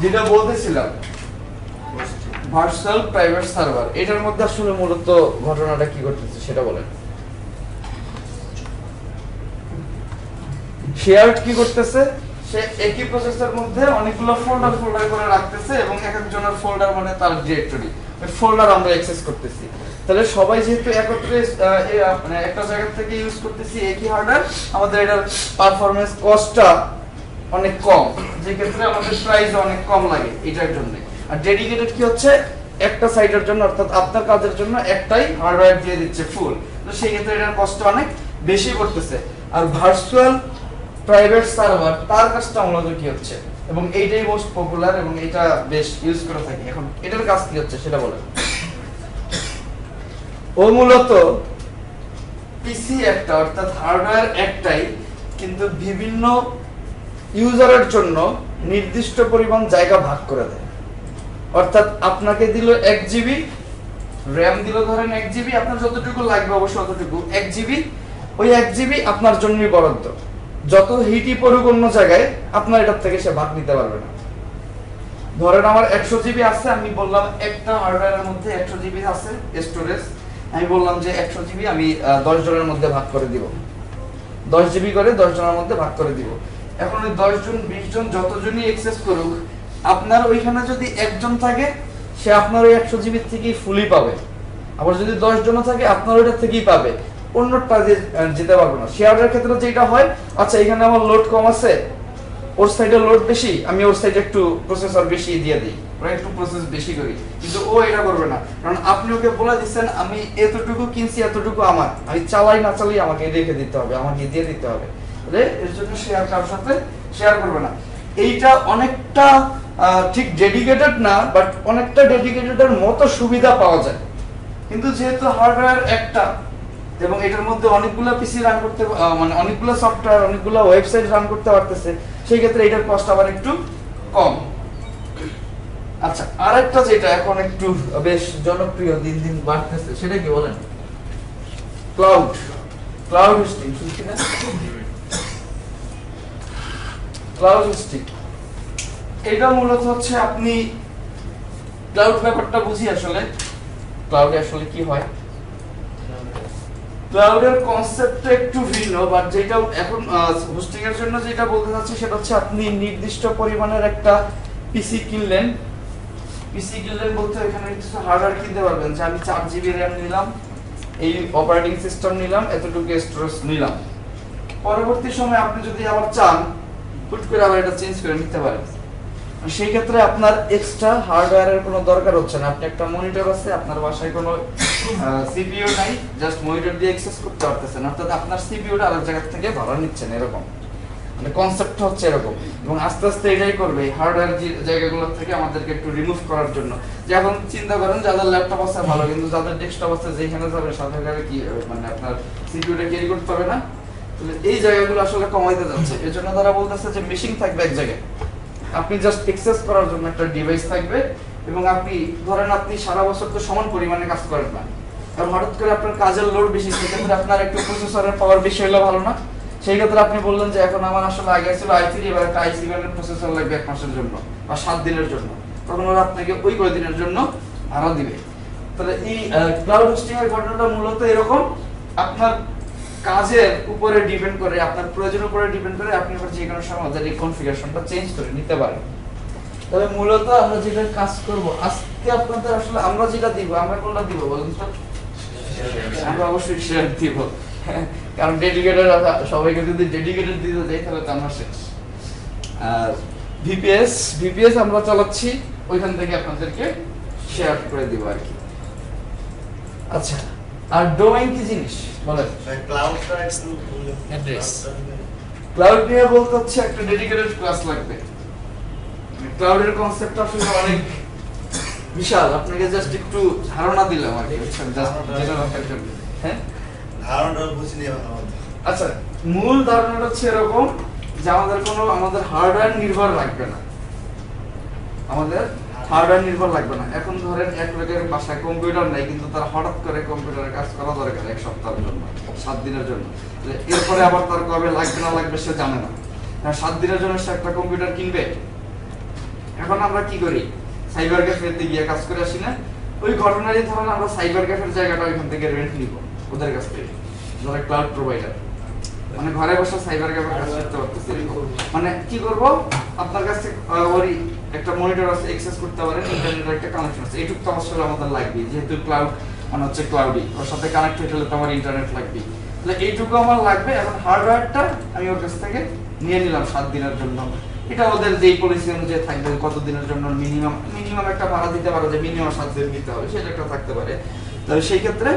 যেটা বলতেছিলাম virtual private server, এটার মধ্যে আসলে মূলত ঘটনাটা কি ঘটতেছে সেটা বলেন। শেয়ার্ড কি করতেছে, সে একই প্রসেসের মধ্যে অনেকগুলো ফোল্ডার করে রাখতেছে এবং এক একজনের ফোল্ডার মানে তার ডিরেক্টরি, ওই ফোল্ডার আমরা অ্যাক্সেস করতেছি। তাহলে সবাই যেহেতু একত্রে মানে একটা জায়গা থেকে ইউজ করতেছি একই হার্ডওয়্যার, আমাদের এটার পারফরম্যান্স কস্টটা অনেক কম, যে ক্ষেত্রে আমাদের প্রাইস অনেক কম লাগে এটার জন্য। আর ডেডিকেটেড কি হচ্ছে, একটা সাইটের জন্য অর্থাৎ আপনার কাজের জন্য একটাই হার্ডওয়্যার দিয়ে দিচ্ছে ফুল, তো সেই ক্ষেত্রে এটার কষ্ট অনেক বেশি পড়তেছে। আর ভার্চুয়াল প্রাইভেট সার্ভার তার কাজটা মূলত কি হচ্ছে, এবং এইটাই মোস্ট পপুলার এবং এটা বেশ ইউজ করে থাকি। এখন এটার কাজ কি হচ্ছে সেটা বলেন। ও মূলত পিসি একটা অর্থাৎ হার্ডওয়্যার একটাই, কিন্তু বিভিন্ন ইউজারের জন্য নির্দিষ্ট পরিমাণ জায়গা ভাগ করে দেয়। অর্থাৎ আপনাকে দিল 1 জিবি র্যাম, দিল ধরেন 1 জিবি, আপনার যতটুকু লাগবে অবশ্যই ততটুকু 1 জিবি, ওই 1 জিবি আপনার জন্যই বরাদ্দ। যত হিটই পড়ুক অন্য জায়গায়, আপনার এটার থেকে সে ভাগ নিতে পারবে না। ধরেন আমার 100 জিবি আছে, আমি বললাম একটা হার্ডওয়্যারের মধ্যে 100 জিবি আছে স্টোরেজ, আমি বললাম যে 100 জিবি আমি 10 জনের মধ্যে ভাগ করে দিব, 10 জিবি করে 10 জনের মধ্যে ভাগ করে দিব। এখন ওই 10 জন 20 জন যতজনই অ্যাক্সেস করুক, আপনার ওইখানে যদি একজন থাকে সে আপনার ওই 100 জিবি থেকেই ফুলি পাবে, আবার যদি 10 জন থাকে আপনার ওইটা থেকেই পাবে, অন্যটা যেতে পারবে না। শেয়ারের ক্ষেত্রে যেটা হয়, আচ্ছা এখানে আমার লোড কম আছে, ওর সাইডে লোড বেশি, আমি ওর সাইডে একটু প্রসেসর বেশি দিয়ে দিই, ওরা একটু প্রসেস বেশি করি, কিন্তু ও এটা করবে না, কারণ আপনি ওকে বলে দিচ্ছেন আমি এতটুকু কিনছি, এতটুকু আমার, আমি চালাই না চালাই আমাকে রেখে দিতে হবে, আমাকে দিয়ে দিতে হবে, এর জন্য শেয়ার কারোর সাথে শেয়ার করবে না। এইটা অনেকটা ঠিক ডেডিকেটেড না, বাট অনেকটা ডেডিকেটেডের মতো সুবিধা পাওয়া যায়। কিন্তু যেহেতু হার্ডওয়্যার একটা এবং এটার মধ্যে অনেকগুলো পিসি রান করতে, মানে অনেকগুলো সফটওয়্যার, অনেকগুলো ওয়েবসাইট রান করতে পারতেছে, সেই ক্ষেত্রে এটার কষ্ট আবার একটু কম। আচ্ছা, আরেকটা যেটা এখন একটু বেশ জনপ্রিয়, দিন দিন বাড়তেছে, সেটা কি বলেন? Cloud hosting. শুনছি না? ক্লাউড হোস্টিং এটা মূলত হচ্ছে, আপনি ক্লাউড ব্যাপারটা বুঝি আসলে, ক্লাউডে আসলে কি হয়। ক্লাউডের কনসেপ্টটা একটু ভিন্ন, বাট যেটা এখন হোস্টিং এর জন্য যেটা বলতে চাচ্ছি সেটা হচ্ছে, আপনি নির্দিষ্ট পরিমাণের একটা পিসি কিনলেন বলতে এখানে কিছু হার্ডওয়্যার কিনতে পারবেন, যে আমি 4 জিবি র্যাম নিলাম, এই অপারেটিং সিস্টেম নিলাম, এতটুকু স্টোরেজ নিলাম। পরবর্তী সময় আপনি যদি আবার চান, হুট করে আবার এটা চেঞ্জ করে নিতে পারেন। সেই ক্ষেত্রে আপনার এক্সট্রা হার্ডওয়্যারের কোনো দরকার হচ্ছে না। আপনি একটা মনিটর আছে, আপনার বাসায় কোনো সিপিইউ নাই, জাস্ট মনিটর দিয়ে অ্যাক্সেস করতে পারতেছেন, অর্থাৎ আপনার সিপিইউটা আরেক জায়গা থেকে ভাড়া নিচ্ছেন, এরকম মানে কনসেপ্টটা হচ্ছে এরকম। এবং আস্তে আস্তে এটাই করবে, হার্ডওয়্যার জায়গাগুলো থেকে আমাদেরকে একটু রিমুভ করার জন্য। যে এখন চিন্তা করেন যাদের ল্যাপটপ আছে ভালো, কিন্তু যাদের ডেস্কটপ আছে যেখানে যাবে সাথে করে কি মানে আপনার সিপিইউটা ক্যারি করতে পারবে না, তাহলে এই জায়গাগুলো আসলে কমাইতে যাচ্ছে। এর জন্য তারা বলতেছে যে মেশিন থাকবে এক জায়গায়, আপনি জাস্ট অ্যাক্সেস করার জন্য একটা ডিভাইস থাকবে, এবং আপনি ধরেন আপনি সারা বছর তো সমান পরিমাণে কাজ করেন না, কারণ হঠাৎ করে আপনার কাজের লোড বেশি, সেক্ষেত্রে আপনার একটু প্রসেসরের পাওয়ার বেশি হলে ভালো না। সেই ক্ষেত্রে আপনি বললেন যে এখন আমার আসলে আগে ছিল i3, এবার একটা i7 এর প্রসেসর লাগবে 1 মাসের জন্য বা 7 দিনের জন্য, তখন ওরা আপনাকে ওই কয়দিনের জন্য ভাড়া দিবে। তাহলে এই ক্লাউড হোস্টিং এর ঘটনাটা মূলত এরকম, আপনার কাজের উপরে ডিপেন্ড করে, আপনার প্রয়োজনের উপরে ডিপেন্ড করে আপনি আবার যে কোনো সময় এই কনফিগারেশনটা চেঞ্জ করে নিতে পারেন। তবে মূলত আমরা যেটা কাজ করব আজকে আপনাদের, আসলে আমরা যেটা দিব, আমরা কোনটা দিব বলুন তো? আমরা অবশ্যই শেয়ার দিব, কারণ ডেডিকেটেড সবাইকে যদি ডেডিকেটেড দিতে যাই তাহলে তো আমরা শেষ। আর ভিপিএস আমরা চালাচ্ছি, ওইখান থেকে আপনাদেরকে শেয়ার করে দিব আর কি। আচ্ছা, আর ডোমেইন কি জিনিস বলেন? ক্লাউড নিয়ে বলতে হচ্ছে একটা ডেডিকেটেড ক্লাস লাগবে। ক্লাউডের কনসেপ্ট আসলে অনেক বিশাল, আপনাকে জাস্ট একটু ধারণা দিলাম আর কি, যেটা রাখার জন্য। হ্যাঁ, ধারণাটা বুঝে নিয়ে আচ্ছা, মূল ধারণাটা হচ্ছে এরকম যে আমাদের হার্ডওয়্যার নির্ভর লাগবে না, এখন ধরেন এক লোকের বাসায় কম্পিউটার নাই, কিন্তু তার হঠাৎ করে কম্পিউটারে কাজ করা দরকার 1 সপ্তাহের জন্য, 7 দিনের জন্য, এরপরে আবার তার কবে লাগবে না লাগবে সে জানে না, 7 দিনের জন্য সে একটা কম্পিউটার কিনবে, এখন আমরা কি করি, সাইবার ক্যাফেতে গিয়ে কাজ করে আসি না, ওই ঘটনারই ধরুন আমরা সাইবার ক্যাফের জায়গাটা ওইখান থেকে রেন্ট নিব ওদের কাছ থেকে, যারা ক্লাউড প্রোভাইডার, মানে ঘরে বসে সাইবার ক্যাফে কাজ করতে পারতেছে। মানে কি করব, আপনার কাছে ওই একটা মনিটর আছে, অ্যাক্সেস করতে পারেন, ইন্টারনেটের একটা কানেকশন আছে, এইটুকু তো আসলে আমাদের লাগবে, যেহেতু ক্লাউড মানে হচ্ছে ক্লাউডই, ওর সাথে কানেক্ট হলে তো আমার ইন্টারনেট লাগবে, তাহলে এইটুকু আমার লাগবে। এখন হার্ডওয়্যারটা আমি ওর কাছ থেকে নিয়ে নিলাম 7 দিনের জন্য, এটা ওদের যেই পলিসি অনুযায়ী থাকবে, কত দিনের জন্য মিনিমাম একটা ভাড়া দিতে পারো, যে মিনিমাম 7 দিন দিতে হবে, সেটা একটা থাকতে পারে। তবে সেই ক্ষেত্রে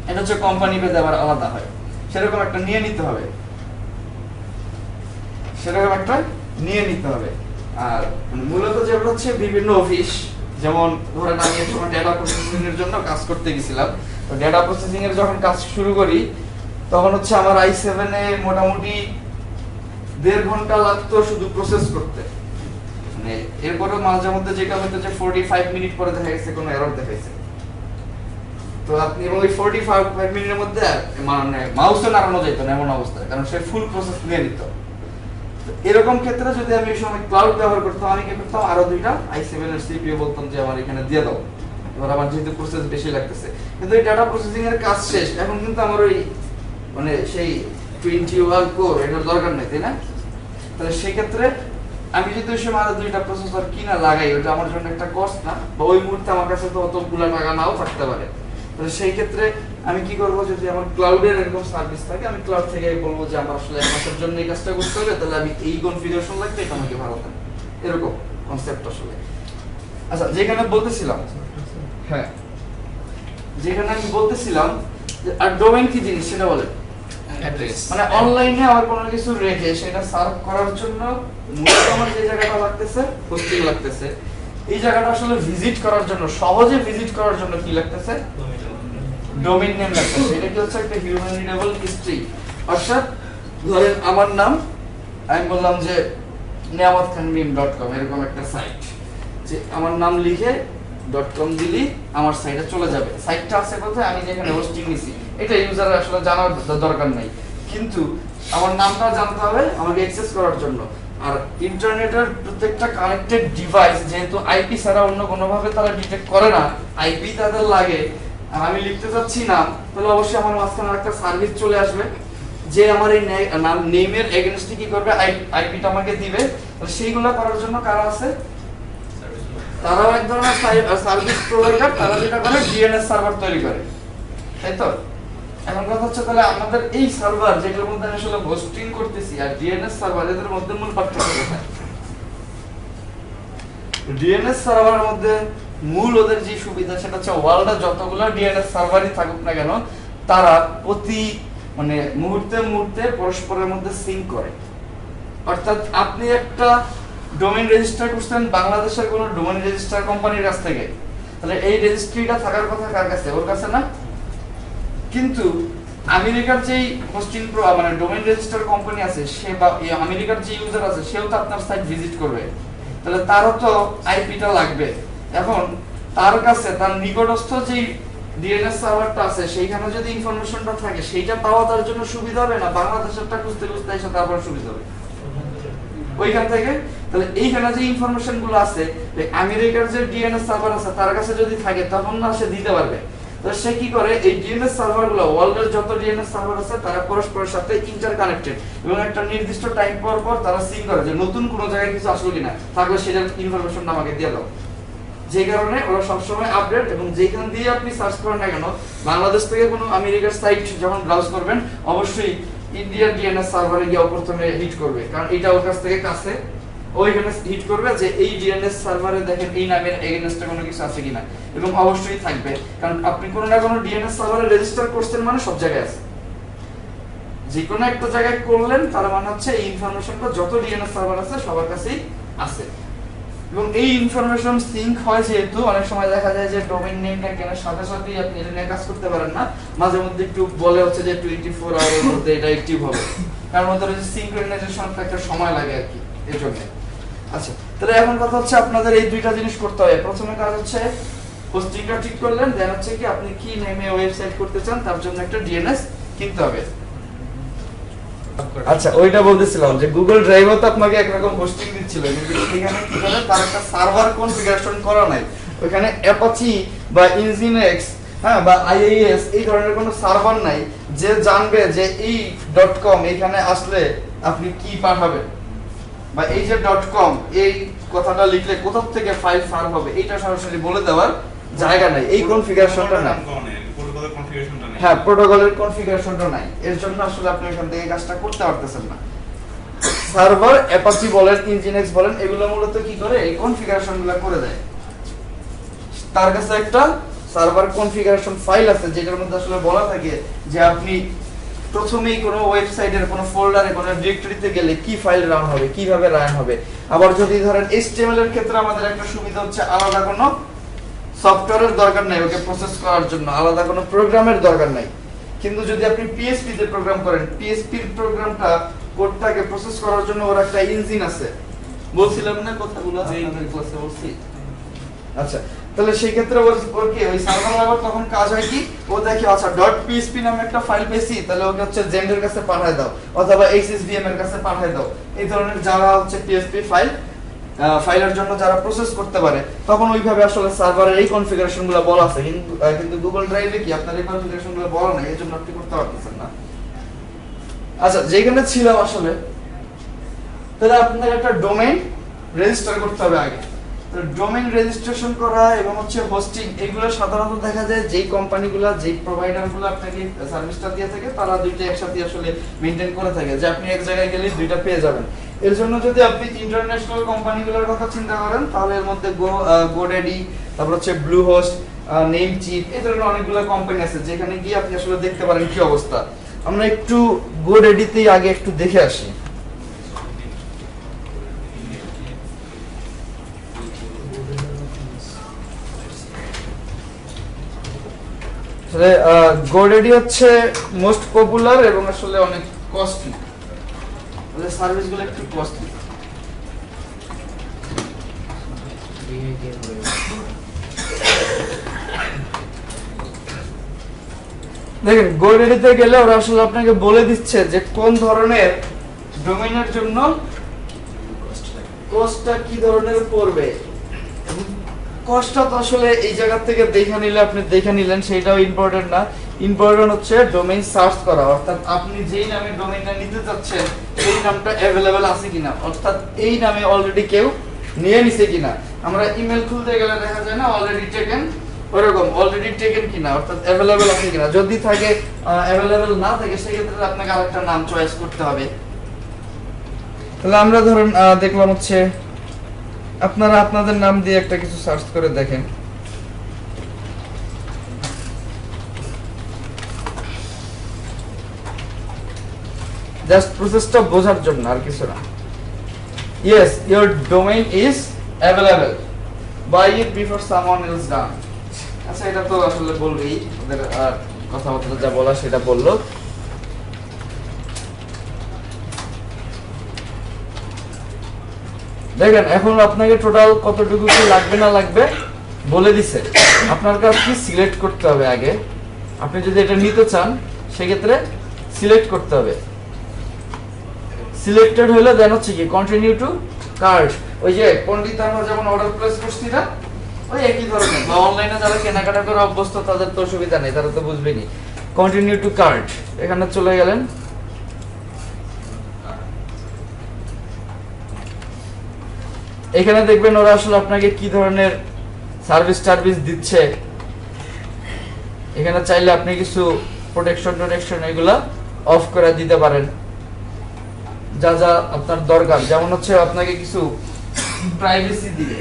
এটা হচ্ছে কোম্পানি ভেদে আবার আলাদা হয়, সেরকম একটা নিয়ে নিতে হবে, সেরকম একটা নিয়ে নিতে হবে। আর মূলত যেটা হচ্ছে বিভিন্ন অফিস, যেমন ধরেন আমি এক সময় ডেটা প্রসেসিং এর জন্য কাজ করতে গেছিলাম, তো ডেটা প্রসেসিং এর যখন কাজ শুরু করি তখন হচ্ছে আমার i7 এ মোটামুটি 1.5 ঘন্টা লাগতো শুধু প্রসেস করতে, মানে এরপরে মাঝে মধ্যে যেটা হতো যে 45 মিনিট পরে দেখা গেছে কোনো এরর দেখাইছে, তো আপনি এবং ওই 45 মিনিটের মধ্যে মানে মাউসও নাড়ানো যেত না এমন অবস্থা, কারণ সে ফুল প্রসেস নিয়ে নিত। এরকম ক্ষেত্রে যদি আমি এই সময় ক্লাউড ব্যবহার করতাম, আমি কি করতাম, আরো 2টা i7 এর সিপিইউ বলতাম যে আমার এখানে দিয়ে দাও, এবার আমার যেহেতু প্রসেস বেশি লাগতেছে, কিন্তু এই ডাটা প্রসেসিং এর কাজ শেষ, এখন কিন্তু আমার ওই মানে সেই 21 কোর এটার দরকার নেই, তাই না? তাহলে সেই ক্ষেত্রে আমি যদি ওই সময় আরো 2টা প্রসেসর কিনা লাগাই, ওটা আমার জন্য একটা কস্ট না, বা ওই মুহূর্তে আমার কাছে তো অতগুলো টাকা নাও থাকতে পারে, তাহলে সেই ক্ষেত্রে আমি কি করব, যদি আমার ক্লাউডের এরকম সার্ভিস থাকে, আমি ক্লাউড থেকে বলবো যে আমার আসলে 1 মাসের জন্য এই কাজটা করতে হবে, তাহলে আমি এই কনফিগারেশন লাগবে, এটা আমাকে ভাড়া দেন, এরকম কনসেপ্ট আসলে। আচ্ছা, যেখানে বলতেছিলাম, হ্যাঁ যেখানে আমি বলতেছিলাম যে আর ডোমেইন কি জিনিস সেটা বলেন। অ্যাড্রেস, মানে অনলাইনে আমার কোনো কিছু রেখে সেটা সার্ভ করার জন্য মূলত আমার যে জায়গাটা লাগতেছে, হোস্টিং লাগতেছে, এই জায়গাটা আসলে ভিজিট করার জন্য, সহজে ভিজিট করার জন্য কি লাগতেছে, ডোমেইন নেম লাগতেছে। এটা কি হচ্ছে একটা হিউম্যান রিডেবল হিস্ট্রি, অর্থাৎ ধরেন আমার নাম, আমি বললাম যে niamatkhanmeme.com, এরকম একটা সাইট, যে আমার নাম লিখে .com দিলি আমার সাইটে চলে যাবে। সাইটটা আছে কোথায়, আমি যেখানে হোস্টিং নিছি, এটা ইউজারের আসলে জানার দরকার নাই, কিন্তু আমার নামটা জানতে হবে আমাকে অ্যাক্সেস করার জন্য। আর ইন্টারনেটের প্রত্যেকটা কানেক্টেড ডিভাইস যেহেতু আইপি ছাড়া অন্য কোনোভাবে তারা ডিটেক্ট করে না, আইপি তাদের লাগে, আর আমি লিখতে চাচ্ছি না, তাহলে অবশ্যই আমার মাঝখানে একটা সার্ভিস চলে আসবে, যে আমার এই নাম নেমের এগেইনস্টে কি করবে, আইপিটা আমাকে দিবে। তাহলে সেইগুলো করার জন্য কারা আছে, তারাও এক ধরনের সার্ভিস প্রোভাইডার, তারা যেটা করে ডিএনএস সার্ভার তৈরি করে, তাই তো? এখন কথা হচ্ছে তাহলে আমাদের এই সার্ভার যেটার মধ্যে আমি আসলে হোস্টিং করতেছি আর ডিএনএস সার্ভার, এদের মধ্যে মূল পার্থক্য কোথায়? ডিএনএস সার্ভারের মধ্যে মূল ওদের যে সুবিধা সেটা হচ্ছে ওয়ার্ল্ডে যতগুলো ডিএনএস সার্ভারই থাকুক না কেন, তারা প্রতি মানে মুহূর্তে মুহূর্তে পরস্পরের মধ্যে সিঙ্ক করে। অর্থাৎ আপনি একটা ডোমেইন রেজিস্টার করছেন বাংলাদেশের কোনো ডোমেইন রেজিস্টার কোম্পানির কাছ থেকে, তাহলে এই রেজিস্ট্রিটা থাকার কথা কার কাছে, ওর কাছে না? কিন্তু আমেরিকার যেই হোস্টিং মানে ডোমেইন রেজিস্টার কোম্পানি আছে, সে বা আমেরিকার যে ইউজার আছে, সেও তো আপনার সাইট ভিজিট করবে, তাহলে তারও তো আইপিটা লাগবে। এখন তার কাছে তার নিকটস্থ যেই ডিএনএস সার্ভারটা আছে, সেইখানে যদি ইনফরমেশনটা থাকে, সেইটা পাওয়া তার জন্য সুবিধা হবে না বাংলাদেশেরটা খুঁজতে খুঁজতে এসে তারপর সুবিধা হবে ওইখান থেকে? তাহলে এইখানে যে ইনফরমেশন গুলো আছে, আমেরিকার যে ডিএনএস সার্ভার আছে তার কাছে যদি থাকে, তখন না সে দিতে পারবে। তো সে কি করে, এই ডিএনএস সার্ভার গুলো, ওয়ার্ল্ডের যত ডিএনএস সার্ভার আছে তারা পরস্পরের সাথে ইন্টারকানেক্টেড, এবং একটা নির্দিষ্ট টাইম পর পর তারা সিঙ্ক করে যে নতুন কোনো জায়গায় কিছু আসলো কিনা, থাকলে সেটার ইনফরমেশনটা আমাকে দিয়ে দাও। যে কারণে ওরা সবসময় আপডেট, এবং যেখান দিয়ে আপনি সার্চ করেন না কেন, বাংলাদেশ থেকে কোনো আমেরিকার সাইট যখন ব্রাউজ করবেন, অবশ্যই ইন্ডিয়ার ডিএনএস সার্ভারে গিয়ে প্রথমে হিট করবে, কারণ এটা ওর কাছ থেকে কাছে, ওইখানে হিট করবে যে এই ডিএনএস সার্ভারে দেখেন এই নামের এগেইনস্টে কোনো কিছু আছে কিনা, এবং অবশ্যই থাকবে, কারণ আপনি কোনো না কোনো ডিএনএস সার্ভারে রেজিস্টার করছেন মানে সব জায়গায় আছে, যে কোনো একটা জায়গায় করলেন তার মানে হচ্ছে এই ইনফরমেশনটা যত ডিএনএস সার্ভার আছে সবার কাছেই আছে। এবং এই ইনফরমেশন সিঙ্ক হয় যেহেতু, অনেক সময় দেখা যায় যে ডোমেইন নেমটা কেনার সাথে সাথেই আপনি এটা নিয়ে কাজ করতে পারেন না, মাঝে মধ্যে একটু বলে হচ্ছে যে 24 আওয়ারের মধ্যে এটা অ্যাক্টিভ হবে, কারণ ওদের যে সিঙ্ক্রোনাইজেশনটা একটা সময় লাগে আর কি, এর জন্য। আচ্ছা, তাহলে এখন কথা হচ্ছে আপনাদের এই দুইটা জিনিস করতে হবে। প্রথমে কাজ হচ্ছে হোস্টিংটা ঠিক করলেন, দেন হচ্ছে কি আপনি কি নেমে ওয়েবসাইট করতে চান তার জন্য একটা ডিএনএস কিনতে হবে। আচ্ছা, ওইটা বলতেছিলাম যে গুগল ড্রাইভও তো আপনাকে একরকম হোস্টিং দিচ্ছিল, কিন্তু এখানে কি করে তার একটা সার্ভার কনফিগারেশন করা নাই। ওখানে অ্যাপাচি বা ইনজিনেক্স, হ্যাঁ, বা আইএএস এই ধরনের কোনো সার্ভার নাই যে জানবে যে এই .com এখানে আসলে আপনি কি পাঠাবেন, বা এই যে .com এই কথাটা লিখলে কোথা থেকে ফাইল সার্ভ হবে এটা সরাসরি বলে দেওয়ার জায়গা নাই, এই কনফিগারেশনটা নাই। হ্যাঁ, প্রোটোকলের কনফিগারেশনটা নাই, এর জন্য আসলে আপনি এখান থেকে কাজটা করতে পারতেছেন না। সার্ভার অ্যাপাচি বলেন, ইনজিনেক্স বলেন, এগুলো মূলত কি করে এই কনফিগারেশনগুলো করে দেয়। তার কাছে একটা সার্ভার কনফিগারেশন ফাইল আছে যেটার মধ্যে আসলে বলা থাকে যে আপনি প্রথমেই কোনো ওয়েবসাইটের কোনো ফোল্ডারে কোনো ডিরেক্টরিতে গেলে কি ফাইল রান হবে, কিভাবে রান হবে। আবার যদি ধরেন HTML এর ক্ষেত্রে আমাদের একটা সুবিধা হচ্ছে আলাদা কোনো সফটওয়্যারের দরকার নাই ওকে প্রসেস করার জন্য, আলাদা কোনো প্রোগ্রামের দরকার নাই। কিন্তু যদি আপনি PHP তে প্রোগ্রাম করেন, PHP এর প্রোগ্রামটা কোডটাকে প্রসেস করার জন্য ওর একটা ইঞ্জিন আছে, বলছিলাম না কথাগুলো আপনাদের ক্লাসে বলছি। আচ্ছা, তাহলে সেই ক্ষেত্রে ওর কি ওই সার্ভার আবার তখন কাজ হয় কি, ও দেখে আচ্ছা .php নামে একটা ফাইল পেয়েছি, তাহলে ওকে হচ্ছে জেন্ডের কাছে পাঠিয়ে দাও অথবা HSVM এর কাছে পাঠিয়ে দাও। এই ধরনের যারা হচ্ছে PHP ফাইলের জন্য যারা প্রসেস করতে পারে, তখন ওইভাবে আসলে সার্ভারের এই কনফিগারেশনগুলো বলা আছে। কিন্তু গুগল ড্রাইভে কি আপনার এই কনফিগারেশনগুলো বলা নাই, এজন্য আপনি করতে পারতেছেন না। আচ্ছা, যেখানে ছিলাম আসলে, তাহলে আপনার একটা ডোমেইন রেজিস্টার করতে হবে আগে। ডোমেইন রেজিস্ট্রেশন করা এবং হচ্ছে হোস্টিং, এগুলো সাধারণত দেখা যায় যেই কোম্পানিগুলো, যেই প্রোভাইডারগুলো আপনাকে সার্ভিসটা দিয়ে থাকে তারা দুইটা একসাথে আসলে মেইনটেইন করে থাকে, যে আপনি এক জায়গায় গেলে দুইটা পেয়ে যাবেন। এর জন্য যদি আপনি ইন্টারন্যাশনাল কোম্পানিগুলোর কথা চিন্তা করেন, তাহলে এর মধ্যে গোড্যাডি, তারপর হচ্ছে ব্লুহোস্ট, নেমচিপ, এই ধরনের অনেকগুলো কোম্পানি আছে যেখানে গিয়ে আপনি আসলে দেখতে পারেন কি অবস্থা। আমরা একটু গোড্যাডিতেই আগে একটু দেখে আসি। গোড্যাডি হচ্ছে মোস্ট পপুলার এবং আসলে অনেক কস্টলি, ওদের সার্ভিসগুলো একটু কস্টলি। দেখেন, গোড্যাডিতে গেলে ওরা আসলে আপনাকে বলে দিচ্ছে যে কোন ধরনের ডোমেইনের জন্য কস্টটা কি ধরনের পড়বে। কস্টটা তো আসলে এই জায়গা থেকে দেখে নিলে আপনি দেখে নিলেন, সেটাও ইম্পর্টেন্ট না। ইম্পর্টেন্ট হচ্ছে ডোমেইন সার্চ করা, অর্থাৎ আপনি যেই নামে ডোমেইনটা নিতে চাচ্ছেন সেই নামটা অ্যাভেলেবল আছে কিনা, অর্থাৎ এই নামে অলরেডি কেউ নিয়ে নিছে কিনা। আমরা ইমেল খুলতে গেলে দেখা যায় না অলরেডি টেকেন, ওরকম অলরেডি টেকেন কিনা, অর্থাৎ অ্যাভেলেবল আছে কিনা। যদি থাকে অ্যাভেলেবল না থাকে, সেক্ষেত্রে আপনাকে আরেকটা নাম চয়েস করতে হবে। তাহলে আমরা ধরুন দেখলাম হচ্ছে, আপনারা আপনাদের নাম দিয়ে একটা কিছু সার্চ করে দেখেন। জাস্ট প্রসেসটা বোঝার জন্য, আর কিছু না। Yes, your domain is available. Buy it before someone else done. আচ্ছা, এটা তো আসলে বলবেই, ওদের কথাবার্তা যা বলা সেটা বললো। দেখেন, এখন আপনাকে টোটাল কতটুকু কি লাগবে না লাগবে বলে দিছে। আপনার কাছে কি সিলেক্ট করতে হবে আগে। আপনি যদি এটা নিতে চান সেক্ষেত্রে সিলেক্ট করতে হবে। সিলেক্টেড হলে দেন হচ্ছে কি কন্টিনিউ টু কার্ট। ওই যে পণ্ডিত আমরা যেমন অর্ডার প্লেস করছি না, ওই একই ধরনের। বা অনলাইনে যারা কেনাকাটা করে অভ্যস্ত তাদের তো সুবিধা নেই, তারা তো বুঝবেনি। কন্টিনিউ টু কার্ট, এখানে চলে গেলেন। এখানে দেখবেন ওরা আসলে আপনাকে কি ধরনের সার্ভিস দিচ্ছে। এখানে চাইলে আপনি কিছু প্রোটেকশন এগুলা অফ করে দিতে পারেন, যা যা আপনার দরকার। যেমন হচ্ছে আপনাকে কিছু প্রাইভেসি দিবে,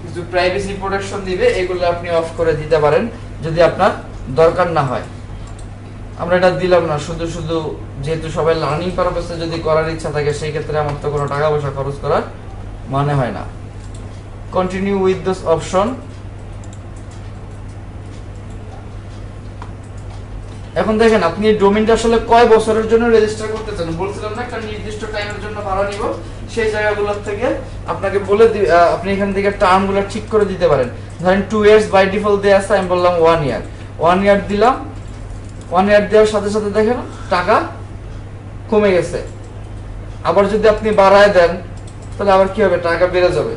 কিছু প্রাইভেসি প্রোটেকশন দিবে, এগুলো আপনি অফ করে দিতে পারেন যদি আপনার দরকার না হয়। আমরা এটা দিলাম না, শুধু যেহেতু সবাই লার্নিং পারপাসে যদি করার ইচ্ছা থাকে, সেই ক্ষেত্রে আমার তো কোনো টাকা পয়সা খরচ করার মানে হয় না। Continue with this option. এখন দেখেন, আপনি ডোমেইনটা আসলে কয় বছরের জন্য রেজিস্টার করতে চান। বলছিলাম না একটা নির্দিষ্ট টাইমের জন্য ভাড়া নিব, সেই জায়গাগুলোর থেকে আপনাকে বলে আপনি এখান থেকে টার্মগুলো ঠিক করে দিতে পারেন। ধরেন 2 ইয়ার্স বাই ডিফল্ট দেয়া আছে, আমি বললাম 1 ইয়ার। 1 ইয়ার দিলাম। 1 ইয়ার দেওয়ার সাথে সাথে দেখেন টাকা কমে গেছে। আবার যদি আপনি বাড়ায় দেন তাহলে আবার কি হবে, টাকা বেড়ে যাবে।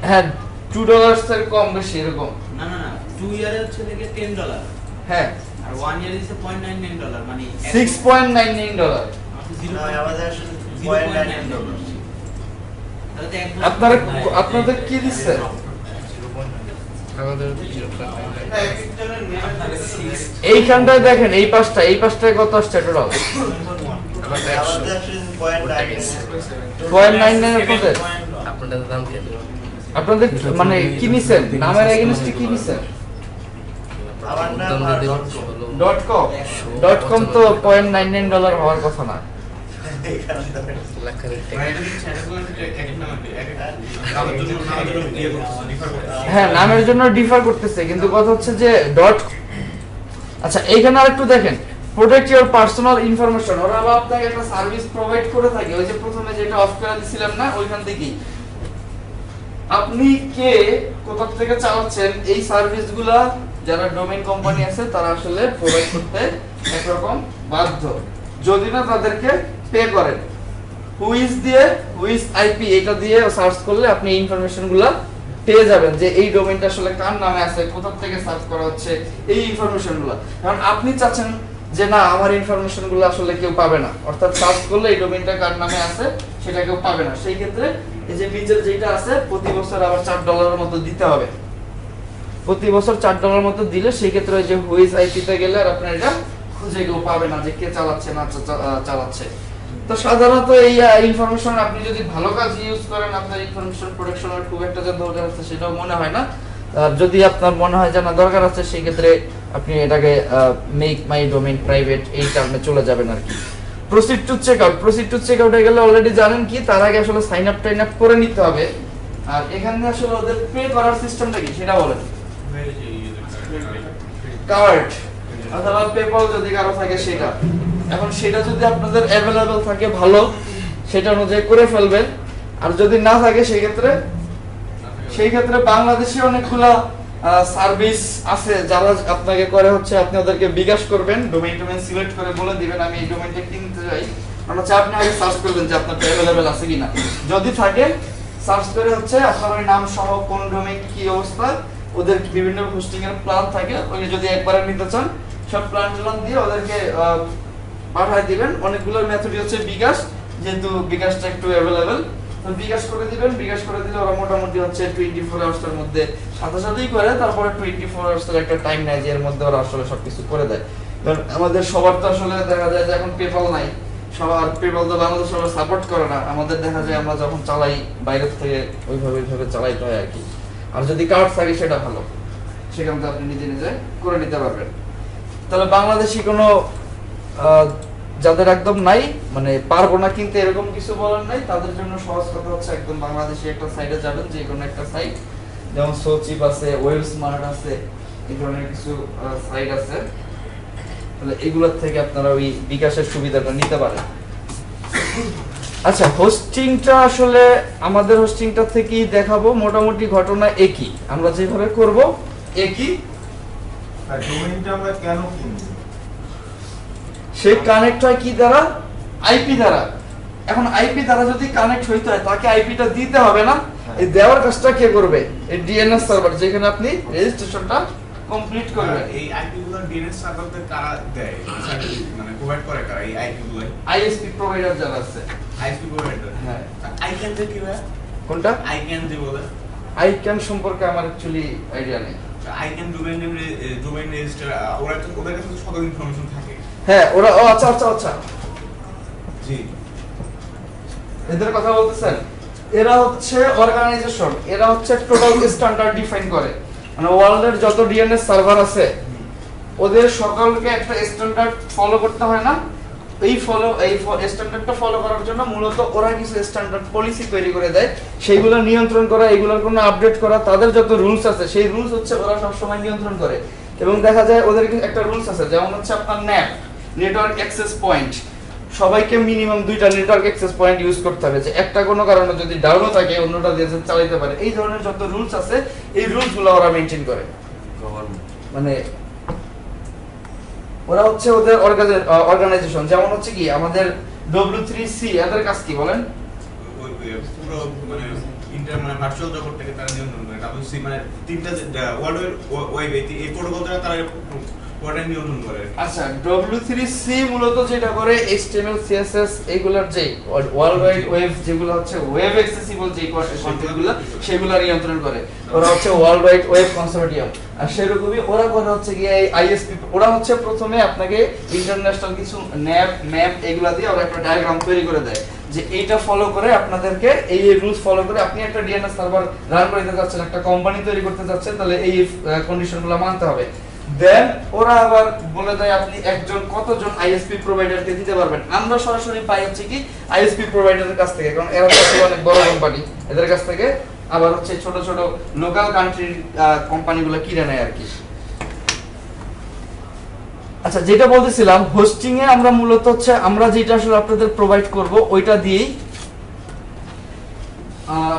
হ্যাঁ $2 এর কম বেশি এরকম। না না না 2 ইয়ারে হচ্ছে থেকে $10। হ্যাঁ আর 1 ইয়ারে দিছে $0.99 মানে $6.99। আপনাদের কি দিচ্ছে? এইখানটায় দেখেন এই পাঁচটায় কত আসছে টোটাল? 0.99 আপনাদের মানে কি নিছেন? নামের এগেইনস্টে কি নিছেন? .com তো $0.99 হওয়ার কথা না। হ্যাঁ নামের জন্য ডিফার করতেছে, কিন্তু কথা হচ্ছে যে আচ্ছা এইখানে আরেকটু দেখেন, প্রোটেক্ট ইওর পার্সোনাল ইনফরমেশন। ওরা আবার আপনাকে একটা সার্ভিস প্রোভাইড করে থাকে, ওই যে প্রথমে যেটা অফ করে দিছিলাম না, ওইখান থেকেই আপনি কে কোথা থেকে চালাচ্ছেন এই সার্ভিসগুলা যারা ডোমেইন কোম্পানি আছে তারা আসলে প্রোভাইড করতে একরকম বাধ্য, যদি না তাদেরকে পে করেন। হুইজ আইপি এটা দিয়ে সার্চ করলে আপনি এই ইনফরমেশনগুলো পেয়ে যাবেন যে এই ডোমেইনটা আসলে কার নামে আছে, কোথা থেকে সার্চ করা হচ্ছে, এই ইনফরমেশনগুলো। কারণ আপনি চাচ্ছেন যে না আমার ইনফরমেশনগুলো আসলে কেউ পাবে না, অর্থাৎ সার্চ করলে এই ডোমেইনটা কার নামে আছে সেটা কেউ পাবে না। সেই ক্ষেত্রে এই যে নিচের যেটা আছে প্রতি বছর আবার $4 মতো দিতে হবে। প্রতি বছর $4 মতো দিলে সেই ক্ষেত্রে ওই যে হুইজ আইপি তে গেলে আর আপনার এটা খুঁজে কেউ পাবে না যে কে চালাচ্ছে না চালাচ্ছে। তো সাধারণত এই ইনফরমেশন আপনি যদি ভালো কাজ ইউজ করেন আপনার ইনফরমেশন প্রোটেকশনের খুব একটা যে দরকার আছে সেটাও মনে হয় না। যদি আপনার মনে হয় যে না দরকার আছে সেই ক্ষেত্রে আপনি এটাকে মেক মাই ডোমেইন প্রাইভেট এই টার্মে চলে যাবেন আর কি। প্রসিড টু চেক আউটে গেলে অলরেডি জানেন কি তার আগে আসলে সাইন আপ টাইন আপ করে নিতে হবে। আর এখানে আসলে ওদের পে করার সিস্টেমটা কি সেটা বলেন। কার্ড অথবা পেপাল যদি কারো থাকে সেটা, এখন সেটা যদি আপনাদের অ্যাভেলেবল থাকে ভালো সেটা অনুযায়ী করে ফেলবেন, আর যদি না থাকে সেই ক্ষেত্রে বাংলাদেশে অনেকগুলা সার্ভিস আছে যারা আপনাকে করে হচ্ছে আপনি ওদেরকে বিকাশ করবেন, ডোমেইন সিলেক্ট করে বলে দিবেন আমি এই ডোমেইনটা কিনতে চাই, মানে হচ্ছে আপনি আগে সার্চ করবেন যে আপনার অ্যাভেলেবল আছে কিনা, যদি থাকে সার্চ করে হচ্ছে আপনার ওই নাম সহ কোন ডোমেইন কি অবস্থা, ওদের বিভিন্ন হোস্টিং এর প্ল্যান থাকে, ওই যদি একবারে নিতে চান সব প্ল্যান দিয়ে ওদেরকে পাঠিয়ে দিবেন। অনেকগুলো মেথডই হচ্ছে বিকাশ, যেহেতু বিকাশটা একটু অ্যাভেলেবল, তো বিকাশ করে দিবেন। বিকাশ করে দিলে ওরা মোটামুটি হচ্ছে 24 আওয়ার্স এর মধ্যে সাথেই করে, তারপরে 24 আওয়ার্স এর একটা টাইম নেয় যে এর মধ্যে ওরা আসলে সবকিছু করে দেয়। কারণ আমাদের সবার তো আসলে দেখা যায় যে এখন পেপাল নাই, সবার পেপাল তো বাংলাদেশ সবার সাপোর্ট করে না, আমাদের দেখা যায় আমরা যখন চালাই বাইরের থেকে ওইভাবে চালাইতে হয় আর কি। আর যদি কার্ড থাকে সেটা ভালো, সেখান থেকে আপনি নিজে করে নিতে পারবেন। তাহলে বাংলাদেশি কোনো যাদের একদম নাই মানে পারবো না কিনতে এরকম কিছু বলার নাই, তাদের জন্য সহজ কথা হচ্ছে একদম বাংলাদেশি একটা সাইটে যাবেন, যে কোনো একটা সাইট, যেমন সোচিপ আছে, ওয়েব স্মার্ট আছে, এই ধরনের কিছু সাইট আছে, তাহলে এগুলোর থেকে আপনারা ওই বিকাশের সুবিধাটা নিতে পারেন। আচ্ছা হোস্টিংটা আসলে আমাদের হোস্টিংটা থেকেই দেখাবো, মোটামুটি ঘটনা একই, আমরা যেভাবে করব একই। আর ডোমেইনটা আমরা কেন কিনব? সে কানেক্ট হয় কি দ্বারা? আইপি দ্বারা। এখন আইপি দ্বারা যদি কানেক্ট হইতে হয় তাকে আইপিটা দিতে হবে না, এই দেওয়ার কাজটা কে করবে? এই ডিএনএস সার্ভার যেখানে আপনি রেজিস্ট্রেশনটা কমপ্লিট করবেন। এই আইপি গুলো ডিএনএস সার্ভারতে কারা দেয়, মানে প্রোভাইড করে কারা এই আইপি গুলো? আইএসপি প্রোভাইডার যারা আছে, আইএসপি প্রোভাইডার। হ্যাঁ আইক্যান যে কি হয়? কোনটা? আইক্যান যে বলে, আইক্যান সম্পর্কে আমার অ্যাকচুয়ালি আইডিয়া নেই। আইক্যান ডোমেইন রেজিস্টার ওরা তো ওদের কাছে সব ইনফরমেশন থাকে। হ্যাঁ ওরা আচ্ছা জি এদের কথা বলতেছেন, এরা হচ্ছে অর্গানাইজেশন, এরা হচ্ছে টোটাল স্ট্যান্ডার্ড ডিফাইন করে, মানে ওয়ার্ল্ডের যত ডিএনএস সার্ভার আছে ওদের সকলকে একটা স্ট্যান্ডার্ড ফলো করতে হয় না, এই স্ট্যান্ডার্ডটা ফলো করার জন্য মূলত ওরা কিছু স্ট্যান্ডার্ড পলিসি তৈরি করে দেয়, সেইগুলো নিয়ন্ত্রণ করা, এগুলোর কোনো আপডেট করা, তাদের যত রুলস আছে সেই রুলস হচ্ছে ওরা সবসময় নিয়ন্ত্রণ করে। এবং দেখা যায় ওদের একটা রুলস আছে, যেমন হচ্ছে আপনার ন্যাপ, নেটওয়ার্ক অ্যাক্সেস পয়েন্ট, সবাইকে মিনিমাম 2টা নেটওয়ার্ক অ্যাক্সেস পয়েন্ট ইউজ করতে হবে, যে একটা কোনো কারণে যদি ডাউনও থাকে অন্যটা দিয়ে চালাতে পারে। এই ধরনের যত রুলস আছে এই রুলসগুলো ওরা মেইনটেইন করে। মানে ওরা হচ্ছে ওদের অর্গানাইজেশন, যেমন হচ্ছে কি আমাদের W3C এদের কাজ কি বলেন? পুরো মানে মানে ভার্চুয়াল জগৎ থেকে তারা নিয়ন্ত্রণ করে। WC মানে তিনটা ওয়ার্ল্ড ওয়েব এই প্রোটোকল দ্বারা তারা ওয়ার্ল্ড নিয়ন্ত্রণ করে। আচ্ছা, W3C মূলত যেটা করে HTML CSS এইগুলোর যে ওয়ার্ল্ড ওয়াইড ওয়েব যেগুলো হচ্ছে ওয়েব অ্যাক্সেসিবল যে কন্টেন্টগুলো সেগুলো নিয়ন্ত্রণ করে। ওরা হচ্ছে ওয়ার্ল্ড ওয়াইড ওয়েব কনসোর্টিয়াম। আর সেরকমই ওরা করে হচ্ছে গিয়ে ISP, ওরা হচ্ছে প্রথমে আপনাকে ইন্টারন্যাশনাল কিছু ম্যাপ এগুলা দিয়ে ওরা একটা ডায়াগ্রাম তৈরি করে দেয়, যে এইটা ফলো করে আপনাদেরকে এই রুলস ফলো করে আপনি একটা DNS সার্ভার রান করতে যাচ্ছেন, একটা কোম্পানি তৈরি করতে যাচ্ছেন, তাহলে এই কন্ডিশনগুলো মানতে হবে। দেন ওরা আবার বলে দেয় আপনি একজন কতজন ISP প্রোভাইডারকে দিতে পারবেন। আমরা সরাসরি পাই হচ্ছে কি ISP প্রোভাইডারের কাছ থেকে, কারণ এরা তো অনেক বড় কোম্পানি, এদের কাছ থেকে আবার হচ্ছে ছোট ছোট লোকাল কান্ট্রির কোম্পানিগুলো কিনে নেয় আর কি। আচ্ছা, যেটা বলতেছিলাম হোস্টিং এ আমরা মূলত হচ্ছে আমরা যেটা আসলে আপনাদের প্রোভাইড করব ওইটা দিয়েই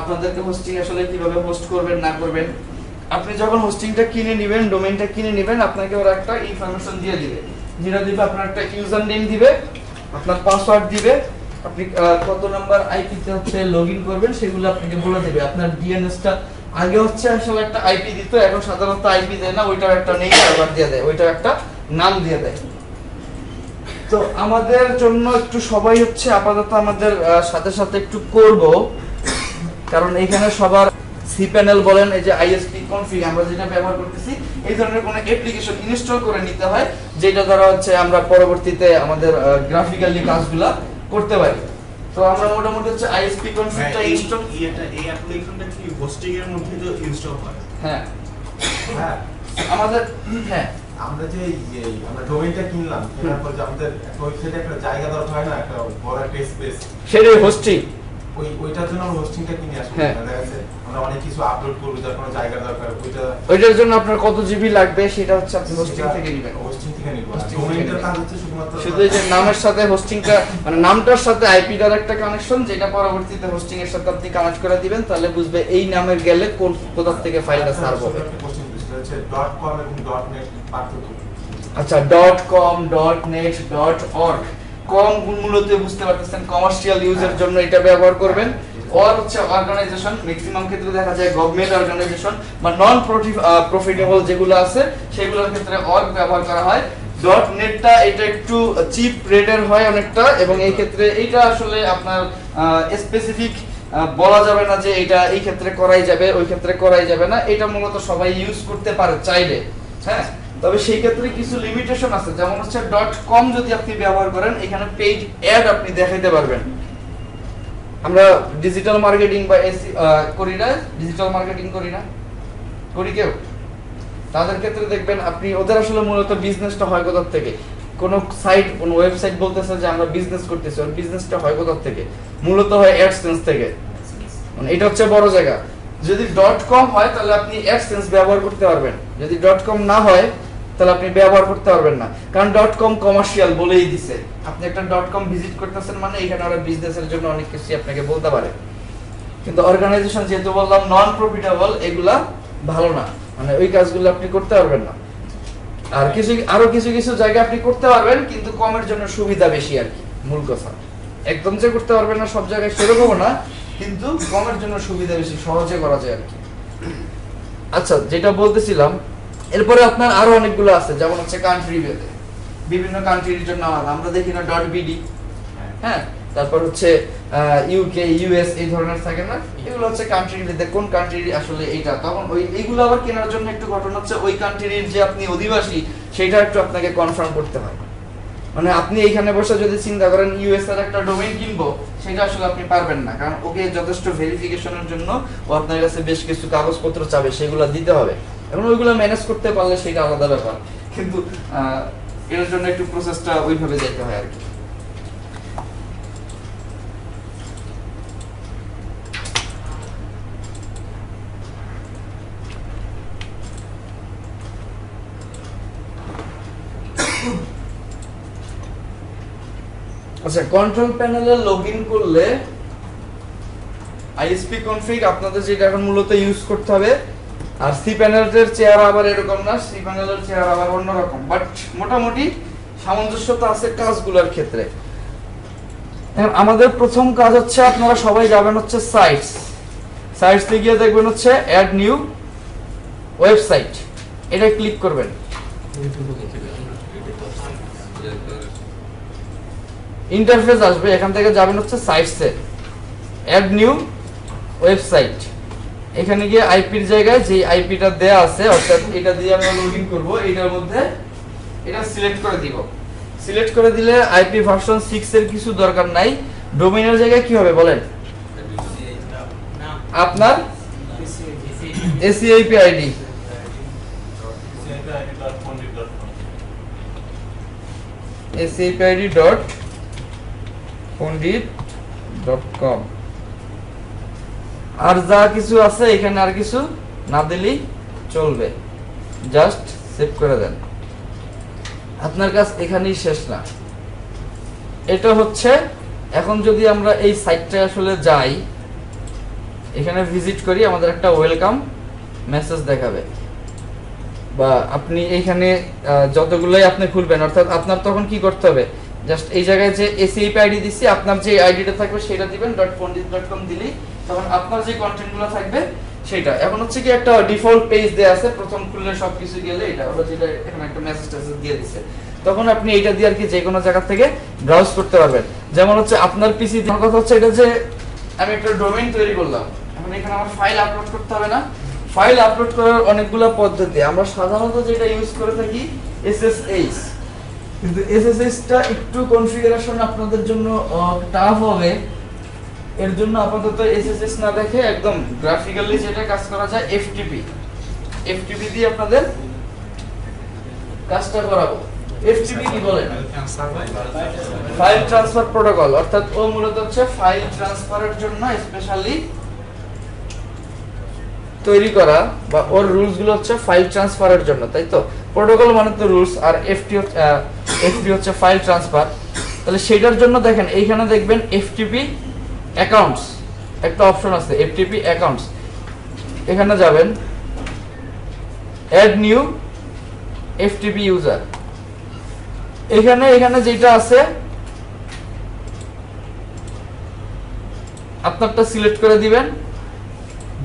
আপনাদেরকে হোস্টিং আসলে কিভাবে হোস্ট করবেন না করবেন। আপনি যখন হোস্টিংটা কিনে নেবেন, ডোমেইনটা কিনে নেবেন, আপনাকে ওরা একটা ইনফরমেশন দিয়ে দিবে, যেটা দিবে আপনার একটা ইউজার নেম দিবে, আপনার পাসওয়ার্ড দিবে, আপনি কত নাম্বার আইপি তে হচ্ছে লগইন করবেন সেগুলো আপনাকে বলে দেবে। আপনার ডিএনএসটা আগে হচ্ছে আসলে একটা আইপি দিত, এখন সাধারণত আইপি দেয় না, ওইটার একটা নেম সার্ভার দিয়ে দেয়, ওইটার একটা নাম দিয়ে দেয়। তো আমাদের জন্য একটু সবাই হচ্ছে আপাতত আমাদের সাথে সাথে একটু করব, কারণ এখানে সবার cPanel বলেন, এই যে ISP config আমরা যেটা ব্যবহার করতেছি, এই ধরনের কোনো অ্যাপ্লিকেশন ইনস্টল করে নিতে হয়, যেটা দ্বারা হচ্ছে আমরা পরবর্তীতে আমাদের গ্রাফিক্যালি কাজগুলা করতে পারি। তো আমরা মোটামুটি হচ্ছে ISP configটা ইনস্টল এই অ্যাপ্লিকেশনটা কি হোস্টিং এর মধ্যে তো ইনস্টল হয়? হ্যাঁ হ্যাঁ, আমাদের হ্যাঁ আমরা যে আমরা ডোমেইনটা কিনলাম, কেনার পর যে আমাদের একটা ওয়েবসাইটে একটা জায়গা দরকার হয় না, একটা বড় একটা স্পেস, সেটাই হোস্টিং। ওইটার জন্য আমরা হোস্টিংটা কিনে আসি। হ্যাঁ। দেখা যাচ্ছে আমরা অনেক কিছু আপলোড করব, যার কোনো জায়গা দরকার, ওইটার জন্য আপনার কত জিবি লাগবে সেটা হচ্ছে আপনি হোস্টিং থেকে নেবেন। হোস্টিং থেকে নিব। Hosting থেকে ডোমেইনটার নিবেন। কাজ হচ্ছে শুধুমাত্র শুধু এই যে নামের সাথে হোস্টিংটা, মানে নামটার সাথে আইপিটার একটা কানেকশন, যেটা পরবর্তীতে হোস্টিং এর সাথে আপনি কানেক্ট করে দিবেন, তাহলে বুঝবে এই নামের গেলে কোন কোথা থেকে ফাইলটা সার্ভ হবে। হচ্ছে .com এবং .net পার্থক্য। আচ্ছা, .com, .net, .org কম মূলত বুঝতে পারতেছেন কমার্শিয়াল ইউজের জন্য এটা ব্যবহার করবেন। অর হচ্ছে অর্গানাইজেশন, ম্যাক্সিমাম ক্ষেত্রে দেখা যায় গভর্নমেন্ট অর্গানাইজেশন বা নন প্রফিটেবল যেগুলো আছে সেগুলোর ক্ষেত্রে অর্গ ব্যবহার করা হয়। .netটা এটা একটু চিপ রেটের হয় অনেকটা, এবং এই ক্ষেত্রে এইটা আসলে আপনার স্পেসিফিক বলা যাবে না যে এটা এই ক্ষেত্রে করাই যাবে ওই ক্ষেত্রে করাই যাবে না, এটা মূলত সবাই ইউজ করতে পারে চাইলে। হ্যাঁ, তবে সেই ক্ষেত্রে কিছু লিমিটেশন আছে, যেমন হচ্ছে .com যদি আপনি ব্যবহার করেন, এখানে পেজ অ্যাড আপনি দেখাইতে পারবেন। আমরা ডিজিটাল মার্কেটিং বা করি না, ডিজিটাল মার্কেটিং করি না, করি কেউ? তাদের ক্ষেত্রে দেখবেন আপনি ওদের আসলে মূলত বিজনেসটা হয় কোথা থেকে, কোন সাইট কোন ওয়েবসাইট বলতেছে যে আমরা বিজনেস করতেছি, ওর বিজনেসটা হয় কোথা থেকে? মূলত হয় অ্যাডসেন্স থেকে, মানে এটা হচ্ছে বড় জায়গা। যদি .com হয় তাহলে আপনি অ্যাডসেন্স ব্যবহার করতে পারবেন, যদি .com না হয় তাহলে আপনি ব্যবহার করতে পারবেন না, কারণ .com কমার্শিয়াল বলেই দিছে। আপনি একটা .com ভিজিট করতেছেন মানে এখানে ওরা বিজনেসের জন্য অনেক কিছু আপনাকে বলতে পারে, কিন্তু অর্গানাইজেশন যেহেতু বললাম নন প্রফিটেবল, এগুলা ভালো না, মানে ওই কাজগুলো আপনি করতে পারবেন না। আর আরো কিছু কিছু জায়গা আপনি করতে পারবেন, কিন্তু কমের জন্য সুবিধা বেশি আর কি, মূল কথা। একদম যে করতে পারবেন না সব জায়গায় সেরকমও না, কিন্তু কমের জন্য সুবিধা বেশি, সহজে করা যায় আর কি। আচ্ছা, যেটা বলতেছিলাম, এরপরে আপনার আরো অনেকগুলো আছে, যেমন হচ্ছে কান্ট্রি ভেদে বিভিন্ন কান্ট্রির জন্য আমরা দেখি না .bd, হ্যাঁ, তারপর হচ্ছে ইউকে, ইউএস এই ধরনের থাকে না, এগুলো হচ্ছে কান্ট্রি ভেদে কোন কান্ট্রির আসলে এইটা। তখন ওই এইগুলো আবার কেনার জন্য একটু ঘটনা হচ্ছে ওই কান্ট্রির যে আপনি অধিবাসী সেটা একটু আপনাকে কনফার্ম করতে হয়। মানে আপনি এইখানে বসে যদি চিন্তা করেন ইউএস এর একটা ডোমেইন কিনবো, সেটা আসলে আপনি পারবেন না, কারণ ওকে যথেষ্ট ভেরিফিকেশনের জন্য ও আপনার কাছে বেশ কিছু কাগজপত্র চাবে, সেগুলো দিতে হবে। এখন ওইগুলো ম্যানেজ করতে পারলে সেটা আলাদা ব্যাপার, কিন্তু এর জন্য একটু প্রসেসটা ওইভাবে যেতে হয় আর কি। আচ্ছা, কন্ট্রোল প্যানেলে লগইন করলে আইএসপি কনফিগ আপনাদের যেটা এখন মূলত ইউজ করতে হবে। আর সি প্যানেলের চেহারা আবার এরকম না, সি প্যানেলের চেহারা আবার অন্যরকম, বাট মোটামুটি সামঞ্জস্যতা আছে কাজগুলোর ক্ষেত্রে। এখন আমাদের প্রথম কাজ হচ্ছে, আপনারা সবাই যাবেন হচ্ছে সাইটস গিয়ে দেখবেন হচ্ছে অ্যাড নিউ ওয়েবসাইট, এটা ক্লিক করবেন। ইন্টারফেস আসবে, এখান থেকে যাবেন হচ্ছে সাইটসে, অ্যাড নিউ ওয়েবসাইট। এখানে গিয়ে আইপির জায়গায় যে আইপিটা দেয়া আছে, অর্থাৎ এটা দিয়ে আমরা লগইন করব, এটার মধ্যে এটা সিলেক্ট করে দিব। সিলেক্ট করে দিলে আইপি ভার্সন 6 এর কিছু দরকার নাই। ডোমেইনের জায়গায় কি হবে বলেন? আপনার এসিআইপি আইডি, acipid.pondit.com। আর যা কিছু আছে এখানে আর কিছু না দিলেই চলবে, জাস্ট সেভ করে দেন। আপনার কাজ এখানেই শেষ না, এটা হচ্ছে এখন যদি আমরা এই সাইটটা আসলে যাই, এখানে ভিজিট করি, আমাদের একটা ওয়েলকাম মেসেজ দেখাবে, বা আপনি এইখানে যতগুলোই আপনি খুলবেন, অর্থাৎ আপনার তখন কি করতে হবে, জাস্ট এই জায়গায় যে এসিআইপি আইডি দিচ্ছি, আপনার যে আইডিটা থাকবে সেটা দিবেন, .pondit.com দিলেই তখন আপনার যে কন্টেন্টগুলো থাকবে সেটা। এখন হচ্ছে কি একটা ডিফল্ট পেজ দেয়া আছে, প্রথম খুললে সবকিছু গেলে এটা হলো, যেটা এখানে একটা মেসেজ টেসেজ দিয়ে দিচ্ছে, তখন আপনি এটা দিয়ে আর কি যে কোনো জায়গা থেকে ব্রাউজ করতে পারবেন। যেমন হচ্ছে আপনার পিসি, কথা হচ্ছে এটা যে আমি একটা ডোমেইন তৈরি করলাম, এখন এখানে আমার ফাইল আপলোড করতে হবে না। ফাইল আপলোড করার অনেকগুলো পদ্ধতি, আমরা সাধারণত যেটা ইউজ করে থাকি SSH, কিন্তু SSH-টা একটু কনফিগারেশন আপনাদের জন্য টাফ হবে। এর জন্য আপাতত SSH না দেখে একদম গ্রাফিক্যালি যেটা কাজ করা যায় FTP দিয়ে আপনাদের কাজটা করাবো। FTP কি বলেন? ফাইল ট্রান্সফার প্রোটোকল, অর্থাৎ ও মূলত হচ্ছে ফাইল ট্রান্সফারের জন্য স্পেশালি তৈরি করা, বা ওর রুলস গুলো হচ্ছে ফাইল ট্রান্সফারের জন্য, তাই তো? প্রোটোকল মানে তো রুলস, আর FTP হচ্ছে ফাইল ট্রান্সফার। তাহলে সেটার জন্য দেখেন এইখানে দেখবেন FTP অ্যাকাউন্টস একটা অপশন আছে, FTP অ্যাকাউন্টস, এখানে যাবেন, অ্যাড নিউ FTP ইউজার, এখানে যেটা আছে আপনারটা সিলেক্ট করে দিবেন,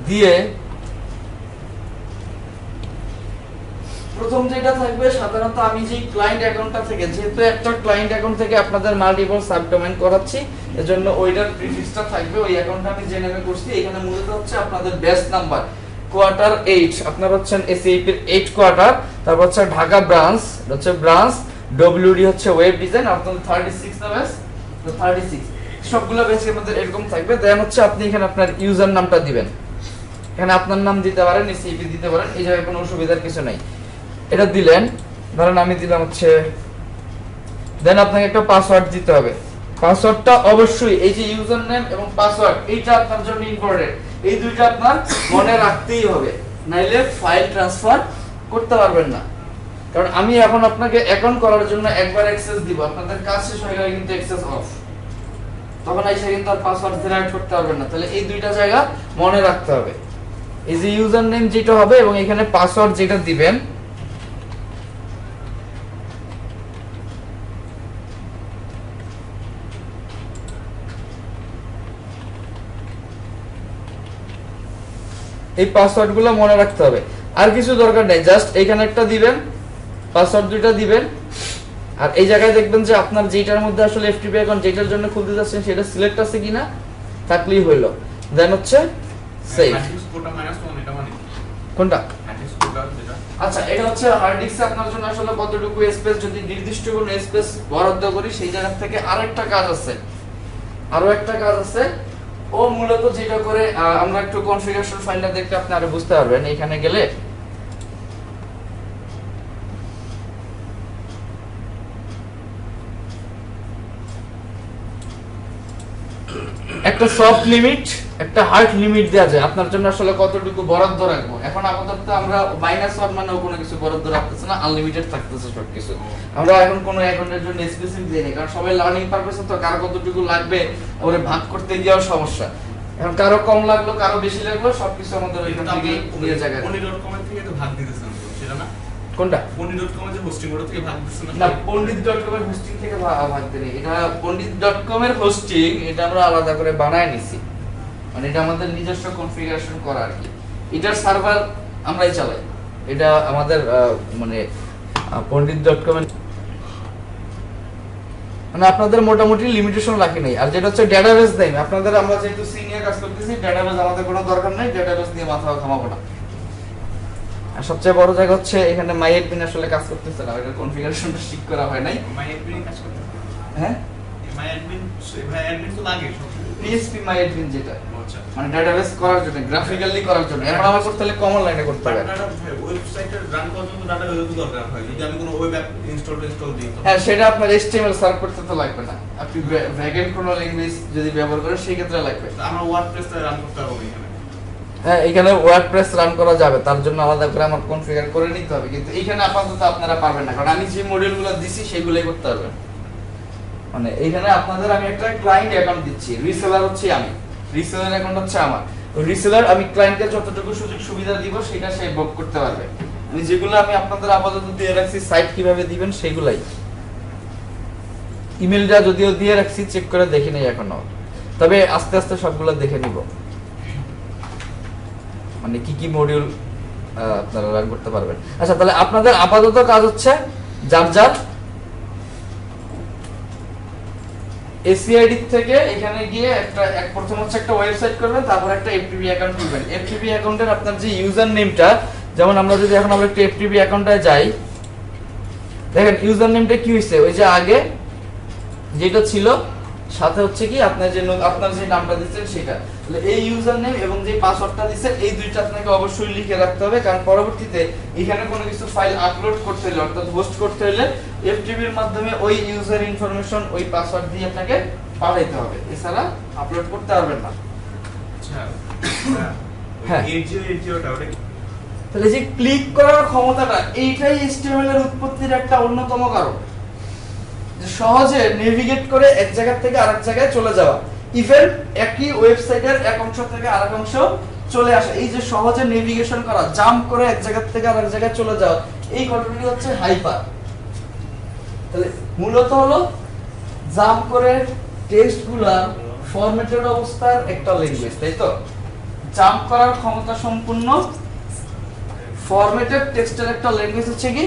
দিয়ে প্রথম যেটা থাকবে, সাধারণত আমি যে ক্লায়েন্ট অ্যাকাউন্টটা থেকে, যেহেতু একটা ক্লায়েন্ট অ্যাকাউন্ট থেকে আপনাদের মাল্টিপল সাবডোমেইন করাচ্ছি, এজন্য ওইটার প্রিফিক্সটা থাকবে, ওই অ্যাকাউন্টটা আমি যে নামে করছি, এখানে মূলত হচ্ছে আপনাদের বেস নাম্বার, কোয়ার্টার 8, আপনার হচ্ছেন এসিআইপি এর 8 কোয়ার্টার, তারপর হচ্ছে ঢাকা ব্রাঞ্চ, হচ্ছে ব্রাঞ্চ, WD হচ্ছে ওয়েব ডিজাইন, আপনাদের 36 না ব্যাস, তো 36 সবগুলো বেসের মধ্যে এরকম থাকবে। দেন হচ্ছে আপনি এখানে আপনার ইউজার নামটা দিবেন, এখানে আপনার নাম দিতে পারেন, এসিআইপি দিতে পারেন, এই জায়গায় কোনো অসুবিধার কিছু নাই। এটা দিলেন, ধরেন আমি দিলাম হচ্ছে, দেন আপনাকে একটা পাসওয়ার্ড দিতে হবে। পাসওয়ার্ডটা অবশ্যই এই যে ইউজার নেম এবং পাসওয়ার্ড, এইটা আপনার জন্য ইম্পর্টেন্ট, এই দুইটা আপনার মনে রাখতেই হবে, নাইলে ফাইল ট্রান্সফার করতে পারবেন না। কারণ আমি এখন আপনাকে অ্যাকাউন্ট করার জন্য একবার অ্যাক্সেস দিব, আপনাদের কাজ শেষ হয়ে গেলে কিন্তু অ্যাক্সেস অফ, তখন এসে কিন্তু আর পাসওয়ার্ড জেনারেট করতে পারবেন না। তাহলে এই দুইটা জায়গা মনে রাখতে হবে, এই যে ইউজার নেম যেটা হবে এবং এখানে পাসওয়ার্ড যেটা দিবেন, এই পাসওয়ার্ডগুলো মনে রাখতে হবে, আর কিছু দরকার নেই, জাস্ট এখানে একটা দিবেন, পাসওয়ার্ড দুইটা দিবেন, আর এই জায়গায় দেখবেন যে আপনার যেটার মধ্যে আসলে FTP অ্যাকাউন্ট যেটার জন্য খুলতে যাচ্ছেন সেটা সিলেক্ট আছে কিনা, থাকলেই হইলো। দেন হচ্ছে সেভ। কোনটা? আচ্ছা, এটা হচ্ছে হার্ড ডিস্কে আপনার জন্য আসলে কতটুকু স্পেস, যদি নির্দিষ্ট কোনো স্পেস বরাদ্দ করি সেই জায়গা থেকে আরো একটা কাজ আছে, ও মূলত যেটা করে, আমরা একটু কনফিগারেশন ফাইলটা দেখতে আপনি আরো বুঝতে পারবেন। এখানে গেলে একটা সফট লিমিট একটা হার্ড লিমিট দেওয়া যায় আপনার জন্য আসলে কতটুকু বরাদ্দ রাখবো। এখন আপাতত আমরা -1 মানেও কোনো কিছু বরাদ্দ রাখতেছে না, আনলিমিটেড থাকতেছে সবকিছু। আমরা এখন কোনো অ্যাকাউন্টের জন্য স্পেসিফিক দেই না, কারণ সবাই লার্নিং পারপাসে তো কার কতটুকু লাগবে ওরে ভাগ করতে গিয়েও সমস্যা। এখন কারো কম লাগলো কারো বেশি লাগলো সবকিছু আমাদের ওইখান থেকে নিয়ে জায়গা পন্ডিত.com এর থেকে তো ভাগ দিতেছেন তো, সেটা না? কোনটা পন্ডিত.com এর যে হোস্টিং ওটা থেকে ভাগ দিতেছেন না, পন্ডিত.com এর হোস্টিং থেকে ভাগ দেনি। এটা পন্ডিত.com এর হোস্টিং এটা আমরা আলাদা করে বানায় নিছি, মানে এটা আমাদের নিজস্ব কনফিগারেশন করা আর কি। এটার সার্ভার আমরাই চালাই, এটা আমাদের মানে পন্ডিত.com এর মানে আপনাদের মোটামুটি লিমিটেশন রাখি নাই। আর যেটা হচ্ছে ডেটাবেস নেই আপনাদের, আমরা যেহেতু সিনিয়র কাজ করতেছি ডেটাবেস আমাদের কোনো দরকার নাই, ডেটাবেস নিয়ে মাথা ঘামাবো না। আর সবচেয়ে বড় জায়গা হচ্ছে এখানে মাইএডমিন আসলে কাজ করতেছে না, এটার কনফিগারেশনটা ঠিক করা হয় নাই। মাইএডমিন কাজ করতে হবে। হ্যাঁ মাইএডমিন তো লাগে সব। পিএইচপি মাইএডমিন যেটা আচ্ছা, মানে ডেটাবেস করার জন্য, গ্রাফিক্যালি করার জন্য। এখন আমার করতে হলে কমন লাইনে করতে হবে। ওয়েবসাইটে রান করার জন্য ডাটা বেস দরকার হয়, যদি আমি কোনো ওয়েব অ্যাপ ইনস্টল দিই তো। হ্যাঁ, সেটা আপনার HTML সার্ভ করতে তো লাগবে না, আপনি ব্যাকএন্ড কোনো ল্যাঙ্গুয়েজ যদি ব্যবহার করেন সেই ক্ষেত্রে লাগবে। আমরা ওয়ার্ডপ্রেসে রান করতে পারবো এখানে। হ্যাঁ, এখানে ওয়ার্ডপ্রেস রান করা যাবে, তার জন্য আলাদা করে আমার কনফিগার করে নিতে হবে, কিন্তু এখানে আপাতত আপনারা পারবেন না, কারণ আমি যে মডিউলগুলো দিছি সেগুলোই করতে পারবেন। মানে এইখানে আপনাদের আমি একটা ক্লায়েন্ট অ্যাকাউন্ট দিচ্ছি, রিসেলার হচ্ছে আমি, রিসেলার অ্যাকাউন্ট হচ্ছে আমার। ওই রিসেলার আমি ক্লায়েন্টকে যতটুকু সুযোগ সুবিধা দিব সেটা সে ভোগ করতে পারবে। আমি যেগুলো আমি আপনাদের আপাতত দিয়ে রাখছি সাইট কিভাবে দিবেন সেগুলাই, ইমেলটা যদিও দিয়ে রাখছি চেক করে দেখি নাই এখনো, তবে আস্তে আস্তে সবগুলো দেখে নিব, মানে কি কি মডিউল আপনারা রান করতে পারবেন। আচ্ছা, তাহলে আপনাদের আপাতত কাজ হচ্ছে যার যার এসিআইডি থেকে এখানে গিয়ে প্রথম হচ্ছে একটা ওয়েবসাইট করবেন, তারপর একটা এফটিপি অ্যাকাউন্ট খুলবেন। এফটিপি অ্যাকাউন্টের আপনার যে ইউজার নেমটা, যেমন আমরা যদি এখন আমরা একটা এফটিপি অ্যাকাউন্টে যাই, দেখেন ইউজার নেমটা কি হইছে, ওই যে আগে যেটা ছিল সাথে হচ্ছে কি আপনার যে নামটা দিচ্ছেন সেটা, তাহলে এই ইউজার নেম এবং যে পাসওয়ার্ডটা দিচ্ছেন এই দুইটা আপনাকে অবশ্যই লিখে রাখতে হবে, কারণ পরবর্তীতে এখানে কোনো কিছু ফাইল আপলোড করতে হলে অর্থাৎ হোস্ট করতে হলে এফটিপির মাধ্যমে ওই ইউজার ইনফরমেশন ওই পাসওয়ার্ড দিয়ে আপনাকে পাঠাইতে হবে, এছাড়া আপলোড করতে পারবেন না। আচ্ছা, হ্যাঁ, ওটা তাহলে যে ক্লিক করার ক্ষমতাটা এইটাই HTML এর উৎপত্তির একটা অন্যতম কারণ, যে সহজে নেভিগেট করে এক জায়গা থেকে আরেক জায়গায় চলে যাওয়া, ইভেন একই ওয়েবসাইটের এক অংশ থেকে আরেক অংশ চলে আসা, এই যে সহজে নেভিগেশন করা, জাম্প করে এক জায়গা থেকে আরেক জায়গায় চলে যাওয়া, এই ঘটনাটি হচ্ছে হাইপার। তাহলে মূলত হলো জাম্প করে টেক্সটগুলা ফরম্যাটেড অবস্থার একটা ল্যাঙ্গুয়েজ, তাই তো? জাম্প করার ক্ষমতা সম্পূর্ণ ফরম্যাটেড টেক্সটের একটা ল্যাঙ্গুয়েজ হচ্ছে কি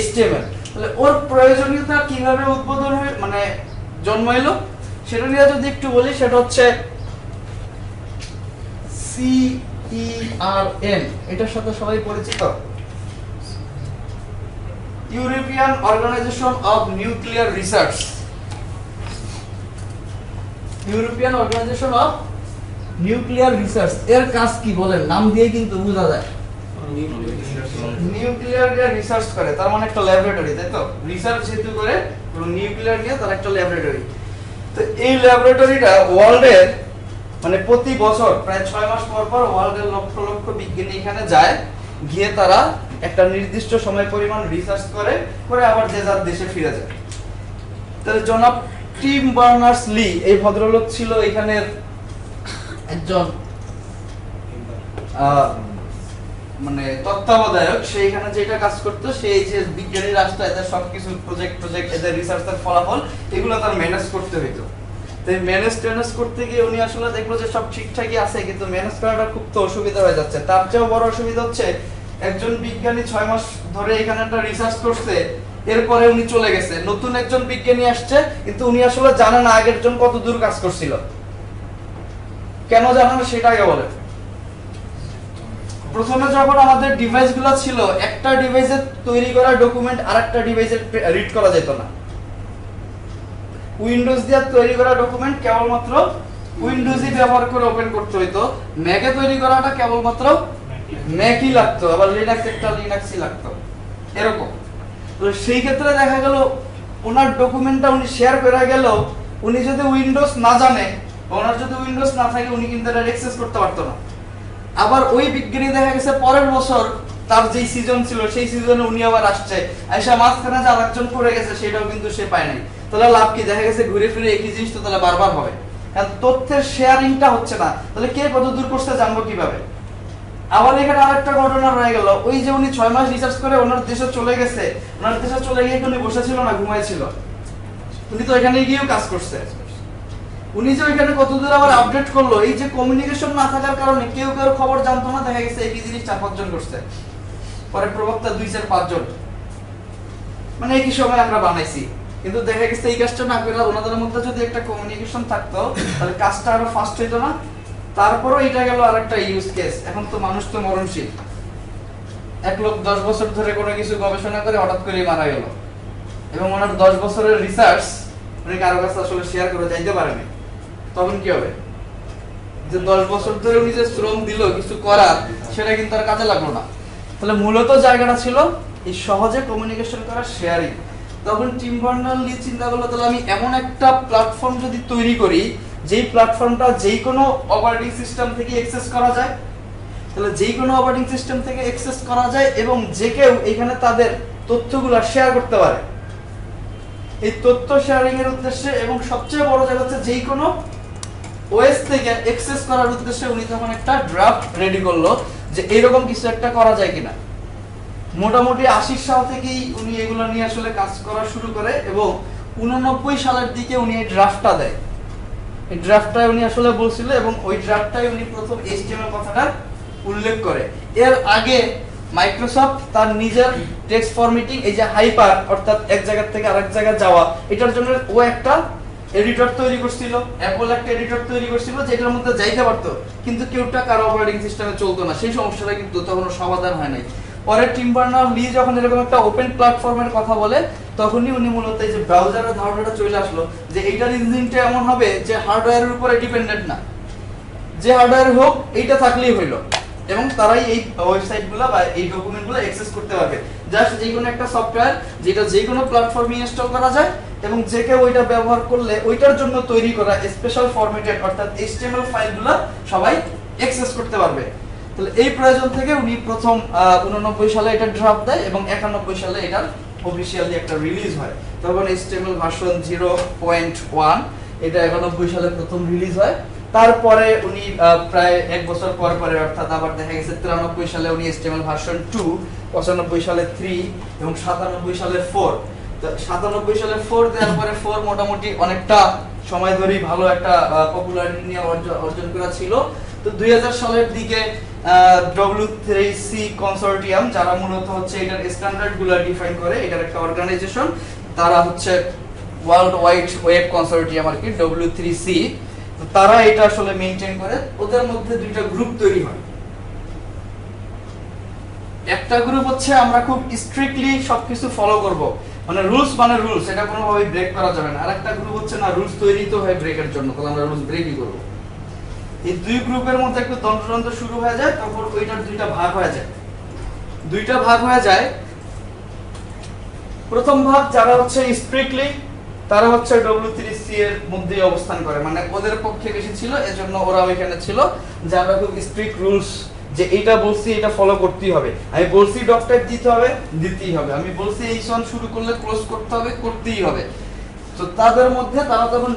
HTML। তাহলে ওর প্রয়োজনীয়তা কিভাবে উদ্বোধন হয়ে মানে জন্ম এলো সেটা নিয়ে যদি একটু বলি, সেটা হচ্ছে CERN, এটার সাথে সবাই পরিচিত, European Organization of Nuclear Research. European Organization of Nuclear Research এর কাজ কি বলেন? নাম দিয়ে কিন্তু বোঝা যায়, নিউক্লিয়ার নিয়ে রিসার্চ করে, তার মানে একটা ল্যাবরেটরি, তাই তো? রিসার্চ যেহেতু করে নিউক্লিয়ার নিয়ে, তার একটা ল্যাবরেটরি। তো এই ল্যাবরেটরিটা ওয়ার্ল্ডের মানে প্রতি বছর প্রায় 6 মাস পর পর ওয়ার্ল্ডের লক্ষ লক্ষ বিজ্ঞানী এখানে যায়, গিয়ে তারা একটা নির্দিষ্ট সময় পরিমাণ রিসার্চ করে আবার যে যার দেশে ফিরে যায়। তাহলে জনাব টিম বার্নার্স লি এই ভদ্রলোক ছিল এখানের একজন মানে তত্ত্বাবধায়ক, সে এখানে যেটা কাজ করতো, সেই যে বিজ্ঞানী রাষ্ট্র এদের সবকিছু প্রজেক্ট এদের রিসার্চের ফলাফল এগুলো তার ম্যানেজ করতে হইতো। তো এই ম্যানেজ করতে গিয়ে উনি আসলে দেখলো যে সব ঠিকঠাকই আছে, কিন্তু ম্যানেজ করাটা খুব তো অসুবিধা হয়ে যাচ্ছে। তার চেয়েও বড় অসুবিধা হচ্ছে একজন বিজ্ঞানী 6 মাস ধরে এখানে একটা রিসার্চ করছে, এরপরে উনি চলে গেছে, নতুন একজন বিজ্ঞানী আসছে, কিন্তু উনি আসলে জানে না আগের জন কত দূর কাজ করছিল। কেন জানে না সেটা আগে বলেন। প্রথমে যখন আমাদের ডিভাইসগুলো ছিল, একটা ডিভাইসে তৈরি করা ডকুমেন্ট আরেকটা ডিভাইসে রিড করা যেত না। উইন্ডোজ দিয়ে তৈরি করা ডকুমেন্ট কেবলমাত্র উইন্ডোজই ব্যবহার করে ওপেন করতে হইতো, ম্যাকে তৈরি করাটা কেবলমাত্র ম্যাকই লাগতো, আবার লিনাক্স একটা লিনাক্সই লাগতো, এরকম। তো সেই ক্ষেত্রে দেখা গেল ওনার ডকুমেন্টটা উনি শেয়ার করে গেল, উনি যদি উইন্ডোজ না জানে ওনার যদি উইন্ডোজ না থাকে উনি কিন্তু এটা অ্যাক্সেস করতে পারতো না। আবার ওই বিজ্ঞানী দেখা গেছে পরের বছর তার যেই সিজন ছিল সেই সিজনে উনি আবার আসছে, আইসা মাঝখানে যে আরেকজন পড়ে গেছে সেটাও কিন্তু সে পায় নাই। তাহলে লাভ কি? দেখা গেছে ঘুরে ফিরে একই জিনিস তো তাহলে বারবার হবে, কারণ তথ্যের শেয়ারিংটা হচ্ছে না। তাহলে কে কত দূর করছে জানবো কিভাবে? আবার এখানে আরেকটা ঘটনা রয়ে গেল, ওই যে উনি 6 মাস রিসার্চ করে ওনার দেশে চলে গেছে, ওনার দেশে চলে গিয়ে উনি বসেছিল না, ঘুমাইছিল? উনি তো এখানে গিয়েও কাজ করছে। উনি যে ওইখানে কতদূর আবার আপডেট করলো, এই যে কমিউনিকেশন না থাকার কারণে কেউ কেউ খবর জানতো না, দেখা গেছে একই জিনিস 4-5 জন করছে, পরে প্রবক্তা 2-4-5 জন, মানে একই সময় আমরা বানাইছি। কিন্তু দেখা গেছে এই কাজটা না করে ওনাদের মধ্যে যদি একটা কমিউনিকেশন থাকতো তাহলে কাজটা আরো ফাস্ট হইতো না। তারপরও এটা গেল আরেকটা ইউজ কেস। এখন তো মানুষ তো মরণশীল, এক লোক 10 বছর ধরে কোনো কিছু গবেষণা করে হঠাৎ করে মারা গেল, এবং ওনার 10 বছরের রিসার্চ উনি কারো কাছে আসলে শেয়ার করে যাইতে পারেনি, তখন কি হবে? যে 10 বছর ধরে উনি যে শ্রম দিল কিছু করার, সেটা কিন্তু আর কাজে লাগলো না। তাহলে মূলত জায়গাটা ছিল এই সহজে কমিউনিকেশন করা, শেয়ারিং। তখন টিম বার্নার্স-লি চিন্তা করলো, তাহলে আমি এমন একটা প্ল্যাটফর্ম যদি তৈরি করি যেই প্ল্যাটফর্মটা যেই কোনো অপারেটিং সিস্টেম থেকে অ্যাক্সেস করা যায়, তাহলে যেই কোনো অপারেটিং সিস্টেম থেকে অ্যাক্সেস করা যায় এবং যে কেউ এখানে তাদের তথ্যগুলো শেয়ার করতে পারে। এই তথ্য শেয়ারিং এর উদ্দেশ্যে এবং সবচেয়ে বড় জায়গা হচ্ছে যেই কোনো ওএস থেকে অ্যাক্সেস করার উদ্দেশ্যে উনি তখন একটা ড্রাফট রেডি করলো যে এইরকম কিছু একটা করা যায় কিনা। মোটামুটি 80 সাল থেকেই উনি এগুলো নিয়ে আসলে কাজ করা শুরু করে এবং 89 সালের দিকে উনি এই ড্রাফটটা দেয়। এই ড্রাফটটাই উনি আসলে বলছিল এবং ওই ড্রাফটটাই উনি প্রথম HTML কথাটা উল্লেখ করে। এর আগে মাইক্রোসফট তার নিজের টেক্সট ফরম্যাটিং, এই যে হাইপার অর্থাৎ এক জায়গা থেকে আরেক জায়গায় যাওয়া, এটার জন্য ও একটা এডিটর তৈরি করছিল, অ্যাপল একটা এডিটর তৈরি করছিল যেটার মধ্যে যাইতে পারতো, কিন্তু কেউটা কারো অপারেটিং সিস্টেমে চলতো না। সেই সমস্যাটা কিন্তু তখনও সমাধান হয় নাই। পরে টিম বার্নার্স-লি যখন এরকম একটা ওপেন প্ল্যাটফর্মের কথা বলে, তখনই উনি মূলত এই যে ব্রাউজারের ধারণাটা চলে আসলো যে এইটার ইঞ্জিনটা এমন হবে যে হার্ডওয়্যারের উপরে ডিপেন্ডেন্ট না, যে হার্ডওয়্যার হোক এইটা থাকলেই হইলো, এবং তারাই এই ওয়েবসাইটগুলো বা এই ডকুমেন্টগুলো অ্যাক্সেস করতে পারবে। জাস্ট যে কোনো একটা সফটওয়্যার যেটা যে কোনো প্ল্যাটফর্মে ইনস্টল করা যায় এবং যে কেউ ওইটা ব্যবহার করলে ওইটার জন্য তৈরি করা স্পেশাল ফরম্যাটেড অর্থাৎ HTML ফাইলগুলো সবাই অ্যাক্সেস করতে পারবে। তাহলে এই প্রয়োজন থেকে উনি প্রথম 89 সালে এটা ড্রাফট দেয় এবং 91 সালে এটার অফিশিয়ালি একটা রিলিজ হয়। তখন HTML ভার্সন 0.1 এটা 91 সালে প্রথম রিলিজ হয়। তারপরে উনি প্রায় 1 বছর পর পরে অর্থাৎ আবার দেখা গেছে 93 সালে উনি HTML ভার্সন 2, 95 সালে 3 এবং 97 সালে 4। তো 97 সালে 4 দেওয়ার পরে 4 মোটামুটি অনেকটা সময় ধরেই ভালো একটা পপুলারিটি নিয়ে অর্জন করা ছিল। তো 2000 সালের দিকে W3C কনসোর্টিয়াম, যারা মূলত হচ্ছে এটার স্ট্যান্ডার্ডগুলো ডিফাইন করে, এটার একটা অর্গানাইজেশন, তারা হচ্ছে ওয়ার্ল্ড ওয়াইড ওয়েব কনসোর্টিয়াম আর কি, W3C। তো তারা এটা আসলে মেইনটেইন করে। ওদের মধ্যে দুইটা গ্রুপ তৈরি হয়। একটা গ্রুপ হচ্ছে আমরা খুব স্ট্রিক্টলি সবকিছু ফলো করব, মানে রুলস মানে রুলস, এটা কোনোভাবেই ব্রেক করা যাবে না। আর একটা গ্রুপ হচ্ছে না, রুলস তৈরি তো হয় ব্রেকের জন্য, তাহলে আমরা রুলস ব্রেকই করব। এই দুই গ্রুপের মধ্যে একটু দ্বন্দ্ব শুরু হয়ে যায়, তখন ওইটার দুইটা ভাগ হয়ে যায়। প্রথম ভাগ যারা হচ্ছে স্ট্রিক্টলি, তারা হচ্ছে W3C এর মধ্যেই অবস্থান করে, মানে ওদের পক্ষে বেশি ছিল, এজন্য ওরা ওইখানে ছিল যে আমরা খুব স্ট্রিক্ট রুলস, যে এইটা বলছি এটা ফলো করতেই হবে, আমি বলছি ডক টাইপ দিতে হবে দিতেই হবে, আমি বলছি এই সন শুরু করলে ক্লোজ করতে হবে করতেই হবে। তো তাদের মধ্যে তারা তখন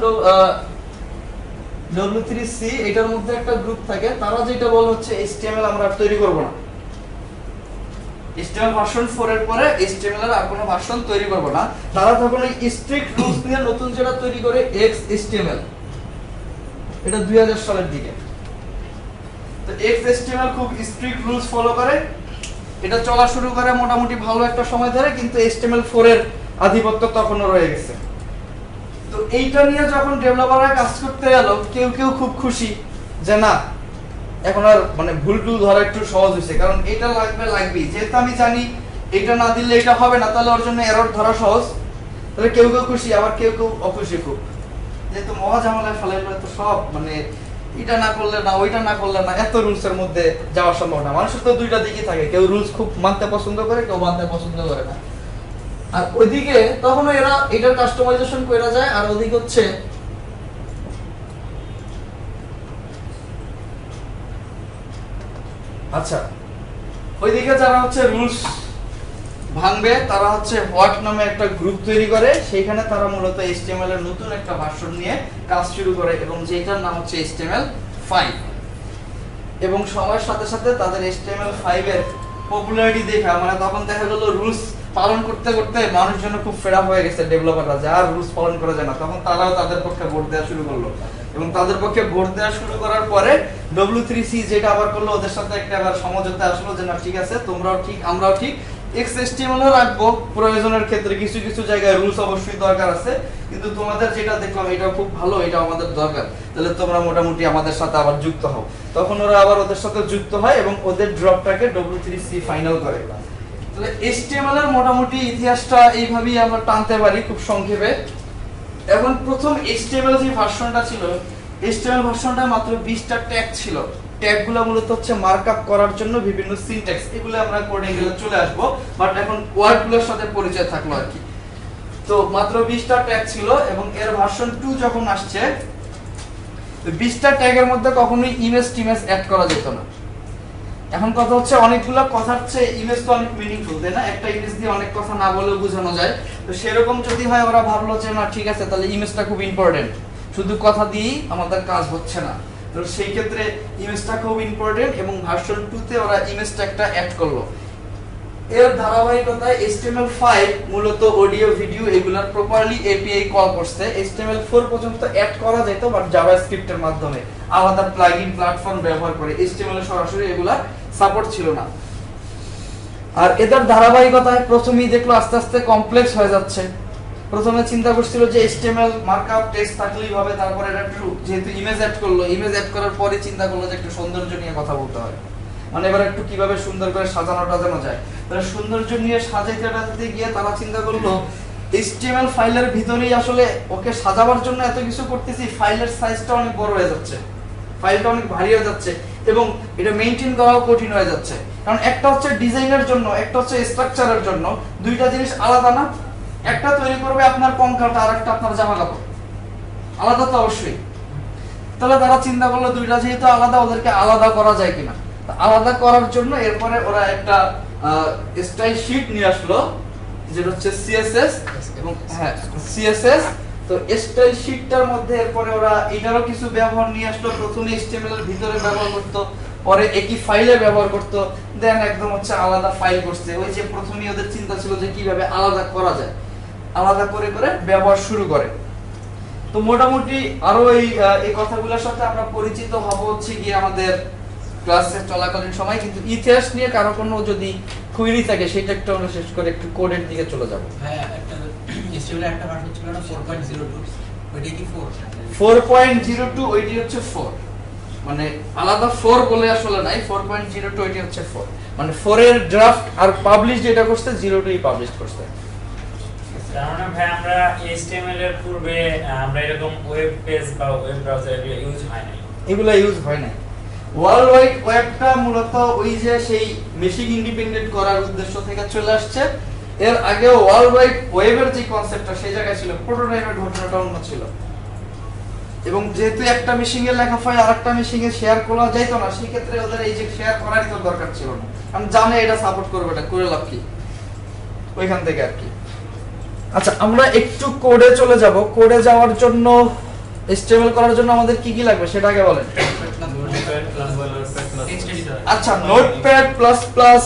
W3C এটার মধ্যে একটা গ্রুপ থাকে, তারা যেটা বলে হচ্ছে HTML আমরা আর তৈরি করব না, HTML ভার্সন 4 এর পরে HTML এর আর কোনো ভার্সন তৈরি করব না। তারা তখন এই স্ট্রিক্ট রুলস নিয়ে নতুন যেটা তৈরি করে XHTML, এটা 2000 সালের দিকে। তো XHTML খুব স্ট্রিক্ট রুলস ফলো করে, এটা চলা শুরু করে মোটামুটি ভালো একটা সময় ধরে, কিন্তু HTML4 এর আধিপত্য তখনও রয়ে গেছে। তো এইটা নিয়ে যখন ডেভেলপাররা কাজ করতে গেল, কেউ খুব খুশি যে না এখন আর মানে ভুল টুল ধরা একটু সহজ হয়েছে, কারণ এটা লাগবেই, যেহেতু আমি জানি এটা না দিলে এটা হবে না, তাহলে ওর জন্য এরর ধরা সহজ। তাহলে কেউ খুশি, আবার কেউ অখুশি খুব, যেহেতু মহা ঝামেলায় ফেলাইলে তো সব মানে এটা না করলে না ওইটা না করলে না, এত রুলস এর মধ্যে যাওয়া সম্ভব না। মানুষের তো দুইটা দিকই থাকে, কেউ রুলস খুব মানতে পছন্দ করে, কেউ মানতে পছন্দ করে না। আর ওইদিকে তখন এরা এটার কাস্টমাইজেশন করা যায়, আর ওদিকে হচ্ছে আচ্ছা, ওইদিকে যারা হচ্ছে রুলস ভাঙবে তারা হচ্ছে হোয়াট নামে একটা গ্রুপ তৈরি করে, সেইখানে তারা মূলত HTML এর নতুন একটা ভার্সন নিয়ে কাজ শুরু করে এবং যেটার নাম হচ্ছে HTML5। এবং সময়ের সাথে সাথে তাদের HTML5 এর পপুলারিটি দেখা, মানে তখন দেখা গেল রুলস পালন করতে করতে মানুষজন খুব ফেরা হয়ে গেছে, ডেভেলপাররা যে আর রুলস পালন করা যায় না, তখন তারাও তাদের পক্ষে ভোট দেওয়া শুরু করলো। এবং তাদের পক্ষে ভোট দেওয়া শুরু করার পরে W3C যেটা আবার করলো, ওদের সাথে একটা আবার সমঝোতা আসলো যে না ঠিক আছে, তোমরাও ঠিক আমরাও ঠিক, XHTML ও রাখবো প্রয়োজনের ক্ষেত্রে, কিছু কিছু জায়গায় রুলস অবশ্যই দরকার আছে, কিন্তু তোমাদের যেটা দেখলাম এটা খুব ভালো, এটা আমাদের দরকার, তাহলে তোমরা মোটামুটি আমাদের সাথে আবার যুক্ত হও। তখন ওরা আবার ওদের সাথে যুক্ত হয় এবং ওদের ড্রপটাকে W3C ফাইনাল করে। তাহলে HTML এর মোটামুটি ইতিহাসটা এইভাবেই আমরা টানতে পারি খুব সংক্ষেপে। এখন প্রথম HTML যে ভার্সনটা ছিল, HTML ভার্সনটা মাত্র 20টা ট্যাগ ছিল। ট্যাগগুলো মূলত হচ্ছে মার্কআপ করার জন্য বিভিন্ন সিনট্যাক্স, এগুলো আমরা কোডিং এ চলে আসবো, বাট এখন ওয়ার্ডগুলোর সাথে পরিচয় থাকলো আর কি। তো মাত্র 20টা ট্যাগ ছিল এবং এর ভার্সন 2 যখন আসছে, 20টা ট্যাগের মধ্যে কখনোই ইমেজ টিমেজ অ্যাড করা যেত না। এখন কথা হচ্ছে অনেকগুলো কথার চেয়ে ইমেজ তো অনেক মিনিংফুল, তাই না? একটা ইমেজ দিয়ে অনেক কথা না বলেও বোঝানো যায়। তো সেরকম যদি হয়, ওরা ভাবলো যে না ঠিক আছে, তাহলে ইমেজটা খুব ইম্পর্টেন্ট, শুধু কথা দিয়েই আমাদের কাজ হচ্ছে না। তো সেই ক্ষেত্রে ইমেজটা খুব ইম্পর্টেন্ট এবং ভার্সন 2 তে ওরা ইমেজটা একটা অ্যাড করলো। এর ধারাবাহিকতায় HTML5 মূলত অডিও ভিডিও এগুলার প্রপারলি API কল করছে। HTML4 পর্যন্ত অ্যাড করা যেত, বাট জাভাস্ক্রিপ্টের মাধ্যমে আলাদা প্লাগইন প্ল্যাটফর্ম ব্যবহার করে, HTML এ সরাসরি এগুলা সাপোর্ট ছিল না। আর এদের ধারাবাহিকতায় প্রথমেই দেখলো আস্তে আস্তে কমপ্লেক্স হয়ে যাচ্ছে। প্রথমে চিন্তা করছিল যে HTML মার্কআপ টেক্সট থাকলেই হবে, তারপরে এটা যেহেতু ইমেজ অ্যাড করলো, ইমেজ অ্যাড করার পরে চিন্তা করলো যে একটু সৌন্দর্য নিয়ে কথা বলতে হয়, মানে এবার একটু কিভাবে সুন্দর করে সাজানো যায়। তাহলে সৌন্দর্য নিয়ে সাজাইতে গিয়ে তারা চিন্তা করলো HTML ফাইলের ভিতরেই আসলে ওকে সাজাবার জন্য এত কিছু করতেছি, ফাইলের সাইজটা অনেক বড় হয়ে যাচ্ছে, ফাইলটা অনেক ভারী হয়ে যাচ্ছে এবং এটা মেইনটেইন করাও কঠিন হয়ে যাচ্ছে। কারণ একটা হচ্ছে ডিজাইনের জন্য, একটা হচ্ছে স্ট্রাকচারের জন্য, দুইটা জিনিস আলাদা না। একটা তৈরি করবে আপনার কঙ্কালটা, আর একটা আপনার জামা কাপড়, আলাদা তো অবশ্যই। তাহলে তারা চিন্তা করলো দুইটা যেহেতু আলাদা, ওদেরকে আলাদা করা যায় কিনা। আলাদা করার জন্য এরপরে ওরা একটা স্টাইল শীট নিয়ে আসলো, যেটা হচ্ছে CSS এবং হ্যাঁ CSS। তো স্টাইল শীটটার মধ্যে এরপরে ওরা এটারও কিছু ব্যবহার নিয়ে আসলো। প্রথমে HTML এর ভিতরে ব্যবহার করতো, পরে একই ফাইলে ব্যবহার করতো, দেন একদম হচ্ছে আলাদা ফাইল করছে। ওই যে প্রথমেই ওদের চিন্তা ছিল যে কিভাবে আলাদা করা যায়, আলাদা করে করে ব্যবহার শুরু করে। তো মোটামুটি আরো এই কথাগুলোর সাথে আমরা পরিচিত হব হচ্ছে গিয়ে আমাদের ক্লাসে চলাকালীন সময়। কিন্তু ইতিহাস নিয়ে কারো কোনো যদি কুইরি থাকে সেটা একটু আমরা শেষ করে একটু কোডের দিকে চলে যাব। হ্যাঁ, একটা HTML একটা ভার্সন ছিল না 4.02, ওইটা কি 4? 4.02 ওইটি হচ্ছে 4, মানে আলাদা 4 বলে আসলে নাই, 4.02 ওইটি হচ্ছে 4, মানে 4 এর ড্রাফট আর পাবলিশ যেটা করছে 02 ই পাবলিশ করছে। তার মানে ভাই আমরা HTML এর পূর্বে আমরা এরকম ওয়েব পেজ বা ওয়েব ব্রাউজার এগুলো ইউজ হয় নাই, এগুলা ইউজ হয় না। ওয়ার্ল্ড ওয়াইড ওয়েবটা মূলত ওই যে সেই মেশিন ইন্ডিপেন্ডেন্ট করার উদ্দেশ্য থেকে চলে আসছে। এর আগে ওয়ার্ল্ড ওয়াইড ওয়েবের যে কনসেপ্টটা সেই জায়গায় ছিল, প্রোটোটাইপের ঘটনাটা অন্য ছিল। এবং যেহেতু একটা মেশিনে লেখা ফাইল আরেকটা মেশিনে শেয়ার করা যাইতো না, সেই ক্ষেত্রে ওদের এই যে শেয়ার করারই তো দরকার ছিল না, কারণ জানে এটা সাপোর্ট করবে, এটা করে লাভ কি ওইখান থেকে আর কি। আচ্ছা, আমরা একটু কোডে চলে যাব। কোডে যাওয়ার জন্য HTML করার জন্য আমাদের কি কি লাগবে সেটা আগে বলেন। আচ্ছা, নোটপ্যাড প্লাস প্লাস,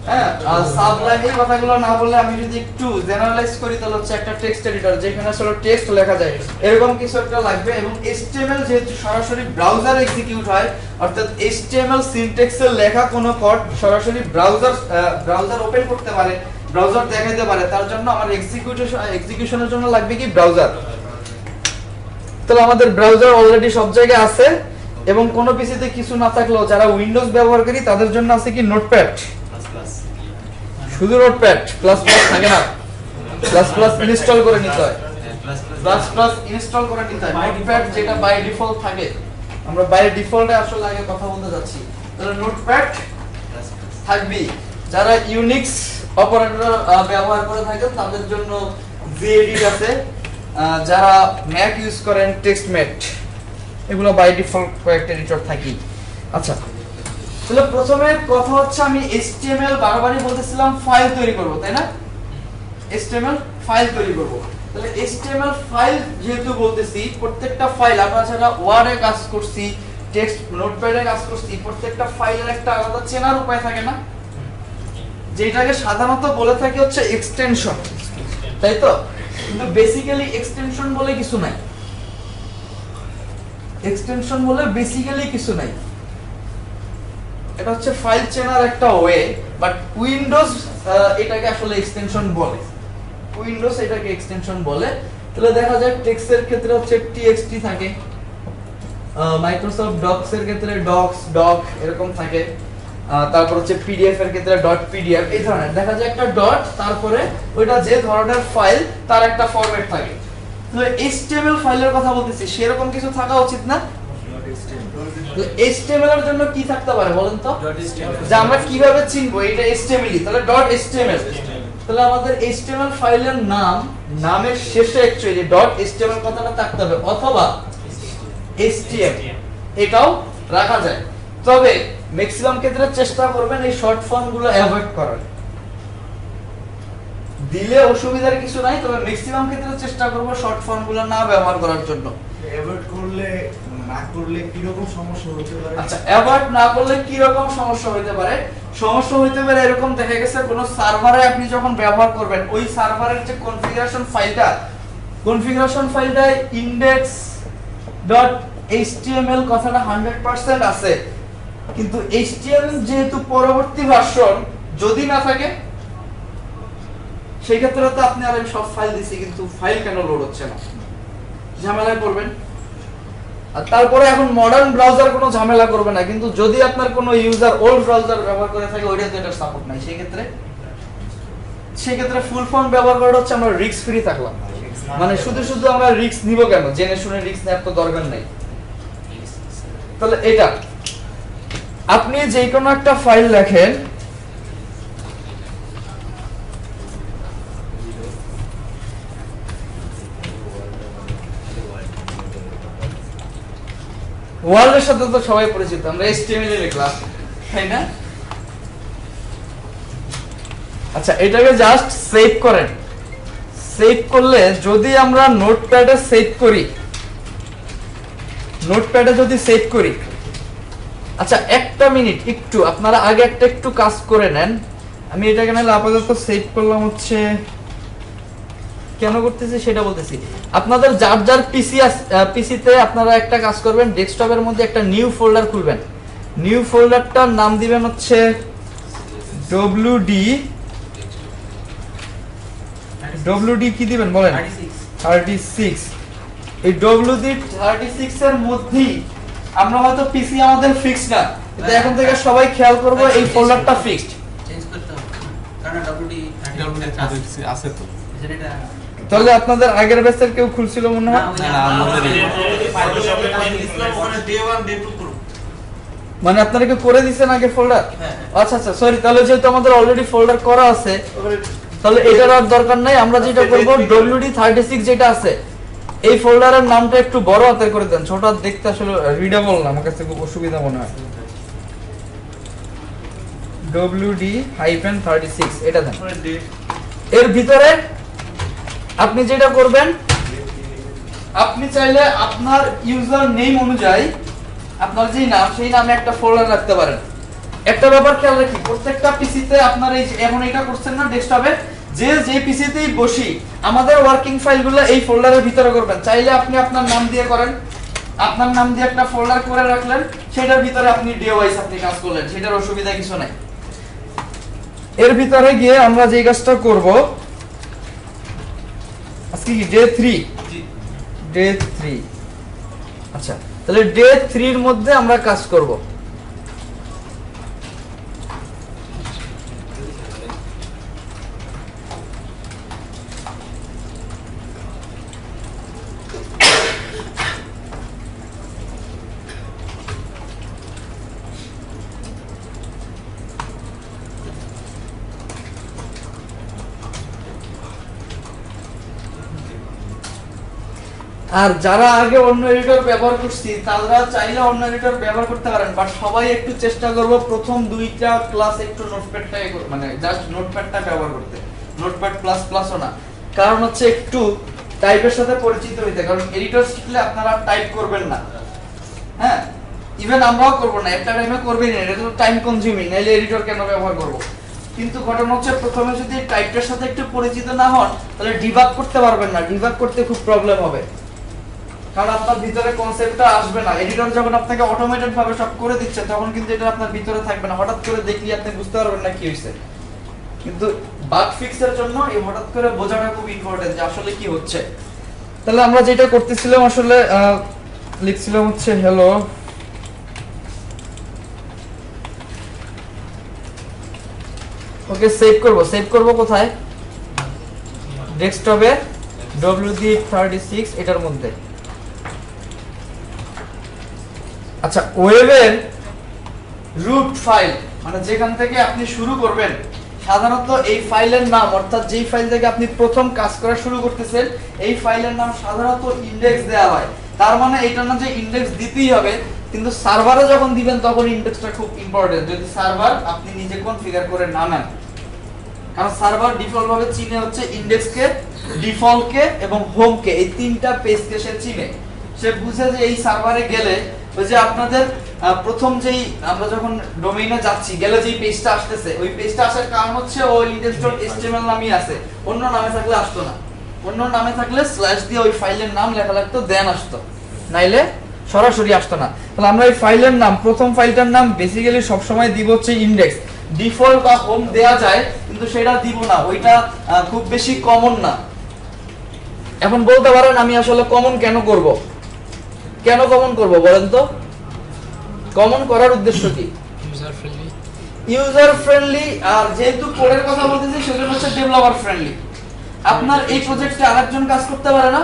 হ্যাঁ, সাবলাইম, এই কথাগুলো না বললে আমি যদি একটু জেনারেলাইজ করি তাহলে হচ্ছে একটা টেক্সট এডিটর যেখানে আসলে টেক্সট লেখা যায়, এরকম কিছু একটা লাগবে। এবং HTML যেহেতু সরাসরি ব্রাউজার এক্সিকিউট হয়, অর্থাৎ HTML সিনট্যাক্সের লেখা কোনো কোড সরাসরি ব্রাউজার ওপেন করতে পারে, ব্রাউজার দেখাইতে পারে, তার জন্য আমার এক্সিকিউশনের জন্য লাগবে কি ব্রাউজার। তাহলে আমাদের ব্রাউজার অলরেডি সব জায়গায় আছে এবং কোনো পিসিতে কিছু না থাকলেও যারা উইন্ডোজ ব্যবহার করি তাদের জন্য আছে কি নোটপ্যাড, শুধু নোটপ্যাড, প্লাস প্লাস থাকে না, প্লাস প্লাস ইনস্টল করে নিতে হয়, প্লাস প্লাস ইনস্টল করে নিতে হয়। নোটপ্যাড যেটা বাই ডিফল্ট থাকে, আমরা বাই ডিফল্টে আসলে আগে কথা বলতে যাচ্ছি। তাহলে নোটপ্যাড থাকবে। যারা ইউনিক্স অপারেটর ব্যবহার করে থাকেন তাদের জন্য gedit আছে, যারা ম্যাক ইউজ করেন টেক্সটমেট, এগুলো বাই ডিফল্ট কয়েকটা এডিটর থাকি। আচ্ছা, তাহলে প্রথমে কথা হচ্ছে আমি HTML বারবারই বলতেছিলাম ফাইল তৈরি করব, তাই না? HTML ফাইল তৈরি করব। তাহলে HTML ফাইল যেহেতু বলতেছি, প্রত্যেকটা ফাইল আমরা যারা ওয়ার্ডে কাজ করছি, টেক্সট নোটপ্যাডে কাজ করছি, প্রত্যেকটা ফাইলের একটা আলাদা চেনার উপায় থাকে না, যেটাকে সাধারণত বলে থাকে হচ্ছে এক্সটেনশন, তাই তো? কিন্তু বেসিক্যালি এক্সটেনশন বলে কিছু নাই, এক্সটেনশন বলে বেসিক্যালি কিছু নাই। এটা হচ্ছে ফাইল চেনার একটা ওয়ে, বাট উইন্ডোজ এটাকে আসলে এক্সটেনশন বলে, উইন্ডোজ এটাকে এক্সটেনশন বলে। তাহলে দেখা যায় টেক্সটের ক্ষেত্রে হচ্ছে txt থাকে, মাইক্রোসফট ডকস এর ক্ষেত্রে ডকস ডক এরকম থাকে, তারপর হচ্ছে পিডিএফ এর ক্ষেত্রে ডট পিডিএফ, এই ধরনের দেখা যায় একটা ডট, তারপরে ওইটা যে ধরনের ফাইল তার একটা ফরম্যাট থাকে। তাহলে HTML ফাইলের কথা বলতেছি, সেরকম কিছু থাকা উচিত না? HTML এর জন্য কি থাকতে পারে বলেন তো, যে আমরা কিভাবে চিনবো এটা HTML, তাহলে ডট HTML। তাহলে আমাদের HTML ফাইলের নামের শেষে অ্যাকচুয়ালি ডট HTML কথাটা থাকতে হবে, অথবা HTML এটাও রাখা যায়। তবে ম্যাক্সিমাম ক্ষেত্রে চেষ্টা করবেন এই শর্ট ফর্ম গুলো অ্যাভয়েড করার। দিলে অসুবিধার কিছু নাই, তবে ম্যাক্সিমাম ক্ষেত্রে চেষ্টা করব শর্ট ফর্ম গুলো না ব্যবহার করার জন্য। অ্যাভয়েড করলে না করলে কি রকম সমস্যা হতে পারে? আচ্ছা, অ্যাভয়েড না করলে কি রকম সমস্যা হতে পারে? সমস্যা হতে পারে এরকম, দেখা গেছে কোন সার্ভারে আপনি যখন ব্যবহার করবেন, ওই সার্ভারের যে কনফিগারেশন ফাইলটা index.html কথাটা 100% আছে, কিন্তু HTML যেহেতু পরবর্তী ভার্সন যদি না থাকে, সেই ক্ষেত্রে তো আপনি আর আমি সব ফাইল দিছি কিন্তু ফাইল কেন লোড হচ্ছে না, ঝামেলায় পড়বেন। আর তারপরে এখন মডার্ন ব্রাউজার কোনো ঝামেলা করবে না, কিন্তু যদি আপনার কোনো ইউজার ওল্ড ব্রাউজার ব্যবহার করে থাকে, ওইটাতে এটার সাপোর্ট নাই, সেই ক্ষেত্রে ফুল ফর্ম ব্যবহার করা হচ্ছে আমরা রিস্ক ফ্রি থাকলাম। মানে শুধু আমরা রিস্ক নিব কেন, জেনে শুনে রিস্ক নেওয়ার তো দরকার নাই। তাহলে এটা আপনি যে কোনো একটা ফাইল লেখেন, ওয়ার্ল্ডের সাথে তো সবাই পরিচিত, আমরা HTML এ লিখলাম, তাই না? আচ্ছা, এটাকে জাস্ট সেভ করেন। সেভ করলে যদি আমরা নোটপ্যাডে সেভ করি, আচ্ছা একটা মিনিট, একটু আপনারা আগে একটু কাজ করে নেন। আমি এটাকে নাহলে আপাতত সেভ করলাম, হচ্ছে কেন করতেছি সেটা বলতেছি। আপনাদের যার পিসিতে আপনারা একটা কাজ করবেন, ডেস্কটপের মধ্যে একটা নিউ ফোল্ডার খুলবেন। নিউ ফোল্ডারটার নাম দিবেন হচ্ছে WD কি দিবেন বলেন? 36। এই WD 36 এর মধ্যেই আমরা হয়তো পিসি আমাদের ফিক্সড না, কিন্তু এখন থেকে সবাই খেয়াল করব এই ফোল্ডারটা ফিক্সড। চেঞ্জ করতে হবে, কারণ WD আছে তো। যেটা তাহলে আপনাদের আগের ব্যাচের কেউ খুলছিল মনে হয়? মানে আপনারা কি করে দিয়েছেন আগে ফোল্ডার? আচ্ছা আচ্ছা, সরি। তাহলে যেহেতু আমাদের অলরেডি ফোল্ডার করা আছে, তাহলে এটার আর দরকার নাই। আমরা যেটা করব, WD 36 যেটা আছে, এই ফোল্ডারের নামটা একটু বড় হাতের করে দেন, ছোট হাত দেখতে আসলে রিডেবল না, আমার কাছে খুব অসুবিধা মনে হয়। WD-36 এটা দেন। এর ভিতরে আপনি যেটা করবেন, আপনি চাইলে আপনার ইউজার নেম অনুযায়ী আপনার যেই নাম, সেই নামে একটা ফোল্ডার রাখতে পারেন। একটা ব্যাপার খেয়াল রাখি, প্রত্যেকটা পিসিতে আপনার এই এখন এটা করছেন না ডেস্কটপে, যে পিসিতেই বসি আমাদের ওয়ার্কিং ফাইলগুলো এই ফোল্ডারের ভিতরে করবেন। চাইলে আপনি আপনার নাম দিয়ে করেন, আপনার নাম দিয়ে একটা ফোল্ডার করে রাখলেন, সেটার ভিতরে আপনি ডে ওয়াইজ আপনি কাজ করলেন, সেটার অসুবিধা কিছু নাই। এর ভিতরে গিয়ে আমরা যে কাজটা করব আজকে কি ডে 3। আচ্ছা, তাহলে ডে 3 এর মধ্যে আমরা কাজ করব। আর যারা আগে অন্য এডিটর ব্যবহার করছি তারা চাইলে অন্য এডিটর ব্যবহার করতে পারেন, বাট সবাই একটু চেষ্টা করব প্রথম 2টা ক্লাস একটু নোটপ্যাডটাই মানে জাস্ট নোটপ্যাডটা ব্যবহার করতে, নোটপ্যাড প্লাস প্লাসও না। কারণ হচ্ছে একটু টাইপের সাথে পরিচিত হইতে, কারণ এডিটর শিখলে আপনারা টাইপ করবেন না, হ্যাঁ ইভেন আমরাও করব না, একটা টাইমে করবেই না, এটা তো টাইম কনজিউমিং, নাইলে এডিটর কেন ব্যবহার করব। কিন্তু ঘটনা হচ্ছে প্রথমে যদি টাইপটার সাথে একটু পরিচিত না হন তাহলে ডিবাগ করতে পারবেন না, ডিবাগ করতে খুব প্রবলেম হবে, কারণ আপনার ভিতরে কনসেপ্টটা আসবে না। এডিটর যখন আপনাকে অটোমেটেড ভাবে সব করে দিচ্ছে তখন কিন্তু এটা আপনার ভিতরে থাকবে না, হঠাৎ করে দেখলে আপনি বুঝতে পারবেন না কি হয়েছে। কিন্তু বাগ ফিক্সের জন্য এই হঠাৎ করে বোঝাটা খুব ইম্পর্টেন্ট যে আসলে কি হচ্ছে। তাহলে আমরা যেটা করতেছিলাম আসলে লিখছিলাম হচ্ছে হ্যালো ওকে সেভ করব কোথায়, ডেস্কটপে WD36 এটার মধ্যে। আচ্ছা ওয়েবের রুট ফাইল মানে যেখান থেকে আপনি শুরু করবেন, সাধারণত এই ফাইলের নাম অর্থাৎ যেই ফাইল থেকে আপনি প্রথম কাজ করা শুরু করতেছেন এই ফাইলের নাম সাধারণত ইনডেক্স দেওয়া হয়। তার মানে এটা না যে ইনডেক্স দিতেই হবে, কিন্তু সার্ভারে যখন দিবেন তখন ইনডেক্সটা খুব ইম্পর্টেন্ট, যদি সার্ভার আপনি নিজে কনফিগার করে না নেন। কারণ সার্ভার ডিফল্ট ভাবে চিনে হচ্ছে ইনডেক্সকে, ডিফল্টকে এবং হোমকে, এই 3টা পেজকে সে চিনে। সে বুঝে যে এই সার্ভারে গেলে ওই যে আপনাদের প্রথম যেই আমরা যখন ডোমেইনে যাচ্ছি গেলে যেই পেজটা আসতেছে ওই পেজটা আসার কারণ হচ্ছে ওই index.html নামই আছে, অন্য নামে থাকলে আসতো না। অন্য নামে থাকলে স্ল্যাশ দিয়ে ওই ফাইলের নাম লেখা লাগতো, দেন আসতো, নাইলে সরাসরি আসতো না। তাহলে আমরা এই ফাইলের নাম, প্রথম ফাইলটার নাম বেসিক্যালি সব সময় দিব হচ্ছে ইনডেক্স। ডিফল্ট বা হোম দেয়া যায় কিন্তু সেটা দিব না, ওইটা খুব বেশি কমন না। এখন বলতে পারেন আমি আসলে কমন কেন করব, কেন কমন করব বলেন তো? কমন করার উদ্দেশ্য কি? User friendly. আর যেহেতু কোডের কথা বলতেছি সেজন্য হচ্ছে ডেভেলপার ফ্রেন্ডলি। আপনার এই প্রজেক্টে আরেকজন কাজ করতে পারে না,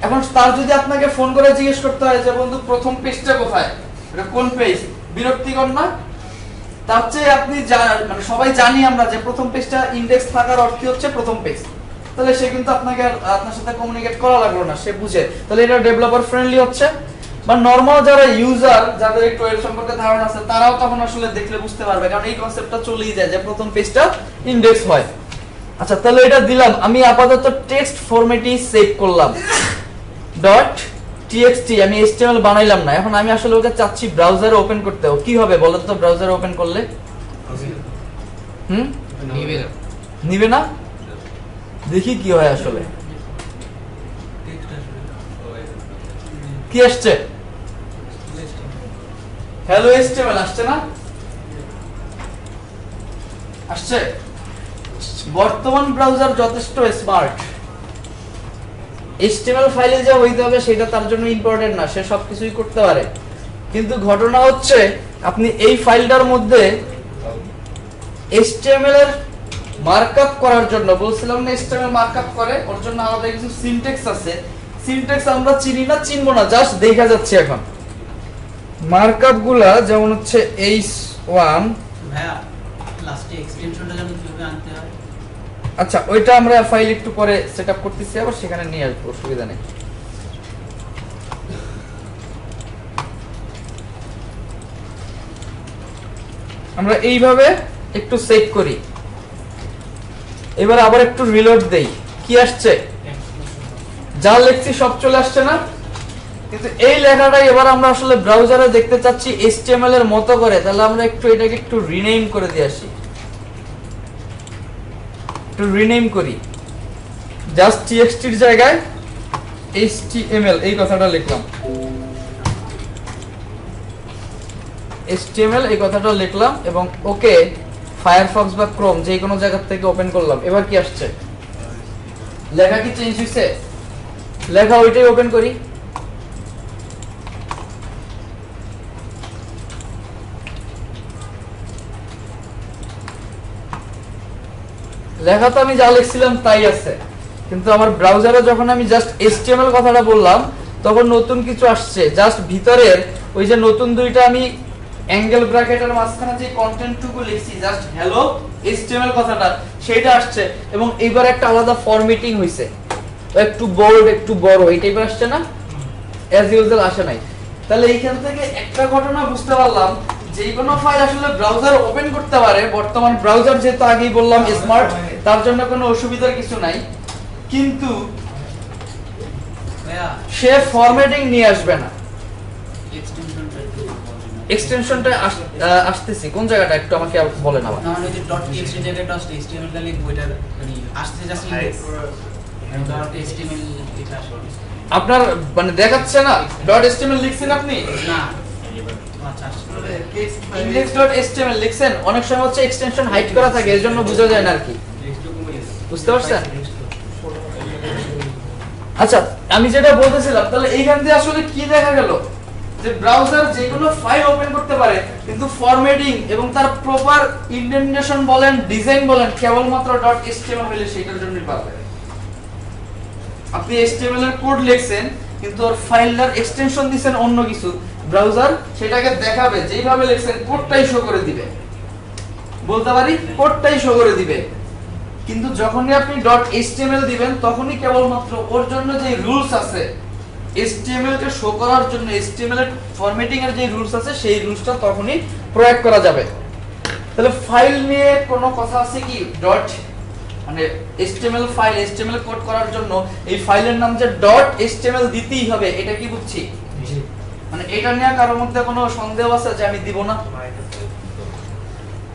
এখন তার যদি আপনাকে ফোন করে জিজ্ঞেস করতে হয় যে বন্ধু প্রথম পেজটা কোথায়, এটা কোন পেজ, বিরক্তিকর না? তার চেয়ে আপনি মানে সবাই জানি আমরা যে প্রথম পেজটা ইনডেক্স থাকার অর্থ হচ্ছে প্রথম পেজ, তাহলে সে কিন্তু আপনাকে আপনার সাথে কমিউনিকেট করা লাগলো না, সে বুঝে, তাহলে এটা ডেভেলপার ফ্রেন্ডলি হচ্ছে। বা নরমাল যারা ইউজার যাদের একটু এর সম্পর্কে ধারণা আছে তারাও তখন আসলে দেখলে বুঝতে পারবে, কারণ এই কনসেপ্টটা চলেই যায় যে প্রথম পেজটা ইনডেক্স হয়। আচ্ছা তাহলে এটা দিলাম, আমি আপাতত টেক্সট ফরম্যাটই সেভ করলাম .txt, আমি HTML বানাইলাম না। এখন আমি আসলে ওকে চাচ্ছি ব্রাউজারে ওপেন করতে, কি হবে বলেন তো? ব্রাউজারে ওপেন করলে নিবে না, দেখি কি হয় আসলে। কি আসছে? হ্যালো HTML আসছে না? আসছে। বর্তমান ব্রাউজার যথেষ্ট স্মার্ট, HTML ফাইলে যা হইতে হবে সেটা তার জন্য ইম্পর্টেন্ট না, সে সবকিছুই করতে পারে। কিন্তু ঘটনা হচ্ছে আপনি এই ফাইলটার মধ্যে HTML এর মার্কআপ করার জন্য, বলছিলাম না HTML মার্কআপ করে, ওর জন্য আলাদা কিছু সিনট্যাক্স আছে। সিনট্যাক্স আমরা চিনি না, চিনবো না, জাস্ট দেখা যাচ্ছে এখন মার্কআপ গুলা। যেমন হচ্ছে h1, ভাইয়া লাস্টে এক্সটেনশনটা যেন কিভাবে আনতে হয়, আচ্ছা ওইটা আমরা ফাইল একটু পরে সেটআপ করতেছি, আবার সেখানে নিয়ে আসবো, অসুবিধা নেই। আমরা এইভাবে একটু সেভ করি, এবার আবার একটু রিলোড দেই, কি আসছে? যা লিখছি সব চলে আসছে না? কিন্তু এই লেখাটাই এবার আমরা আসলে ব্রাউজারে দেখতে চাচ্ছি HTML এর মতো করে, তাহলে আমরা একটু এটাকে একটু রিনেম করে দিয়ে আসি, একটু রিনেম করি, জাস্ট txt এর জায়গায় HTML এই কথাটা লিখলাম, HTML এই কথাটা লিখলাম এবং ওকে ফায়ারফক্স বা ক্রোম যে কোনো জায়গা থেকে ওপেন করলাম। এবার কি আসছে? লেখা কি চেঞ্জ হইছে? লেখা ওইটাই ওপেন করি, লেখা তো আমি যা লিখছিলাম তাই আছে, কিন্তু আমার ব্রাউজারে যখন আমি জাস্ট HTML কথাটা বললাম তখন নতুন কিছু আসছে, জাস্ট ভিতরের ওই যে নতুন দুইটা আমি অ্যাঙ্গেল ব্র্যাকেটের মাঝখানে যে কন্টেন্টটুকু লিখছি জাস্ট হ্যালো HTML কথাটা সেটা আসছে, এবং এইবার একটা আলাদা ফরম্যাটিং হইছে, একটু বোল্ড একটু বড় এই টাইপের আসছে না? অ্যাজ ইউজুয়াল আসে নাই। তাহলে এইখান থেকে একটা ঘটনা বুঝতে পারলাম, যে কোনো ফাইল আসলে ব্রাউজার ওপেন করতে পারে। বর্তমান ব্রাউজার যেহেতু আগেই বললাম স্মার্ট, তার জন্য কোনো অসুবিধার কিছু নাই, কিন্তু ভাইয়া সে ফরম্যাটিং নিয়ে আসবে না। এক্সটেনশনটা এক্সটেনশনটা আসতেছি কোন জায়গাটা একটু আমাকে বলেন আবার। না মানে যে ডট টিএক্সটি জায়গায় ডট এইচটিএমএল টা লিখবো, এটা মানে আসতে জাস্ট লিখে ডট এইচটিএমএল লেখা আসলে আপনার মানে দেখাচ্ছে না ডট এচটিএমএল লিখছেন আপনি, না। আচ্ছা আসলে index.html লিখছেন, অনেক সময় হচ্ছে এক্সটেনশন হাইড করা থাকে, এর জন্য বোঝা যায় না আর কি, বুঝতে পারছেন? আচ্ছা আমি যেটা বলতেছিলাম, তাহলে এইখান দিয়ে আসলে কি দেখা গেল, যে ব্রাউজার যে কোনো ফাইল ওপেন করতে পারে, কিন্তু ফরম্যাটিং এবং তার প্রপার ইন্ডেন্টেশন বলেন, ডিজাইন বলেন, কেবলমাত্র .html হলে সেটার জন্যই পারবে। আপনি HTML এর কোড লিখছেন, কিন্তু ওর ফাইলটার এক্সটেনশন দিবেন অন্য কিছু, ব্রাউজার সেটাকে দেখাবে যেইভাবে লিখছেন কোডটাই শো করে দিবে, বলতে পারি কোডটাই শো করে দিবে। কিন্তু যখনই আপনি .html দিবেন, তখনই কেবলমাত্র ওর জন্য যে রুলস আছে, HTML কে শো করার জন্য HTML এর ফরম্যাটিং এর যে রুলস আছে, সেই রুলসটা তখনই প্রয়োগ করা যাবে। তাহলে ফাইল নিয়ে কোনো কথা আছে কি, মানে HTML ফাইল HTML কোড করার জন্য এই ফাইলের নাম যে .html দিতেই হবে, এটা কি বুঝছি? মানে এটা নিয়ে কারোর মধ্যে কোনো সন্দেহ আছে যে আমি দিব না?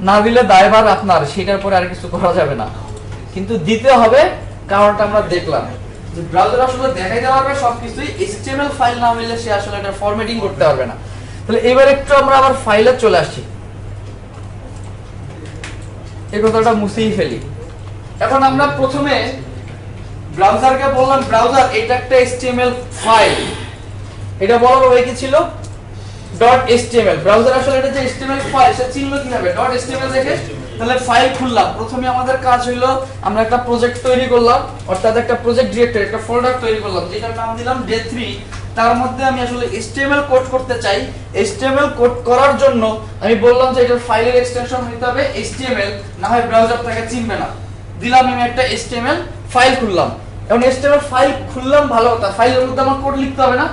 না দিলে দায়ভার আপনার, সেটার পরে আর কিছু করা যাবে না, কিন্তু দিতে হবে। কারণটা আমরা দেখলাম যে ব্রাউজার আসলে দেখাইতে পারবে সবকিছুই, HTML ফাইল না হলে সে আসলে এটা ফরম্যাটিং করতে পারবে না। তাহলে এবার একটু আমরা আবার ফাইলে চলে আসি, এই কথাটা মুছেই ফেলি। এখন আমরা প্রথমে ব্রাউজারকে বললাম, ব্রাউজার এটা একটা HTML ফাইল, এটা বলার ওয়ে কি ছিল, .html। ব্রাউজার আসলে এটা যে HTML ফাইল সেটা চিনলো কিভাবে, .html দেখে। তাহলে ফাইল খুললাম, প্রথমে আমাদের কাজ হলো আমরা একটা প্রজেক্ট তৈরি করলাম, অর্থাৎ একটা প্রজেক্ট ডিরেক্টরি, একটা ফোল্ডার তৈরি করলাম, যেটার নাম দিলাম day3। তার মধ্যে আমি আসলে HTML কোড করতে চাই। HTML কোড করার জন্য আমি বললাম যে এটার ফাইলের এক্সটেনশন হতে হবে HTML, না হয় ব্রাউজার তাকে চিনবে না। দিলাম আমি একটা HTML ফাইল খুললাম। এখন HTML ফাইল খুললাম, ভালো কথা, ফাইলের মধ্যে আমার কোড লিখতে হবে না।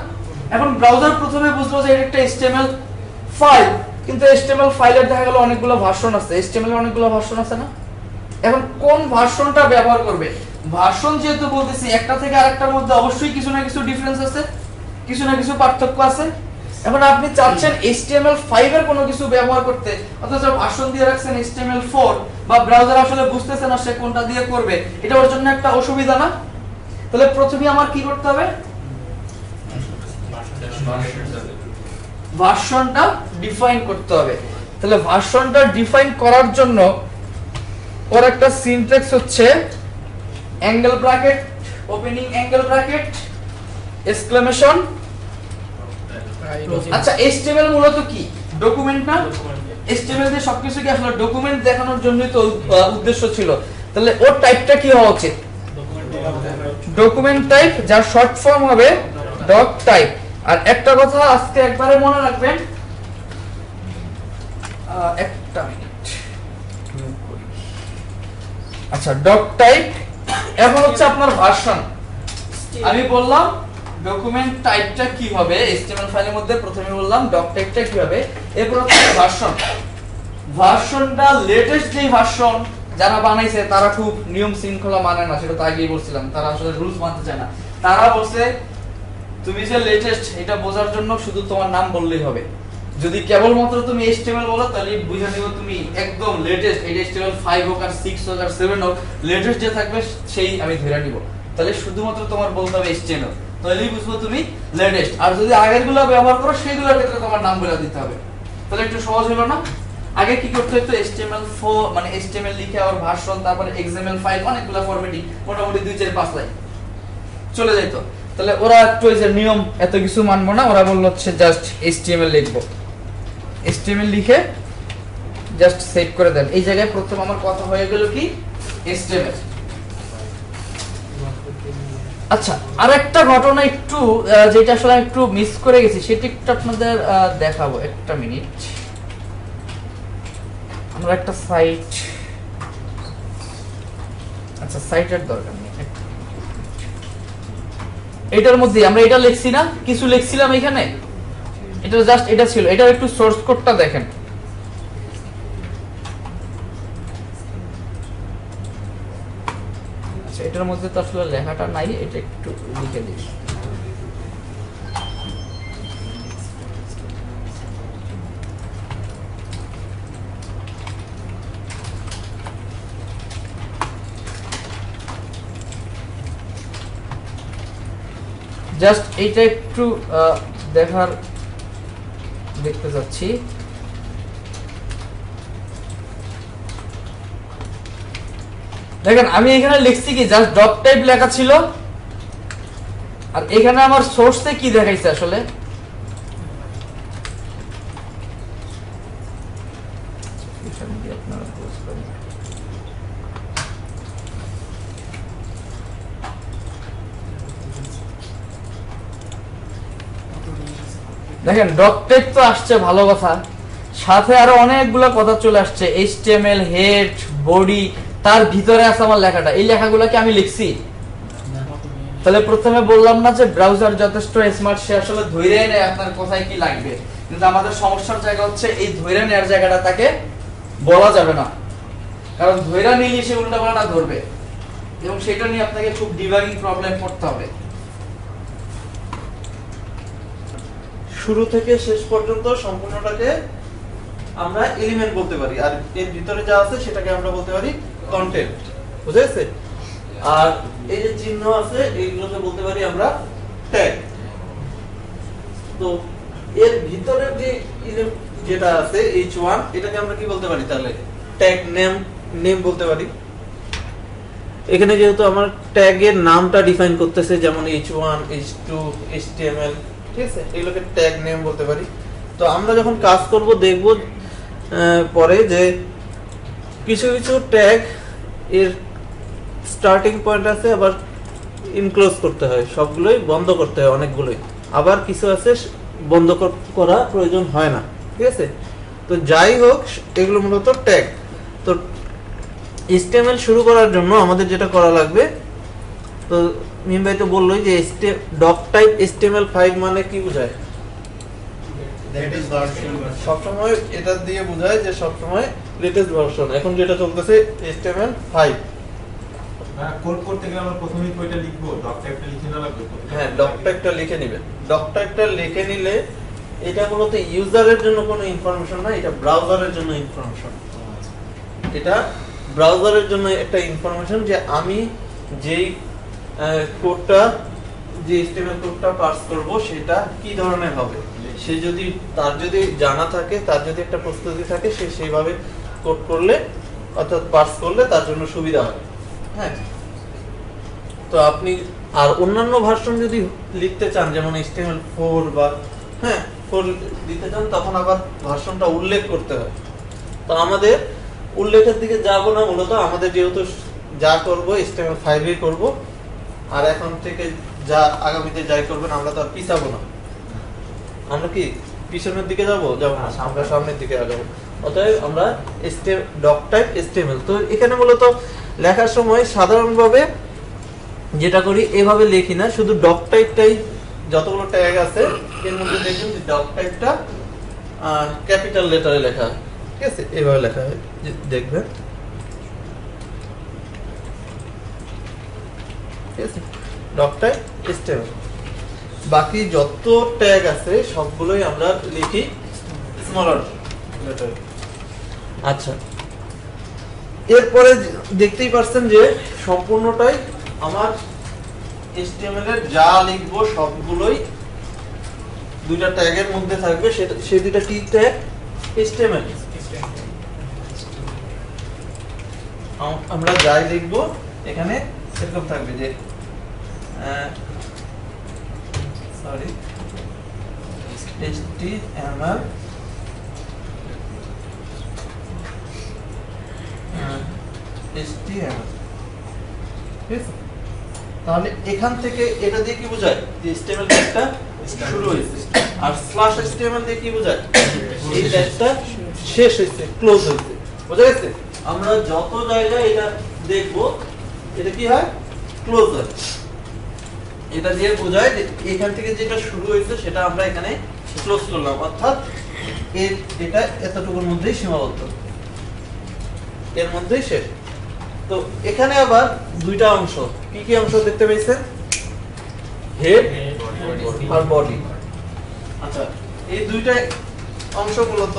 এখন ব্রাউজার প্রথমে বুঝলো যে এটা একটা HTML ফাইল, কিন্তু HTML ফাইলের দেখা গেল অনেকগুলো ভার্সন আছে, HTML এর অনেকগুলো ভার্সন আছে না? এখন কোন ভার্সনটা ব্যবহার করবে? ভার্সন যেহেতু বলতেছি, একটা থেকে আরেকটার মধ্যে অবশ্যই কিছু না কিছু ডিফারেন্স আছে, কিছু না কিছু পার্থক্য আছে। এখন আপনি চাচ্ছেন HTML5 এর কোনো কিছু ব্যবহার করতে, অথচ ভার্সন দিয়ে রাখছেন HTML4, বা ব্রাউজার আসলে বুঝতেছে না সে কোনটা দিয়ে করবে, এটা ওর জন্য একটা অসুবিধা না? তাহলে প্রথমে আমার কি করতে হবে, ভার্সনটা ডিফাইন করতে হবে। তাহলে ভার্সনটা ডিফাইন করার জন্য ওর একটা সিনট্যাক্স হচ্ছে angle bracket, opening angle bracket, exclamation. আচ্ছা HTML মূলত কি, ডকুমেন্ট না? HTML দিয়ে সবকিছু কি আসলে ডকুমেন্ট দেখানোর জন্যই তো উদ্দেশ্য ছিল। তাহলে ওর টাইপটা কি হওয়া উচিত, ডকুমেন্ট টাইপ, যার শর্ট ফর্ম হবে ডক টাইপ। আর একটা কথা আজকে একবারে মনে রাখবেন, একটা মিনিট, আচ্ছা ডক টাইপ এখন হচ্ছে আপনার ভার্সন। আমি বললাম ডকুমেন্ট টাইপটা কি হবে HTML ফাইলের মধ্যে, প্রথমে বললাম ডক টাইপটা কি হবে, এরপর হচ্ছে ভার্সন। ভার্সনটা লেটেস্ট যে ভার্সন যারা বানাইছে তারা খুব নিয়ম শৃঙ্খলা মানে না, সেটা তো আগেই বলছিলাম, তারা আসলে রুলস মানতে চায় না। তারা বলছে তুমি যে লেটেস্ট এটা বোঝার জন্য শুধু তোমার নাম বললেই হবে। যদি কেবলমাত্র তুমি HTML বলো তাহলে বুঝে নিব তুমি একদম লেটেস্ট, এটা HTML5 হোক আর 6 হোক আর 7 হোক, লেটেস্ট যে থাকবে সেই আমি ধরে নিব। তাহলে শুধুমাত্র তোমার বলতে হবে HTML, তাহলেই বুঝবো তুমি লেটেস্ট। আর যদি আগেরগুলো ব্যবহার করো সেইগুলোর ক্ষেত্রে তোমার নাম বলে দিতে হবে। তাহলে একটু সহজ হলো না? আগে কি করতে হতো, HTML4 মানে HTML লিখে আর ভার্সন, তারপরে XML ফাইল, অনেকগুলো ফরম্যাটিং, মোটামুটি 2-4-5 লাইন চলে যেত। তাহলে ওরা একটু এই যে নিয়ম এত কিছু মানবো না, ওরা বললো হচ্ছে জাস্ট HTML লিখবো, HTML লিখে জাস্ট সেভ করে দেন। এই জায়গায় প্রথম আমার কথা হয়ে গেল কি HTML। আচ্ছা আরেকটা ঘটনা একটু যেটা আসলে একটু মিস করে গেছি, সেটা একটু আপনাদের দেখাবো, একটা মিনিট। আমরা একটা সাইট, আচ্ছা সাইটের দরকার নেই, এটার মধ্যে আমরা এটা লিখছি না, কিছু লিখছিলাম এখানে, এটা জাস্ট এটা ছিল। এটার একটু সোর্স কোডটা দেখেন। আচ্ছা, এটার মধ্যে তো আসলে লেখাটা নাই, এটা একটু লিখে দিই। জাস্ট এইটা একটু দেখতে যাচ্ছি। দেখেন আমি এখানে লিখছি কি, জাস্ট ডট টাইপ লেখা ছিল, আর এখানে আমার সোর্সে কি দেখাইছে আসলে। দেখেন ডট টাইপ তো আসছে, ভালো কথা, সাথে আরো অনেকগুলো কথা চলে আসছে, HTML, হেড, বডি, তার ভিতরে আছে আমার লেখাটা। এই লেখাগুলোকে আমি লিখছি। তাহলে প্রথমে বললাম না যে ব্রাউজার যথেষ্ট স্মার্ট, সে আসলে ধরে নেয় আপনার কোথায় কি লাগবে, কিন্তু আমাদের সমস্যার জায়গা হচ্ছে এই ধরে নেওয়ার জায়গাটা তাকে বলা যাবে না, কারণ ধরে নিলে সে উল্টাপাল্টা ধরবে, এবং সেটা নিয়ে আপনাকে খুব ডিবাগিং প্রবলেম করতে হবে। শুরু থেকে শেষ পর্যন্ত সম্পূর্ণটাকে আমরা এলিমেন্ট বলতে পারি, আর এর ভিতরে যা আছে সেটাকে আমরা বলতে পারি কন্টেন্ট। বুঝা গেছে? আর এই যে চিহ্ন আছে এইগুলোকে বলতে পারি আমরা ট্যাগ। তো এর ভিতরে যে যেটা আছে h1, এটাকে আমরা কি বলতে পারি তাহলে? ট্যাগ নেম বলতে পারি। এখানে যেহেতু আমার ট্যাগের নামটা ডিফাইন করতেছে, যেমন h1, h2, html, ঠিক আছে, এগুলোকে ট্যাগ নেম বলতে পারি। তো আমরা যখন কাজ করব দেখব পরে যে কিছু কিছু ট্যাগ এর স্টার্টিং পয়েন্ট আছে, আবার ইনক্লোজ করতে হয়, সবগুলোই বন্ধ করতে হয়, অনেকগুলোই, আবার কিছু আছে বন্ধ করা প্রয়োজন হয় না, ঠিক আছে। তো যাই হোক, এগুলো মূলত ট্যাগ। তো HTML শুরু করার জন্য আমাদের যেটা করা লাগবে, তো মিম ভাই তো বললোই যে ডক টাইপ HTML5 মানে কি বোঝায়? সবসময় এটা দিয়ে বোঝায় যে সবসময় লেটেস্ট ভার্সন। এখন যেটা চলতেছে HTML5। কোড করতে গেলে আমরা প্রথমেই কয়টা লিখবো? ডক টাইপটা লিখে না লাগবে? হ্যাঁ, ডক টাইপটা লিখে নেবেন। ডক টাইপটা লিখে নিলে এটা মূলত ইউজারের জন্য কোনো ইনফরমেশন না, এটা ব্রাউজারের জন্য ইনফরমেশন। এটা ব্রাউজারের জন্য একটা ইনফরমেশন যে আমি যেই কোডটা, যে HTML কোডটা পার্স করব সেটা কি ধরনের হবে। সে যদি তার যদি জানা থাকে, তার যদি একটা প্রস্তুতি থাকে, সে সেইভাবে কোড করলে অর্থাৎ পার্স করলে তার জন্য সুবিধা হয়। হ্যাঁ, তো আপনি আর অন্যান্য ভার্সন যদি লিখতে চান, যেমন HTML4 বা 4 দিতে চান, তখন আবার ভার্সনটা উল্লেখ করতে হয়। তো আমাদের উল্লেখের দিকে যাব না, মূলত আমাদের যেহেতু যা করব HTML5 এ করব, আর এখন থেকে যা আগামীতে যাই করবেন আমরা তো আর পিছাবো না। আমরা কি পিছনের দিকে যাব না, আমরা সামনের দিকে আগাবো। অতএব আমরা ডক টাইপ HTML। তো এখানে মূলত লেখার সময় সাধারণভাবে যেটা করি, এভাবে লিখি না, শুধু ডক টাইপটাই, যতগুলো ট্যাগ আছে এর মধ্যে দেখবেন যে ডক টাইপটা ক্যাপিটাল লেটারে লেখা হয়, ঠিক আছে, এভাবে লেখা হয়, দেখবেন, ঠিক আছে, ডক টাইপ HTML। বাকি যত ট্যাগ আছে সবগুলোই আমরা লিখি স্মলার লেটার। আচ্ছা, এরপরে দেখতেই পাচ্ছেন যে সম্পূর্ণটাই আমার HTML এর যা লিখবো সবগুলোই দুইটা ট্যাগের মধ্যে থাকবে। সেই দুইটা কি ট্যাগ? HTML। আমরা যাই লিখবো এখানে এরকম থাকবে যে HTML তাহলে এখান থেকে এটা দিয়ে কি বোঝায় যে HTML ট্যাগটা শুরু হয়েছে, আর স্ল্যাশ HTML দিয়ে কি বোঝায় এই ট্যাগটা শেষ হয়েছে, ক্লোজ হয়েছে। বোঝা গেছে? আমরা যত জায়গায় এটা দেখবো এটা কি হয়, ক্লোজ হয়। এটা দিয়ে বোঝায় যে এখান থেকে যেটা শুরু হয়েছে সেটা আমরা এখানে ক্লোজ করলাম, অর্থাৎ এটা এতটুকুর মধ্যেই সীমাবদ্ধ, এর মধ্যেই শেষ। তো এখানে আবার দুইটা অংশ, কি কি অংশ দেখতে পেয়েছেন? হেড আর বডি। আচ্ছা, এই দুইটা অংশ মূলত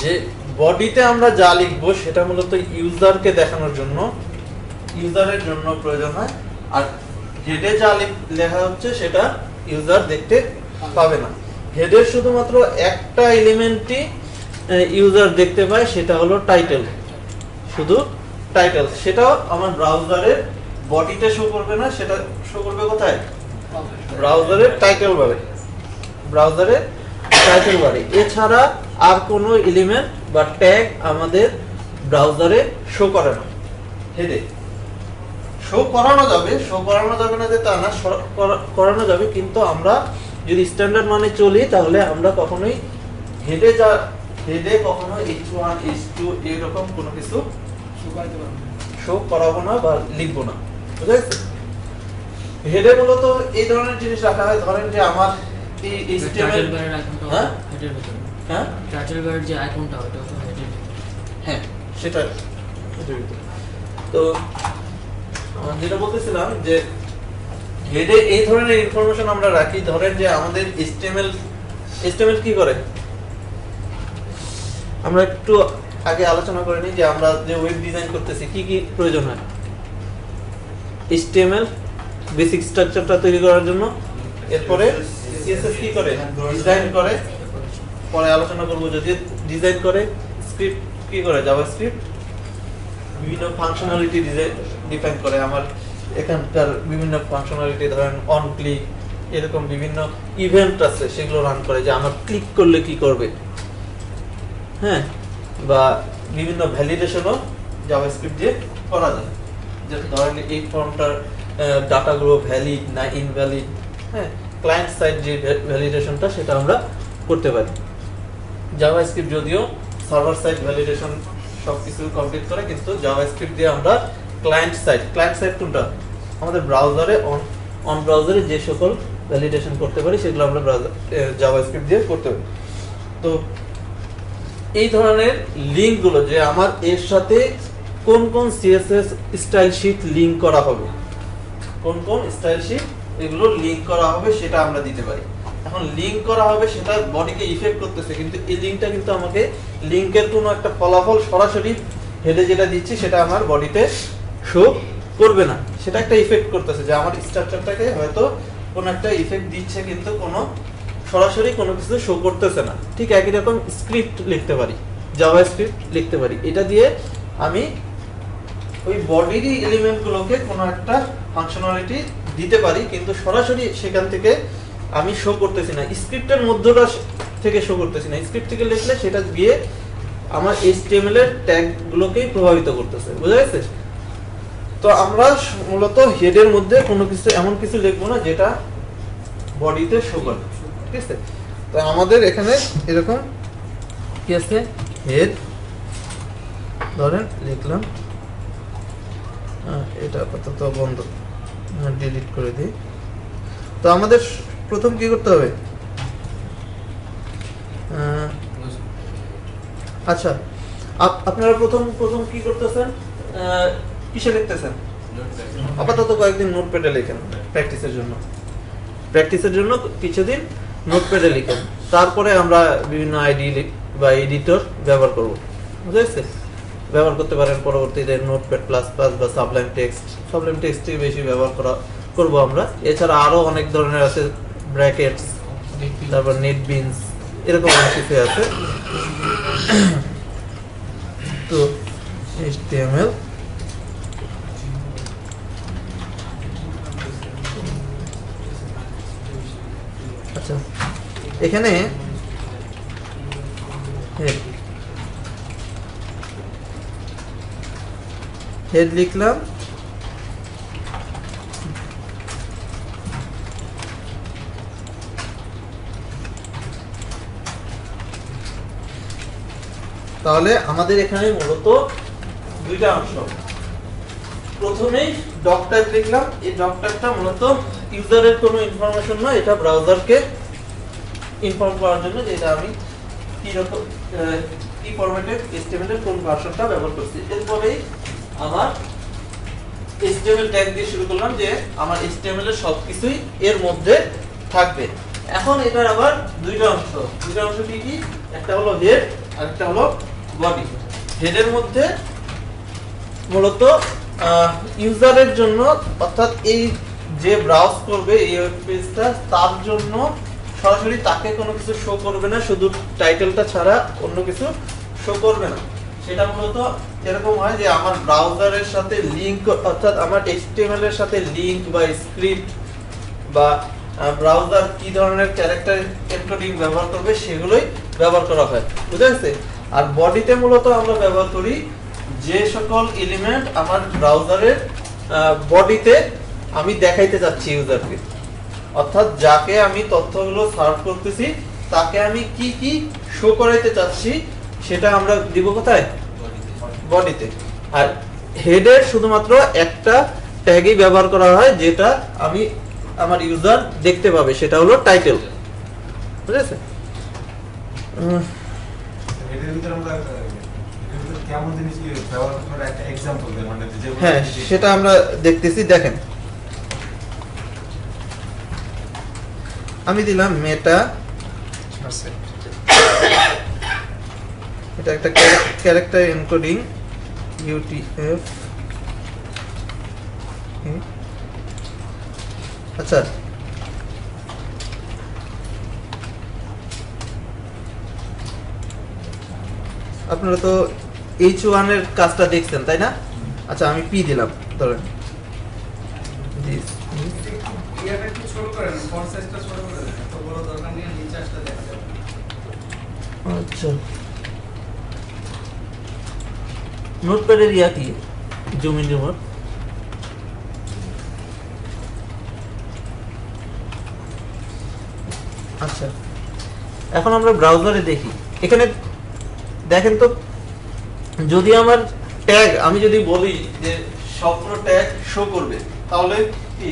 যে বডিতে আমরা যা লিখবো সেটা মূলত ইউজারকে দেখানোর জন্য, ইউজারের জন্য প্রয়োজন হয়, আর হেডে যা লেখা হচ্ছে সেটা ইউজার দেখতে পাবে না। হেডের শুধুমাত্র একটা এলিমেন্টই ইউজার দেখতে পায়, সেটা হলো টাইটেল, শুধু টাইটেল। সেটাও আমার ব্রাউজারের বডিতে শো করবে না, সেটা শো করবে কোথায়? ব্রাউজারের টাইটেল বারে, ব্রাউজারের টাইটেল বারে। এছাড়া আর কোনো এলিমেন্ট বা ট্যাগ আমাদের ব্রাউজারে শো করে না। হেডে শো করানো যাবে, শো করানো যাবে না যে তা না, করানো যাবে, কিন্তু আমরা যদি স্ট্যান্ডার্ড মানে চলি তাহলে আমরা কখনোই হেডে কখনো h1 h2 এরকম কোনো কিছু শো করাবো না বা লিখবো না, বুঝা গেছে? হেডে মূলত এই ধরনের জিনিস রাখা হয়, ধরেন যে আমার এই HTML হ্যাঁ হ্যাঁ টাইটেল বার যে আইকনটা ওটা তো হেডের, হ্যাঁ সেটা। তো যেটা বলতেছিলাম যে হেডে এই ধরনের ইনফরমেশন আমরা রাখি। ধরেন যে আমাদের HTML কি করে, আমরা একটু আগে আলোচনা করে নিই যে আমরা যে ওয়েব ডিজাইন করতেছি কি কি প্রয়োজন হয়। HTML বেসিক স্ট্রাকচারটা তৈরি করার জন্য, এরপরে CSS কি করে, ডিজাইন করে, পরে আলোচনা করব যদি ডিজাইন করে, স্ক্রিপ্ট কি করে, জাভাস্ক্রিপ্ট বিভিন্ন ফাংশনালিটি ডিফাইন করে। আমার এখানকার বিভিন্ন ফাংশনালিটি ধরেন অন ক্লিক, এরকম বিভিন্ন ইভেন্ট আছে সেগুলো রান করে, যে আমার ক্লিক করলে কি করবে, হ্যাঁ, বা বিভিন্ন ভ্যালিডেশনও জাভাস্ক্রিপ্ট দিয়ে করা যায়, যে ধরেন এই ফর্মটার ডাটাগুলো ভ্যালিড না ইনভ্যালিড, হ্যাঁ, ক্লায়েন্ট সাইড যে ভ্যালিডেশনটা সেটা আমরা করতে পারি। জাভাস্ক্রিপ্ট যদিও সার্ভার সাইড ভ্যালিডেশন সবকিছু কমপ্লিট করে, কিন্তু জাভাস্ক্রিপ্ট দিয়ে আমরা ক্লায়েন্ট সাইড কোনটা, আমাদের ব্রাউজারে অন ব্রাউজারে যে সকল ভ্যালিডেশন করতে পারি সেগুলো আমরা জাভাস্ক্রিপ্ট দিয়ে করতে পারি। তো এই ধরনের লিঙ্কগুলো, যে আমার এর সাথে কোন কোন CSS স্টাইল শীট লিঙ্ক করা হবে, কোন কোন স্টাইল শীট এগুলো লিঙ্ক করা হবে সেটা আমরা দিতে পারি। এখন লিঙ্ক করা হবে সেটা বডিকে ইফেক্ট করতেছে, কিন্তু এই লিঙ্কটা কিন্তু আমাকে লিঙ্কের কোনো একটা ফলাফল সরাসরি হেডে যেটা দিচ্ছি সেটা আমার বডিতে শো করবে না, সেটা একটা ইফেক্ট করতেছে, যে আমার স্ট্রাকচারটাকে হয়তো কোনো একটা ইফেক্ট দিচ্ছে কিন্তু কোনো সরাসরি কোনো কিছু শো করতেছে না। ঠিক একই রকম স্ক্রিপ্ট লিখতে পারি, জাভাস্ক্রিপ্ট লিখতে পারি, এটা দিয়ে আমি ওই বডির এলিমেন্টগুলোকে কোনো একটা ফাংশনালিটি দিতে পারি, কিন্তু সরাসরি সেখান থেকে আমি শো করতেছি না, স্ক্রিপ্টের মধ্যটা থেকে শো করতেছি না। স্ক্রিপ্ট থেকে লিখলে সেটা গিয়ে আমার HTML এর ট্যাগগুলোকেই প্রভাবিত করতেছে, বুঝা গেছে? তো আমরা মূলত হেডের মধ্যে কোনো কিছু এমন কিছু লিখবো না যেটা বডিতে শো করে, ঠিক আছে? তো আমাদের এখানে এরকম কি আছে, হেড ধরেন লিখলাম, এটা আপাতত বন্ধ, ডিলিট করে দিই। তো আমাদের প্রথম কি করতে হবে, আচ্ছা আপনারা প্রথম কি করতেছেন, কিসে লিখতেছেন? আপাতত কয়েকদিন নোটপ্যাডে লিখেন প্র্যাকটিসের জন্য কিছুদিন নোটপ্যাডে লিখেন, তারপরে আমরা বিভিন্ন আইডি বা এডিটর ব্যবহার করব, বুঝেছেন? ব্যবহার করতে পারেন পরবর্তীতে নোটপ্যাড প্লাস প্লাস বা সাবলাইম টেক্সট বেশি ব্যবহার করব আমরা। এছাড়া আরো অনেক ধরনের আছে, ব্র্যাকেটস, তারপর নেটবিনস, এরকম অনেক কিছু আছে। তো HTML আচ্ছা, এখানে হেড লিখলাম, তাহলে আমাদের এখানে মূলত দুইটা অংশ। প্রথমেই ডক টাইপ লিখলাম। এই ডক টাইপটা মূলত ইউজারের কোনো ইনফরমেশন নয়, এটা ব্রাউজারকে ইনফর্ম করার জন্য যে এটা আমি কি রকম কি ফরম্যাটে HTML এর কোন ভার্সনটা ব্যবহার করছি। এরপরেই আমার HTML ট্যাগ দিয়ে শুরু করলাম যে আমার HTML এর সবকিছুই এর মধ্যে থাকবে। এখন এটার আবার দুইটা অংশ কি কি? একটা হলো হেড আর একটা হলো বডি। হেডের মধ্যে মূলত ইউজারের জন্য, অর্থাৎ এই যে ব্রাউজ করবে এই ওয়েব পেজটা, তার জন্য সরাসরি তাকে কোনো কিছু শো করবে না, শুধু টাইটেলটা ছাড়া অন্য কিছু শো করবে না। সেটা মূলত এরকম হয় যে আমার ব্রাউজারের সাথে লিংক, অর্থাৎ আমার HTML এর সাথে লিংক বা স্ক্রিপ্ট বা ব্রাউজার কি ধরনের ক্যারেক্টার এনকোডিং ব্যবহার করবে সেগুলোই ব্যবহার করা হয়, বুঝা গেছে? আর বডিতে মূলত আমরা ব্যবহার করি যে সকল এলিমেন্ট আমার ব্রাউজারের বডিতে আমি দেখাইতে যাচ্ছি ইউজারকে, অর্থাৎ যাকে আমি তথ্যগুলো সার্ভ করতেছি তাকে আমি কি কি শো করাইতে চাচ্ছি সেটা আমরা দিব কোথায়? বডিতে। আর হেডের শুধুমাত্র একটা ট্যাগই ব্যবহার করা হয় যেটা আমি আমার ইউজার দেখতে পাবে, সেটা হলো টাইটেল, বুঝেছে? এটার ভিতরে আমরা কেমন জিনিস কি ব্যবহার করে একটা एग्जांपल দেন, মানে যেগুলো হ্যাঁ, সেটা আমরা দেখতেছি। দেখেন, আমি দিলাম মেটা, এটা একটা ক্যারেক্টার এনকোডিং UTF। আচ্ছা, আপনারা তো H1 এর কাজটা দেখছেন তাই না? আচ্ছা, আমি পি দিলাম, ধরেন ইয়াটা একটু ছোট করেন, ফন্ট সাইজটা ছোট করে দেন, এত বড় দরকার নেই, নিচে আসলে দেখা যাবে। আচ্ছা, নোটপ্যাডের ইয়া কি জুম ইন রিমোট? আচ্ছা, এখন আমরা ব্রাউজারে দেখি। এখানে দেখেন তো, যদি আমার ট্যাগ, আমি যদি বলি যে সবগুলো ট্যাগ শো করবে, তাহলে কি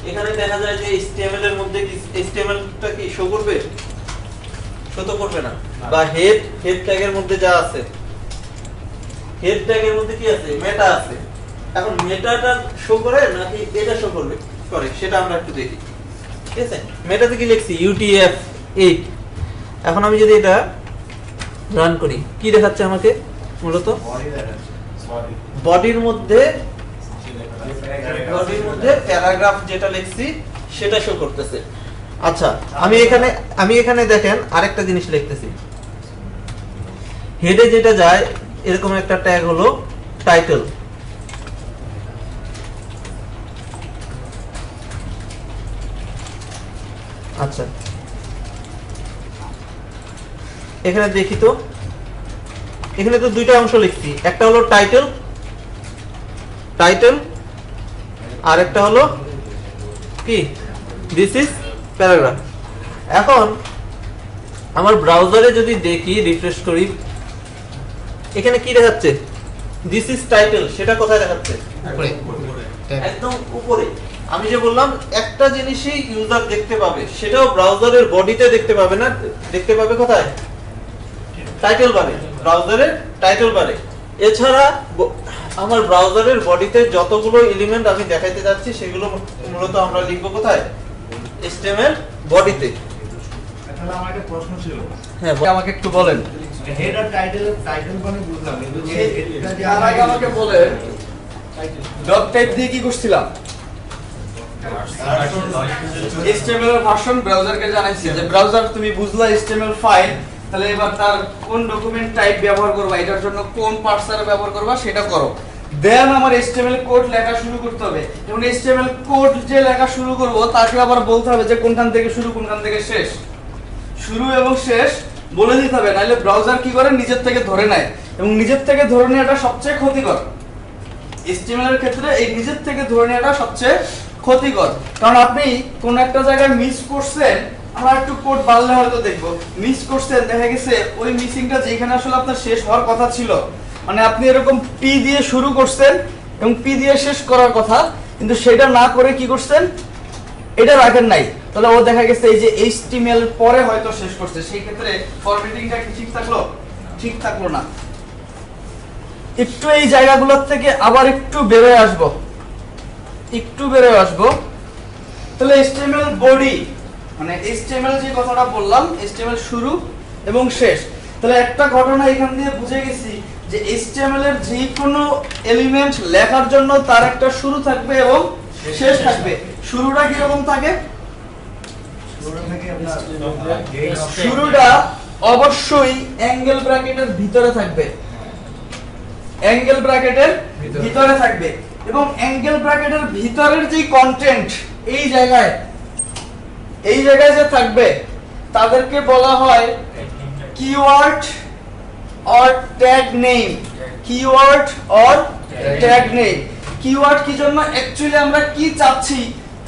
এখানে দেখা যায় যে HTML এর মধ্যে কি HTML-টা কি শো করবে? শো তো করবে না। বা হেড ট্যাগের মধ্যে যা আছে, হেড ট্যাগের মধ্যে কি আছে? মেটা আছে। এখন মেটাটা শো করে নাকি এটা শো করবে করে সেটা আমরা একটু দেখি, ঠিক আছে? মেটাতে কি লিখছি? UTF-8। এখন আমি যদি এটা রান করি, কি দেখাচ্ছে আমাকে? মূলত বডির মধ্যে প্যারাগ্রাফ যেটা লিখছি সেটা শো করতেছে। আচ্ছা, আমি এখানে দেখেন আরেকটা জিনিস লিখতেছি। হেডে যেটা যায় এরকম একটা ট্যাগ হলো টাইটেল। আচ্ছা, এখানে দেখি তো, এখানে তো দুইটা অংশ লিখছি, একটা হলো টাইটেল আর একটা হলো কি দিস ইজ প্যারাগ্রাফ। এখন আমার ব্রাউজারে যদি দেখি, রিফ্রেশ করি, এখানে কি দেখাচ্ছে? This is title. সেটা কোথায় দেখাচ্ছে? একদম উপরে। আমি যে বললাম একটা জিনিসই ইউজার দেখতে পাবে, সেটাও ব্রাউজারের বডিতে দেখতে পাবে না, দেখতে পাবে কোথায়? টাইটেল বারে, ব্রাউজারের টাইটেল বারে। এছাড়া আমার ব্রাউজারের বডিতে যতগুলো এলিমেন্ট আমি দেখাইতে যাচ্ছি সেগুলো মূলত আমরা লিখবো কোথায়? HTML বডিতে। তাহলে আমার একটা প্রশ্ন ছিল, হ্যাঁ, আমাকে একটু বলেন। হেড আর টাইটেল মানে বুঝলাম, কিন্তু যে হেডটা যে তার আগে আমাকে বলেন ডট টাইপ দিয়ে কি করছিলাম? HTML এর ভার্সন ব্রাউজারকে জানাইছি যে ব্রাউজার তুমি বুঝলা HTML ফাইল, তাহলে এবার তার কোন ডকুমেন্ট টাইপ ব্যবহার করবা, এটার জন্য কোন পার্সার ব্যবহার করবা সেটা করো। দেন আমার HTML কোড লেখা শুরু করতে হবে। এবং HTML কোড যে লেখা শুরু করব তাকে আবার বলতে হবে যে কোনখান থেকে শুরু কোনখান থেকে শেষ। শুরু এবং শেষ বলে দিতে হবে, নাহলে ব্রাউজার কি করে নিজের থেকে ধরে নেয়, এবং নিজের থেকে ধরে নেওয়াটা সবচেয়ে ক্ষতিকর। HTML এর ক্ষেত্রে এই নিজের থেকে ধরে নেওয়াটা সবচেয়ে ক্ষতিকর, কারণ আপনি কোন একটা জায়গায় মিস করছেন, আমরা একটু কোড বাড়লে হয়তো দেখবো, মিস করছেন, দেখা গেছে ওই মিসিংটা যেখানে আসলে আপনার শেষ হওয়ার কথা ছিল, মানে আপনি এরকম পি দিয়ে শুরু করছেন এবং পি দিয়ে শেষ করার কথা, কিন্তু সেটা না করে কি করছেন, এটা রাখেন নাই, তাহলে ও দেখা গেছে এই যে HTML পরে হয়তো শেষ করছে, সেই ক্ষেত্রে ফরম্যাটিংটা কি ঠিক থাকলো? ঠিক থাকলো না। একটু এই জায়গাগুলোর থেকে আবার একটু বেরোয় আসবো, তাহলে HTML বডি মানে HTML যে কথাটা বললাম, HTML শুরু এবং শেষ। তাহলে একটা ঘটনা এখান দিয়ে বুঝে গেছি যে HTML এর যে কোনো এলিমেন্ট লেখার জন্য তার একটা শুরু থাকবে এবং শেষ থাকবে। শুরুটা কি রকম থাকে? শুরুটা অবশ্যই অ্যাঙ্গেল ব্র্যাকেটের ভিতরে থাকবে, অ্যাঙ্গেল ব্র্যাকেটের ভিতরে থাকবে, এবং অ্যাঙ্গেল ব্র্যাকেটের ভিতরের যে কন্টেন্ট এই জায়গায় যে থাকবে তাদেরকে বলা হয় keyword or tag name. Keyword or tag name. Keyword কি জন্য? অ্যাকচুয়ালি আমরা কি চাচ্ছি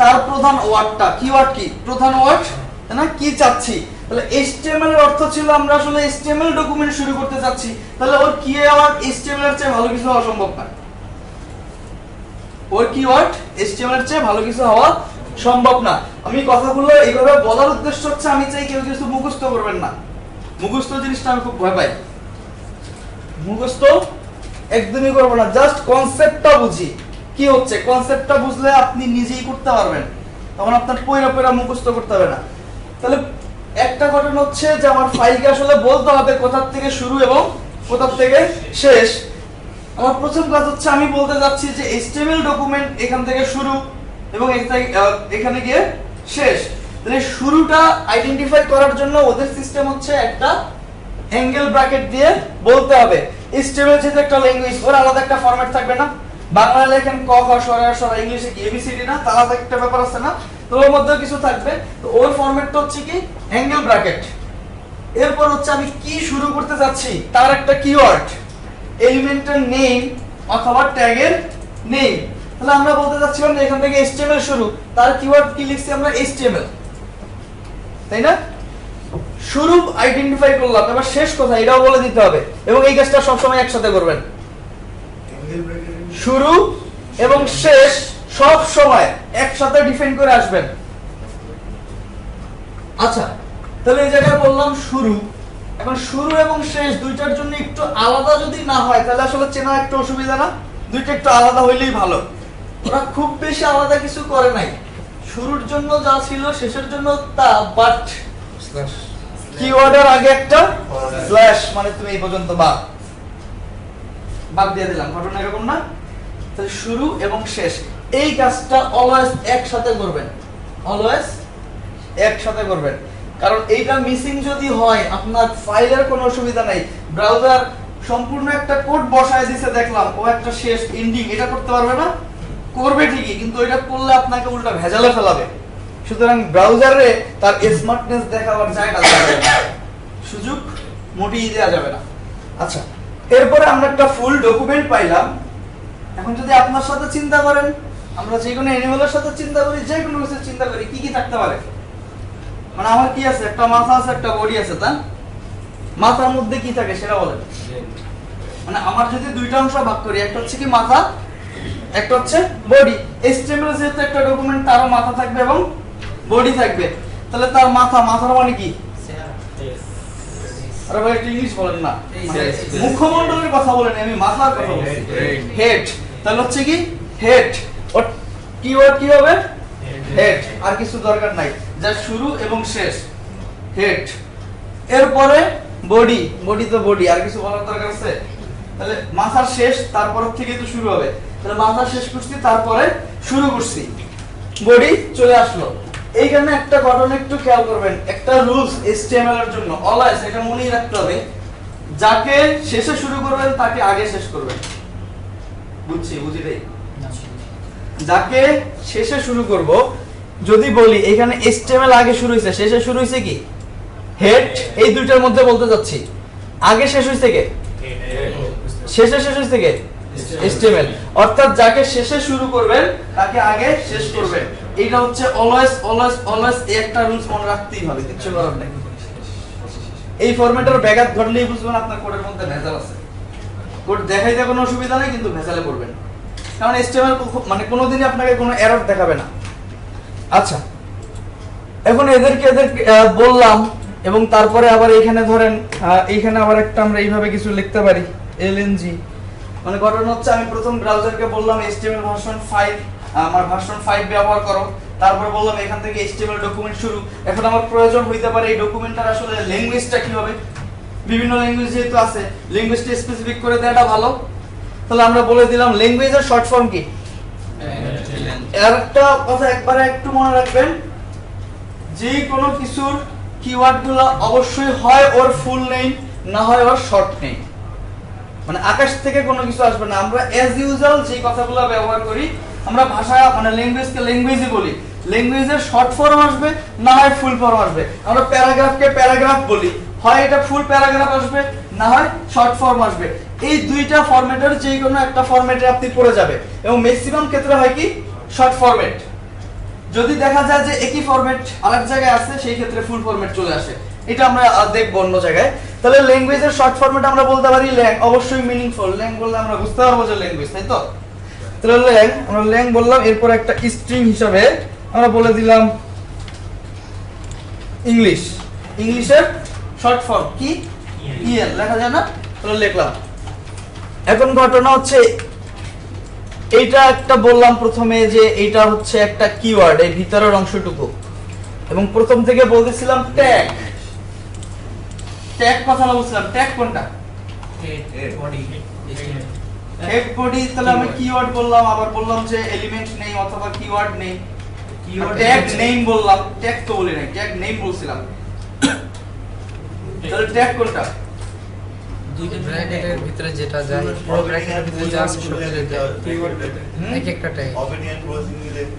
তার প্রধান ওয়ার্ডটা, কিওয়ার্ড কি প্রধান ওয়ার্ড, তাই না? কি চাচ্ছি, তাহলে HTML এর অর্থ ছিল আমরা আসলে HTML ডকুমেন্ট শুরু করতে যাচ্ছি, তাহলে ওর কিওয়ার্ড HTML এর চেয়ে ভালো কিছু হওয়া সম্ভব না। ওর কিওয়ার্ড HTML এর চেয়ে ভালো কিছু হওয়া সম্ভব না। আমি কথাগুলো এইভাবে বলার উদ্দেশ্য হচ্ছে আমি চাই কেউ কিছু মুখস্থ করবেন না। মুখস্থ জিনিসটা আমি খুব ভয় পাই, মুখস্থ একদমই করবো না, জাস্ট কনসেপ্টটা বুঝি কি হচ্ছে। কনসেপ্টটা বুঝলে আপনি নিজেই করতে পারবেন, তখন আপনার পয়রা মুখস্থ করতে হবে না। তাহলে একটা ঘটনা হচ্ছে যে আমার ফাইলকে আসলে বলতে হবে কোথা থেকে শুরু এবং কোথা থেকে শেষ। আমার প্রথম কাজ হচ্ছে আমি বলতে যাচ্ছি যে HTML ডকুমেন্ট এখান থেকে শুরু এবং এখানে গিয়ে শেষ। তাহলে শুরুটা আইডেন্টিফাই করার জন্য ওদের সিস্টেম হচ্ছে একটা অ্যাঙ্গেল ব্র্যাকেট দিয়ে বলতে হবে। HTML যেহেতু একটা ল্যাঙ্গুয়েজ, ওর আলাদা একটা ফরম্যাট থাকবে না? বাংলা লেখেন ক খ স ইংলিশে কি ABCD না, তার আলাদা একটা ব্যাপার আছে না? তো ওর মধ্যে কিছু থাকবে, তো ওর ফরম্যাটটা হচ্ছে কি অ্যাঙ্গেল ব্র্যাকেট। এরপর হচ্ছে আমি কি শুরু করতে যাচ্ছি তার একটা কিওয়ার্ড, এলিমেন্টের নেম অথবা ট্যাগের নেম। তাহলে আমরা বলতে যাচ্ছিলাম যে এখান থেকে HTML শুরু, তার কিওয়ার্ড কি লিখছি আমরা? HTML, তাই না? শুরু আইডেন্টিফাই করলাম, এবার শেষ কথা এটাও বলে দিতে হবে, এবং এই কাজটা সবসময় একসাথে করবেন। শুরু এবং শেষ সব সময় একসাথে ডিফাইন করে আসবেন। আচ্ছা, তাহলে এই জায়গায় বললাম শুরু। এখন শুরু এবং শেষ দুইটার জন্য একটু আলাদা যদি না হয় তাহলে আসলে চেনা একটু অসুবিধা না? দুইটা একটু আলাদা হইলেই ভালো। ওরা খুব বেশি আলাদা কিছু করে নাই, শুরুর জন্য যা ছিল শেষের জন্য তা, বাট কিওয়ার্ডের আগে একটা স্ল্যাশ, মানে তুমি এই পর্যন্ত বাদ দিয়ে দিলাম। ঘটনা এরকম না? তাহলে শুরু এবং শেষ এই কাজটা অলওয়েজ একসাথে করবেন, অলওয়েজ একসাথে করবেন, কারণ এইটা মিসিং যদি হয় আপনার ফাইলের কোনো অসুবিধা নাই। ব্রাউজার সম্পূর্ণ একটা কোড বসায় দিয়েছে দেখলাম, ও একটা শেষ এন্ডিং এটা করতে পারবে না? করবে ঠিকই, কিন্তু এটা করলে আপনাকে উল্টা ভেজালে ফেলাবে। সুতরাং ব্রাউজারে তার স্মার্টনেস দেখাবার জায়গা যাবে না, সুযোগ মোটেই দেওয়া যাবে না। আচ্ছা, এরপরে আমরা একটা ফুল ডকুমেন্ট পাইলাম। এখন যদি আপনার সাথে চিন্তা করেন, আমরা যে কোনো অ্যানিমেলের সাথে চিন্তা করি, যে কোনো কিছু চিন্তা করি, কি কি থাকতে পারে? মানে আমার কি আছে? একটা মাথা আছে, একটা বডি আছে, তা মাথার মধ্যে কি থাকে সেটা বলেন। মানে আমার যদি দুইটা অংশ ভাগ করি, একটা হচ্ছে কি মাথা, একটা হচ্ছে বডি। HTML যেহেতু একটা ডকুমেন্ট, তারও মাথা থাকবে এবং বডি থাকবে, তাহলে তার মাথার মানে কি? আরে ভাই একটু ইংলিশ বলেন না, মুখমণ্ডলের কথা বলেন, আমি মাথার কথা বলছি। হেড, তাহলে হচ্ছে কি হেড। ওর কিওয়ার্ড কি হবে? হেড, আর কিছু দরকার নাই, যা শুরু এবং শেষ হেড। এরপরে বডি, বডি তো বডি, আর কিছু বলার দরকার আছে? তাহলে মাথার শেষ, তারপর থেকে তো শুরু হবে, তাহলে মাথা শেষ করছি তারপরে শুরু করছি, বডি চলে আসলো। এইখানে একটা ঘটনা একটু খেয়াল করবেন, একটা রুলস HTML এর জন্য অলওয়েজ এটা মনেই রাখতে হবে, যাকে শেষে শুরু করবেন তাকে আগে শেষ করবেন। বুঝিটাই, যাকে শেষে শুরু করব, যদি বলি এখানে HTML আগে শুরু হয়েছে, শেষে শুরু হয়েছে কি? হেড। এই দুইটার মধ্যে বলতে যাচ্ছি, আগে শেষ হয়েছে কে? শেষে শেষ হয়েছে কে? HTML। অর্থাৎ যাকে শেষে শুরু করবেন তাকে আগে শেষ করবেন। এটা হচ্ছে অলওয়েজ অলওয়েজ অলওয়েজ, একটা রুলস মনে রাখতেই হবে, কিছু করার নেই। এই ফরম্যাটের ব্যাঘাত ঘটলেই বুঝবেন আপনার কোডের মধ্যে ভেজাল আছে। কোড দেখাইতে কোনো অসুবিধা নেই, কিন্তু ভেজালে পড়বেন। কারণ HTML মানে কোনোদিনই আপনাকে কোনো এরর দেখাবে না। আচ্ছা, এখন এদেরকে বললাম, এবং তারপরে আবার এইখানে ধরেন এইখানে আবার একটা আমরা এইভাবে কিছু লিখতে পারি lng, মানে ঘটনা হচ্ছে আমি প্রথম ব্রাউজারকে বললাম HTML ভার্সন 5, আমার ভার্সন 5 ব্যবহার করো, তারপরে বললাম এখান থেকে HTML ডকুমেন্ট শুরু। এখন আমার প্রয়োজন হইতে পারে এই ডকুমেন্টটার আসলে ল্যাঙ্গুয়েজটা কি হবে, বিভিন্ন ল্যাঙ্গুয়েজ যেহেতু আছে ল্যাঙ্গুয়েজটা স্পেসিফিক করে দেওয়াটা ভালো। তাহলে আমরা বলে দিলাম ল্যাঙ্গুয়েজের শর্ট ফর্ম কি। আর একটা কথা একবারে একটু মনে রাখবেন, যে কোনো কিছুর কিওয়ার্ডগুলো অবশ্যই হয় ওর ফুল নেম, না হয় ওর শর্ট নেম। মানে আকাশ থেকে কোনো কিছু আসবে না। আমরা অ্যাজ ইউজুয়াল যে কথাগুলো ব্যবহার করি, আমরা ভাষা মানে ল্যাঙ্গুয়েজকে ল্যাঙ্গুয়েজই বলি, ল্যাঙ্গুয়েজের শর্ট ফর্ম আসবে, না হয় ফুল ফর্ম আসবে। আমরা প্যারাগ্রাফকে প্যারাগ্রাফ বলি, হয় এটা ফুল প্যারাগ্রাফ আসবে, না হয় শর্ট ফর্ম আসবে। এই দুইটা ফরম্যাটের যে কোনো একটা ফরম্যাটে আপনি পড়ে যাবে, এবং ম্যাক্সিমাম ক্ষেত্রে হয় কি শর্ট ফরম্যাট। যদি দেখা যায় যে একই ফরম্যাট আরেক জায়গায় আছে, সেই ক্ষেত্রে ফুল ফরম্যাট চলে আসে। এটা আমরা দেখব অন্য জায়গায়। তাহলে ল্যাঙ্গুয়েজের শর্ট ফরম্যাট আমরা বলতে পারি ল্যাং, অবশ্যই মিনিংফুল। ল্যাং বললে আমরা বুঝতে পারবো যে ল্যাঙ্গুয়েজ, তাই তো? তাহলে ল্যাং, আমরা ল্যাং বললাম, এরপর একটা স্ট্রিং হিসাবে আমরা বলে দিলাম ইংলিশ। ইংলিশের শর্ট ফর্ম কি? ইএল লেখা যায় না? তাহলে লিখলাম। এখন ঘটনা হচ্ছে এইটা একটা বললাম প্রথমে যে এইটা হচ্ছে একটা কিওয়ার্ড, এই ভিতরের অংশটুকু, এবং প্রথম থেকে বলতেছিলাম ট্যাগ। ট্যাগ কথা বলছিলাম, ট্যাগ কোনটা? Head body. তাহলে আমি কিওয়ার্ড বললাম, আবার বললাম যে এলিমেন্ট নেই অথবা কিওয়ার্ড নেই। ট্যাগ নেম বললাম, ট্যাগ তো বলি নাই, ট্যাগ নেম বলছিলাম। তাহলে ট্যাগ কোনটা? দুইটা ব্র্যাকেটের ভিতরে যেটা যায়, পুরো ব্র্যাকেটের ভিতরে যা আছে সব কিছু যায়, এক একটা ট্যাগ।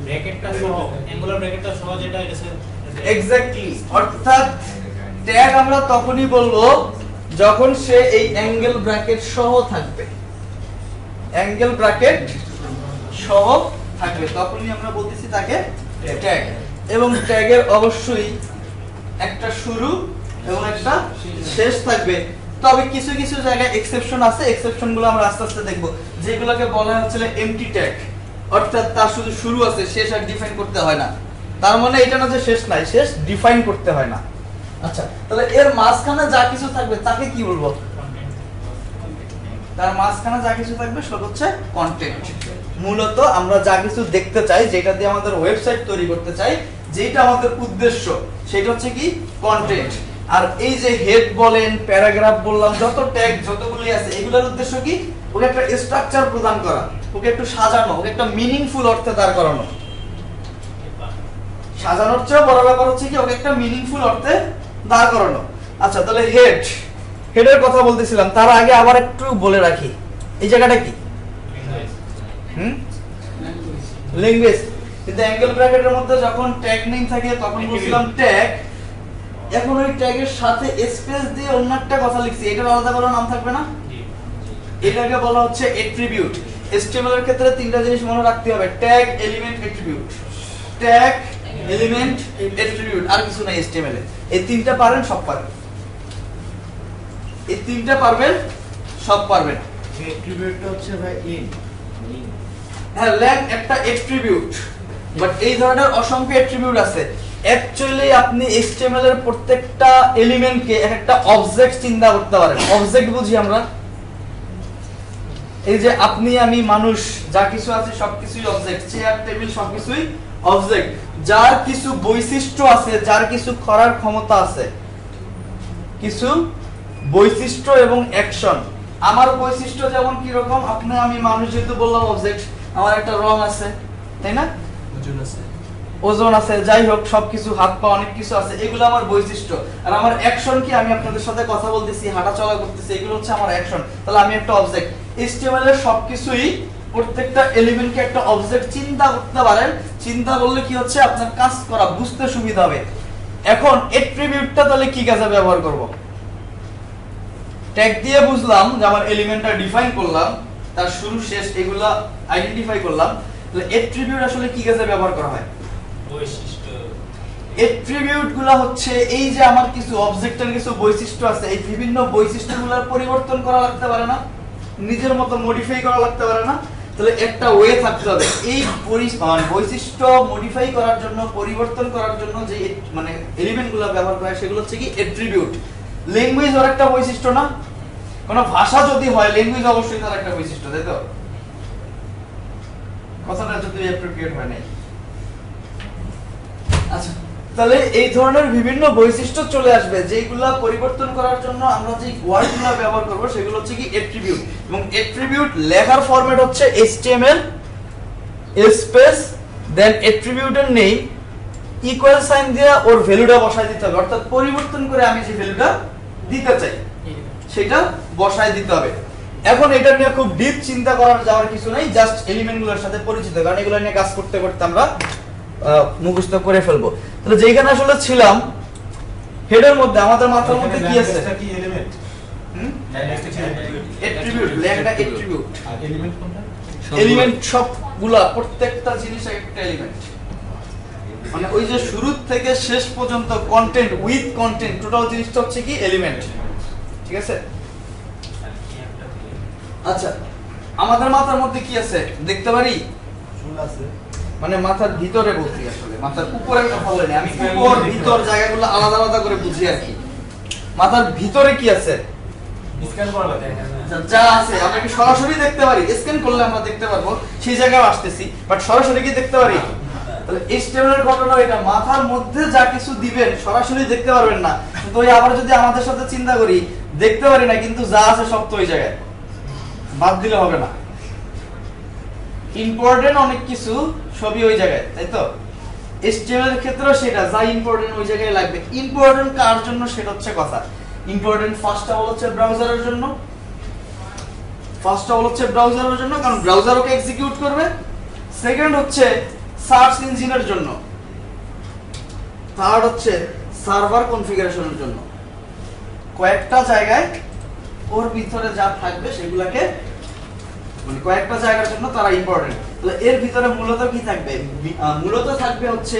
ব্র্যাকেটটা সহ, অ্যাঙ্গুলার ব্র্যাকেটটা সহ যেটা এটা এক্স্যাক্টলি। অর্থাৎ ট্যাগ আমরা তখনই বলবো যখন সে এই অ্যাঙ্গেল ব্র্যাকেট সহ থাকবে, অ্যাঙ্গেল ব্র্যাকেট সহ থাকবে, তখনই আমরা বলতেছি তাকে ট্যাগ। এবং ট্যাগের অবশ্যই একটা শুরু এবং একটা শেষ থাকবে। তবে কিছু কিছু জায়গায় এক্সেপশন আছে, এক্সেপশনগুলো আমরা আস্তে আস্তে দেখব, যেগুলোকে বলা হচ্ছে এমটি ট্যাগ, অর্থাৎ তার শুধু শুরু আছে, শেষ আর ডিফাইন করতে হয় না। তার মানে এটা না যে শেষ নাই, শেষ ডিফাইন করতে হয় না। আচ্ছা, তাহলে এর মাঝখানে যা কিছু থাকবে তাকে কি বলবো? তার মাঝখানে যা কিছু থাকবে সেটা হচ্ছে কন্টেন্ট। মূলত আমরা যা কিছু দেখতে চাই, যেটা দিয়ে আমাদের ওয়েবসাইট তৈরি করতে চাই, যেটা আমাদের উদ্দেশ্য, সেটা হচ্ছে কি কন্টেন্ট। আর এই যে হেড বলেন, প্যারাগ্রাফ বললাম, যত ট্যাগ যতগুলি আছে, এগুলোর উদ্দেশ্য কি? ওকে একটা স্ট্রাকচার প্রদান করা, ওকে একটু সাজানো, ওকে একটা মিনিংফুল অর্থে দাঁড় করানো। সাজানোর চেয়ে বড় ব্যাপার হচ্ছে কি ওকে একটা মিনিংফুল অর্থে দাঁড় করানো। আচ্ছা, তাহলে হেড, হেডের কথা বলতেছিলাম, তার আগে আবার একটু বলে রাখি, এই জায়গাটা কি? ল্যাঙ্গুয়েজ। কিন্তু অ্যাঙ্গেল ব্র্যাকেটের মধ্যে যখন ট্যাগ নেম থাকে তখন বলছিলাম ট্যাগ। এখন ওই ট্যাগের সাথে স্পেস দিয়ে অন্য একটা কথা লিখছি, এটার আলাদা করে নাম থাকবে না? এটাকে বলা হচ্ছে অ্যাট্রিবিউট। HTML এর ক্ষেত্রে তিনটা জিনিস মনে রাখতে হবে, tag, element, attribute. Tag, element, attribute, আর কিছু নাই HTML এ। এই তিনটা পারেন, সব পারেন। এই তিনটা পারবেন, সব পারবেন। অ্যাট্রিবিউটটা হচ্ছে ভাই ইন। হ্যাঁ, ল্যাং একটা অ্যাট্রিবিউট, বাট এই ধরনের অসংখ্য অ্যাট্রিবিউট আছে। অ্যাকচুয়ালি আপনি HTML এর প্রত্যেকটা এলিমেন্টকে একটা অবজেক্ট চিন্তা করতে পারেন। অবজেক্ট বুঝি আমরা, এই যে আপনি, আমি, মানুষ, যা কিছু আছে সবকিছুই অবজেক্ট। চেয়ার, টেবিল সবকিছুই অবজেক্ট। যার কিছু বৈশিষ্ট্য আছে, যার কিছু করার ক্ষমতা আছে, কিছু বৈশিষ্ট্য এবং অ্যাকশন। আমার বৈশিষ্ট্য যেমন কি রকম, আপনি, আমি, মানুষ যেহেতু বললাম অবজেক্ট, আমার একটা রং আছে, তাই না? ওজন আছে, যাই হোক সবকিছু, হাত পা অনেক কিছু আছে, এগুলো আমার বৈশিষ্ট্য। আর আমার অ্যাকশন কি? আমি আপনাদের সাথে কথা বলতেছি, হাঁটা চলা করতেছি, এগুলো হচ্ছে আমার অ্যাকশন। তাহলে আমি একটা অবজেক্ট। HTML এর সবকিছুই, প্রত্যেকটা এলিমেন্টকে একটা অবজেক্ট চিন্তা করতে পারেন। চিন্তা করলে কি হচ্ছে, আপনার কাজ করা বুঝতে সুবিধা হবে। এখন অ্যাট্রিবিউটটা তাহলে কি কাজে ব্যবহার করব? ট্যাগ দিয়ে বুঝলাম যে আমার এলিমেন্টটা ডিফাইন করলাম, তার শুরু শেষ এগুলা আইডেন্টিফাই করলাম। তাহলে অ্যাট্রিবিউট আসলে কি কাজে ব্যবহার করা হয়? বৈশিষ্ট্য। অ্যাট্রিবিউট গুলা হচ্ছে এই যে আমার কিছু অবজেক্টের কিছু বৈশিষ্ট্য আছে, এই বিভিন্ন বৈশিষ্ট্যগুলোর পরিবর্তন করা লাগতে পারে না, নিজের মতো মডিফাই করা লাগতে পারে না। তাহলে একটা ওয়ে থাকতে হবে এই বৈশিষ্ট্য মডিফাই করার জন্য, পরিবর্তন করার জন্য যে মানে এলিমেন্টগুলো ব্যবহার করে সেগুলো হচ্ছে কি অ্যাট্রিবিউট। ল্যাঙ্গুয়েজ ওর একটা বৈশিষ্ট্য না? কোন ভাষা যদি হয় ল্যাঙ্গুয়েজ অবশ্যই তার একটা বৈশিষ্ট্য, তাই তো? কথাটা যদি অ্যাপ্রোপ্রিয়েট হয় নাই। আচ্ছা, তাহলে এই ধরনের বিভিন্ন বৈশিষ্ট্য চলে আসবে যেগুলা পরিবর্তন করার জন্য আমরা যে ওয়ার্ডগুলো ব্যবহার করব সেগুলো হচ্ছে কি অ্যাট্রিবিউট। এবং অ্যাট্রিবিউট লেখার ফরম্যাট হচ্ছে HTML স্পেস দেন অ্যাট্রিবিউটের নেম ইকুয়াল সাইন দিয়ে ওর ভ্যালুটা বসায় দিতে হবে, অর্থাৎ পরিবর্তন করে আমি যে ভ্যালুটা দিতে চাই সেটা বসায় দিতে হবে। এখন এটা নিয়ে খুব ডিপ চিন্তা করার যাওয়ার কিছু নাই, জাস্ট এলিমেন্টগুলোর সাথে পরিচিত, কারণ এগুলো নিয়ে কাজ করতে করতে আমরা মুখস্থ করে ফেলবো। তাহলে যেখানে আসলে ছিলাম হেডের মধ্যে আমাদের মাথার মধ্যে কি আছে? কি এলিমেন্ট? অ্যাট্রিবিউট, লেখা অ্যাট্রিবিউট। আর এলিমেন্ট কোনটা? এলিমেন্ট সবগুলা, প্রত্যেকটা জিনিস একটা এলিমেন্ট। মানে ওই যে শুরু থেকে শেষ পর্যন্ত কন্টেন্ট উইথ কন্টেন্ট টোটাল জিনিসটা হচ্ছে কি এলিমেন্ট। ঠিক আছে? আচ্ছা, আমাদের মাথার মধ্যে কি আছে দেখতে পারি? চুল আছে, মানে মাথার ভিতরে বলছি, আসলে মাথার উপরে কথা বলিনি আমি, উপর ভিতর জায়গাগুলো আলাদা আলাদা করে বুঝি আর কি। মাথার ভিতরে কি আছে? স্ক্যান করা লাগে। যা আছে আমরা কি সরাসরি দেখতে পারি? স্ক্যান করলে আমরা দেখতে পারবো, সেই জায়গায় আসতেছি, বাট সরাসরি কি দেখতে পারি? তাহলে HTML এর ঘটনা এটা, মাথার মধ্যে যা কিছু দিবেন সরাসরি দেখতে পারবেন না, কিন্তু ওই আবার যদি আমাদের সাথে চিন্তা করি দেখতে পারি না, কিন্তু যা আছে সব তো ওই জায়গায়, বাদ দিলে হবে না। ইম্পর্টেন্ট অনেক কিছু সবই ওই জায়গায়, তাই তো? HTML এর ক্ষেত্রেও সেটা, যা ইম্পর্টেন্ট ওই জায়গায় লাগবে। ইম্পর্টেন্ট কার জন্য সেটা হচ্ছে কথা। ইম্পর্টেন্ট ফার্স্ট অফ অল হচ্ছে ব্রাউজারের জন্য, কারণ ব্রাউজার ওকে এক্সিকিউট করবে। সেকেন্ড হচ্ছে সার্চ ইঞ্জিনের জন্য। থার্ড হচ্ছে সার্ভার কনফিগারেশনের জন্য। কয়েকটা জায়গায় ওর ভিতরে যা থাকবে সেগুলোকে মানে কয়েকটা জায়গার জন্য তারা ইম্পর্টেন্ট। তাহলে এর ভিতরে মূলত কি থাকবে? মূলত থাকবে হচ্ছে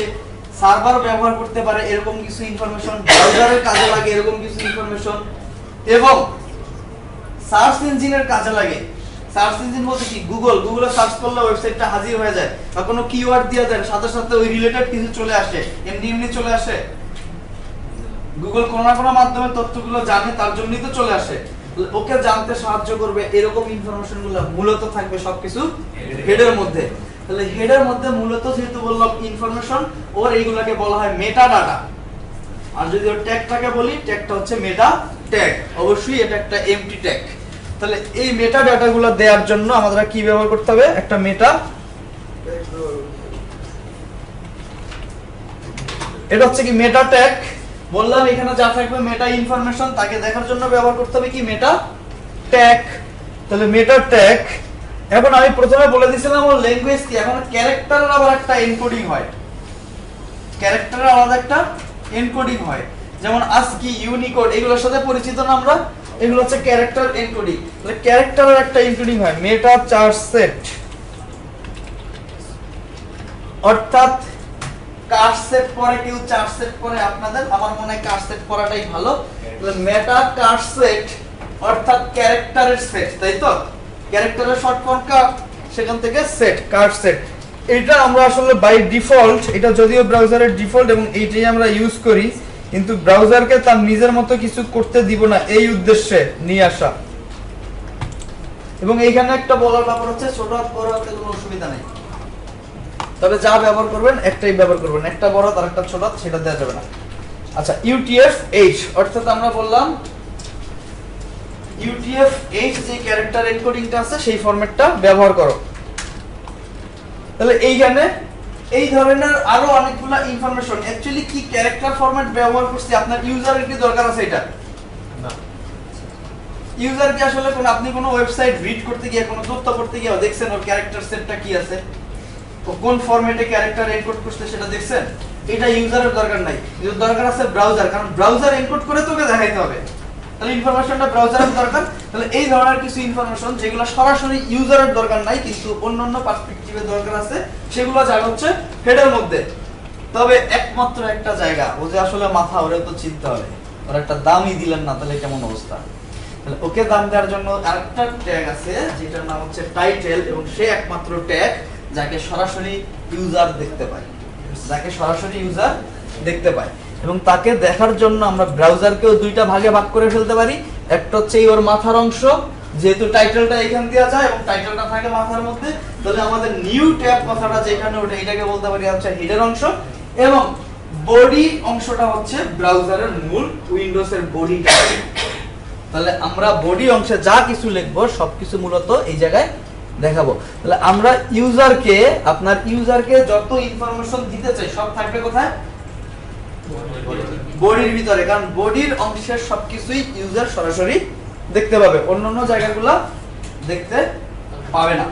সার্ভার ব্যবহার করতে পারে এরকম কিছু ইনফরমেশন, ব্রাউজারের কাজে লাগে এরকম কিছু ইনফরমেশন, এবং সার্চ ইঞ্জিনের কাজে লাগে। সার্চ ইঞ্জিন বলতে কি? গুগলে সার্চ করলে ওয়েবসাইটটা হাজির হয়ে যায়, বা কোনো কিওয়ার্ড দিয়ে দেন সাথে সাথে ওই রিলেটেড কিছু চলে আসে, এমনি চলে আসে। গুগল কোনো না কোনো মাধ্যমে তথ্যগুলো জানে, তার জন্যই তো চলে আসে। ওকে জানতে সাহায্য করবে এরকম ইনফরমেশনগুলো মূলত থাকবে সবকিছু হেডের মধ্যে। তাহলে হেডের মধ্যে মূলত যেহেতু বললাম ইনফরমেশন, ওর এইগুলাকে বলা হয় মেটা ডাটা। আর যদি ওর ট্যাগটাকে বলি, ট্যাগটা হচ্ছে মেটা ট্যাগ, অবশ্যই এটা একটা এমটি ট্যাগ। তাহলে এই মেটা ডাটাগুলো দেওয়ার জন্য আমাদের কি ব্যবহার করতে হবে? একটা মেটা, এটা হচ্ছে কি মেটা ট্যাগ। বললাম এখানে যা থাকবে মেটা ইনফরমেশন, তাকে দেখার জন্য ব্যবহার করতে হবে কি? মেটা ট্যাগ। তাহলে মেটা ট্যাগ। এখন আমি প্রথমে বলে দিয়েছিলাম ওর ল্যাঙ্গুয়েজ কি, এখন ক্যারেক্টারের আবার একটা এনকোডিং হয়, ক্যারেক্টারের আলাদা একটা এনকোডিং হয়। যেমন ASCII, ইউনিকোড, এগুলোর সাথে পরিচিত না আমরা? এগুলো হচ্ছে ক্যারেক্টার এনকোডিং। তাহলে ক্যারেক্টারের একটা এনকোডিং হয় মেটা চার্ট সেট, অর্থাৎ কার সেট পরে কেউ চার সেট পরে, আপনাদের আমার মনে হয় কার সেট পড়াটাই ভালো। তাহলে মেটা কার সেট অর্থাৎ ক্যারেক্টারের সেট, তাই তো? ক্যারেক্টারের শর্ট ফর্ম কার, সেখান থেকে সেট, কার সেট। এটা আমরা আসলে বাই ডিফল্ট, এটা যদিও ব্রাউজারের ডিফল্ট এবং এইটাই আমরা ইউজ করি, কিন্তু ব্রাউজারকে তার নিজের মতো কিছু করতে দিব না, এই উদ্দেশ্যে নিয়ে আসা। এবং এইখানে একটা বলার ব্যাপার হচ্ছে ছোট হাত বড় হাতে কোনো অসুবিধা নেই, তবে যা ব্যবহার করবেন একটাই ব্যবহার করবেন, একটা বড় আর একটা ছোট সেটা দেওয়া যাবে না। আচ্ছা, UTF-8 অর্থাৎ আমরা বললাম UTF-8 যে ক্যারেক্টার এনকোডিংটা আছে সেই ফরম্যাটটা ব্যবহার করো। তাহলে এইখানে এই ধরনের আরো অনেকগুলা ইনফরমেশন, অ্যাকচুয়ালি কি ক্যারেক্টার ফরম্যাট ব্যবহার করছি, আপনার ইউজারের কি দরকার আছে? এটা না, ইউজার কি আসলে কোন আপনি কোনো ওয়েবসাইট রিড করতে গিয়ে কোনো তথ্য পড়তে গিয়ে দেখছেন ওর ক্যারেক্টার সেটটা কি আছে, কোন ফরম্যাটে ক্যারেক্টার এনকোড করতে সেটা দেখছেন? এটা ইউজারের দরকার নাই, এর দরকার আছে ব্রাউজার, কারণ ব্রাউজার এনকোড করে তোকে দেখাইতে হবে। তাহলে ইনফরমেশনটা ব্রাউজারের দরকার। তাহলে এই ধরনের কিছু ইনফরমেশন যেগুলো সরাসরি ইউজারের দরকার নাই কিন্তু অন্যান্য পার্সপেক্টিভে দরকার আছে, সেগুলো জায়গা হচ্ছে হেডের মধ্যে। তবে একমাত্র একটা জায়গা, ও যে আসলে মাথা, ওরে তো চিন্তা হবে, ওর একটা দামই দিলেন না, তাহলে কেমন অবস্থা? ওকে দাম দেওয়ার জন্য আরেকটা ট্যাগ আছে যেটার নাম হচ্ছে টাইটেল, এবং সে একমাত্র ট্যাগ যাকে সরাসরি ইউজার দেখতে পায়, এবং তাকে দেখার জন্য আমরা ব্রাউজারকেও দুইটা ভাগে ভাগ করে ফেলতে পারি। একটা হচ্ছে ওর মাথার অংশ, যেহেতু টাইটেলটা এখান দেওয়া যায় এবং টাইটেলটা থাকে মাথার মধ্যে, তাহলে আমাদের নিউ ট্যাব কথাটা যেখানে ওঠে এটাকে বলতে পারি হচ্ছে হেডের অংশ, এবং বডি অংশটা হচ্ছে ব্রাউজারের মূল উইন্ডোজের বডিটা। তাহলে আমরা বডি অংশে যা কিছু লিখবো সবকিছু মূলত এই জায়গায় দেখাবো। তাহলে আমরা ইউজারকে যত ইনফরমেশন দিতে চাই সব থাকবে কোথায়? বডির ভিতরে, কারণ বডির অংশের সবকিছুই ইউজার সরাসরি দেখতে পাবে, অন্যান্য জায়গাগুলো দেখতে পাবে না।